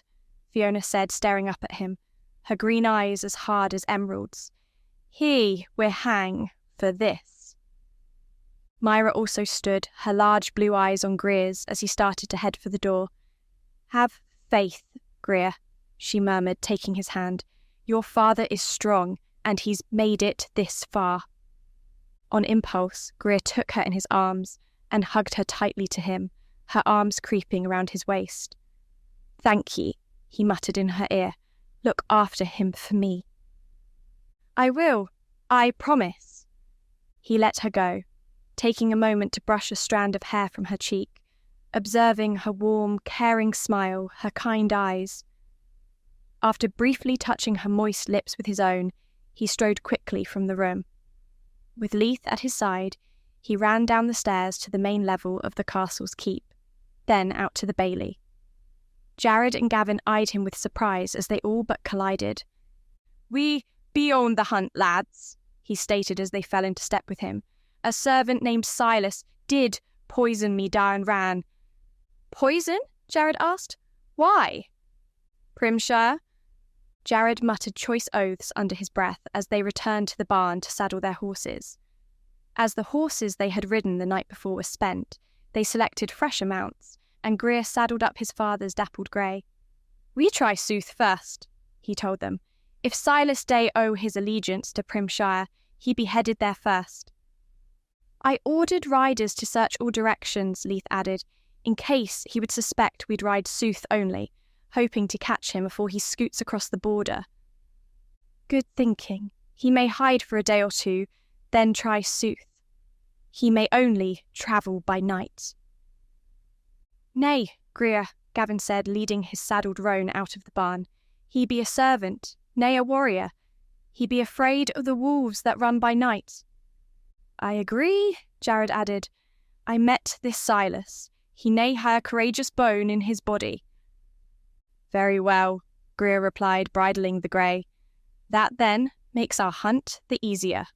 Fiona said, staring up at him, her green eyes as hard as emeralds. "He will hang for this." Myra also stood, her large blue eyes on Greer's as he started to head for the door. "Have faith, Greer," she murmured, taking his hand. "Your father is strong, and he's made it this far." On impulse, Greer took her in his arms and hugged her tightly to him, her arms creeping around his waist. "Thank ye," he muttered in her ear. "Look after him for me." "I will. I promise." He let her go, taking a moment to brush a strand of hair from her cheek, observing her warm, caring smile, her kind eyes. After briefly touching her moist lips with his own, he strode quickly from the room. With Leith at his side, He ran down the stairs to the main level of the castle's keep, then out to the bailey. Jared and Gavin eyed him with surprise as they all but collided. "We be on the hunt, lads," he stated as they fell into step with him. "A servant named Silas did poison me down ran." "Poison?" Jared asked. "Why?" "Primshire." Jared muttered choice oaths under his breath as they returned to the barn to saddle their horses. As the horses they had ridden the night before were spent, they selected fresher mounts, and Greer saddled up his father's dappled grey. "We try Sooth first," he told them. "If Silas Day owe his allegiance to Primshire, he be headed there first." "I ordered riders to search all directions," Leith added, in case he would suspect we'd ride Sooth only, hoping to catch him before he scoots across the border. "Good thinking. He may hide for a day or two, then try Sooth. He may only travel by night." "Nay, Greer," Gavin said, leading his saddled roan out of the barn. "He be a servant, nay a warrior. He be afraid of the wolves that run by night." "I agree," Jared added. "I met this Silas. He nay hae a courageous bone in his body." "Very well," Greer replied, bridling the grey. "That, then, makes our hunt the easier."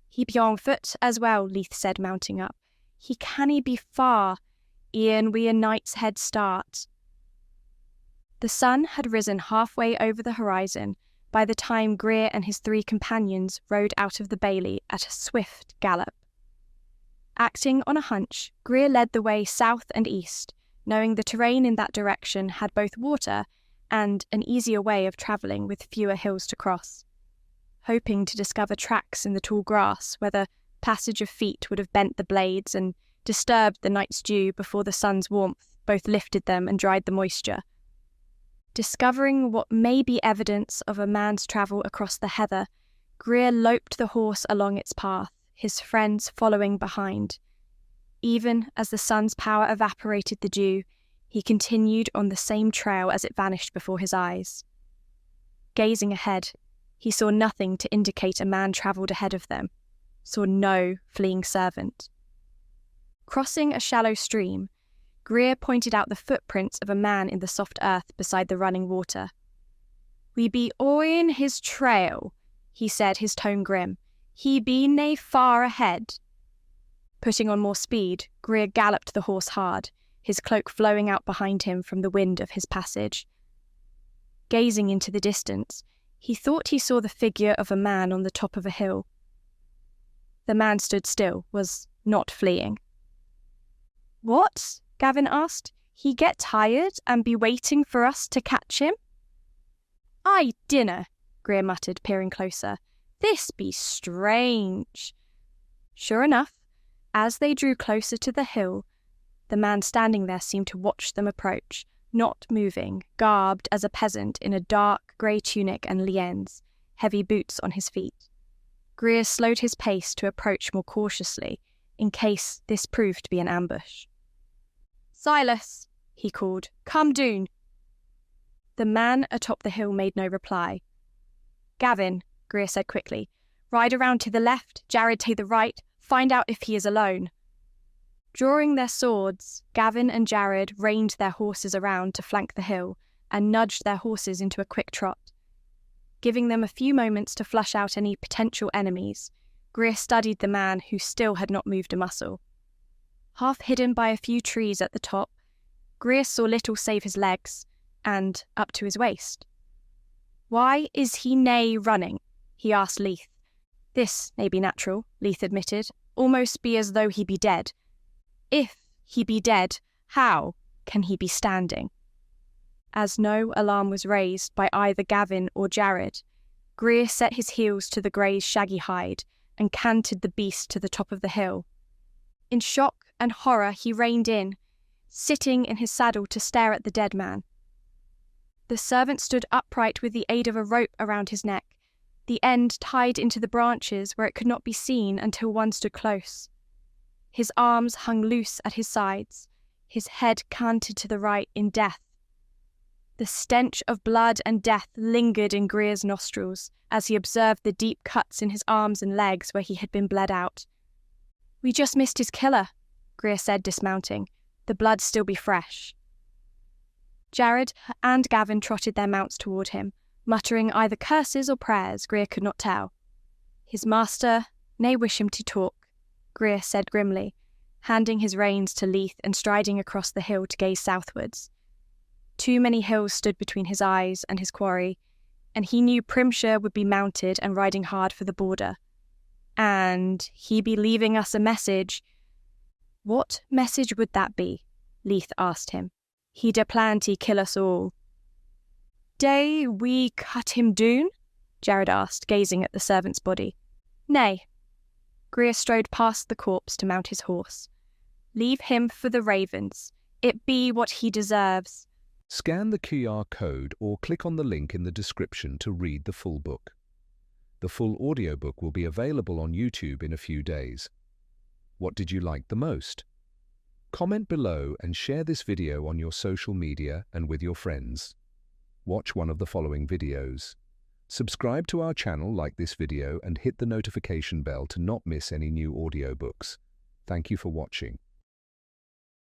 "He be on foot as well," Leith said, mounting up. "He canny be far, e'en we a night's head start." The sun had risen halfway over the horizon by the time Greer and his 3 companions rode out of the bailey at a swift gallop. Acting on a hunch, Greer led the way south and east, knowing the terrain in that direction had both water and an easier way of travelling with fewer hills to cross. Hoping to discover tracks in the tall grass where the passage of feet would have bent the blades and disturbed the night's dew before the sun's warmth both lifted them and dried the moisture. Discovering what may be evidence of a man's travel across the heather, Greer loped the horse along its path, his friends following behind. Even as the sun's power evaporated the dew, he continued on the same trail as it vanished before his eyes. Gazing ahead, he saw nothing to indicate a man travelled ahead of them, saw no fleeing servant. Crossing a shallow stream, Greer pointed out the footprints of a man in the soft earth beside the running water. "We be o'in his trail," he said, his tone grim. "He be nae far ahead." Putting on more speed, Greer galloped the horse hard, his cloak flowing out behind him from the wind of his passage. Gazing into the distance, he thought he saw the figure of a man on the top of a hill. The man stood still, was not fleeing. "What?" Gavin asked. "He get tired and be waiting for us to catch him?" "I dinna," Greer muttered, peering closer. "This be strange." Sure enough, as they drew closer to the hill, the man standing there seemed to watch them approach, not moving, garbed as a peasant in a dark grey tunic and liens, heavy boots on his feet. Greer slowed his pace to approach more cautiously, in case this proved to be an ambush. "Silas," he called, "come doon." The man atop the hill made no reply. "Gavin," Greer said quickly, "ride around to the left, Jared to the right, find out if he is alone." Drawing their swords, Gavin and Jared reined their horses around to flank the hill and nudged their horses into a quick trot. Giving them a few moments to flush out any potential enemies, Greer studied the man who still had not moved a muscle. Half hidden by a few trees at the top, Greer saw little save his legs, and up to his waist. "Why is he nae running?" he asked Leith. "This may be natural," Leith admitted, "almost be as though he be dead. If he be dead, how can he be standing?" As no alarm was raised by either Gavin or Jared, Greer set his heels to the grey's shaggy hide and cantered the beast to the top of the hill. In shock and horror he reined in, sitting in his saddle to stare at the dead man. The servant stood upright with the aid of a rope around his neck, the end tied into the branches where it could not be seen until one stood close. His arms hung loose at his sides, his head canted to the right in death. The stench of blood and death lingered in Greer's nostrils as he observed the deep cuts in his arms and legs where he had been bled out. We just missed his killer, Greer said, dismounting. The blood still be fresh. Jared and Gavin trotted their mounts toward him, muttering either curses or prayers, Greer could not tell. His master nay wish him to talk, Greer said grimly, handing his reins to Leith and striding across the hill to gaze southwards. Too many hills stood between his eyes and his quarry, and he knew Primshire would be mounted and riding hard for the border. And he be leaving us a message. What message would that be? Leith asked him. He'd a plan to kill us all. Day we cut him doon? Jared asked, gazing at the servant's body. Nay. Greer strode past the corpse to mount his horse. Leave him for the ravens. It be what he deserves. Scan the QR code or click on the link in the description to read the full book. The full audiobook will be available on YouTube in a few days. What did you like the most? Comment below and share this video on your social media and with your friends. Watch one of the following videos. Subscribe to our channel, like this video, and hit the notification bell to not miss any new audiobooks. Thank you for watching.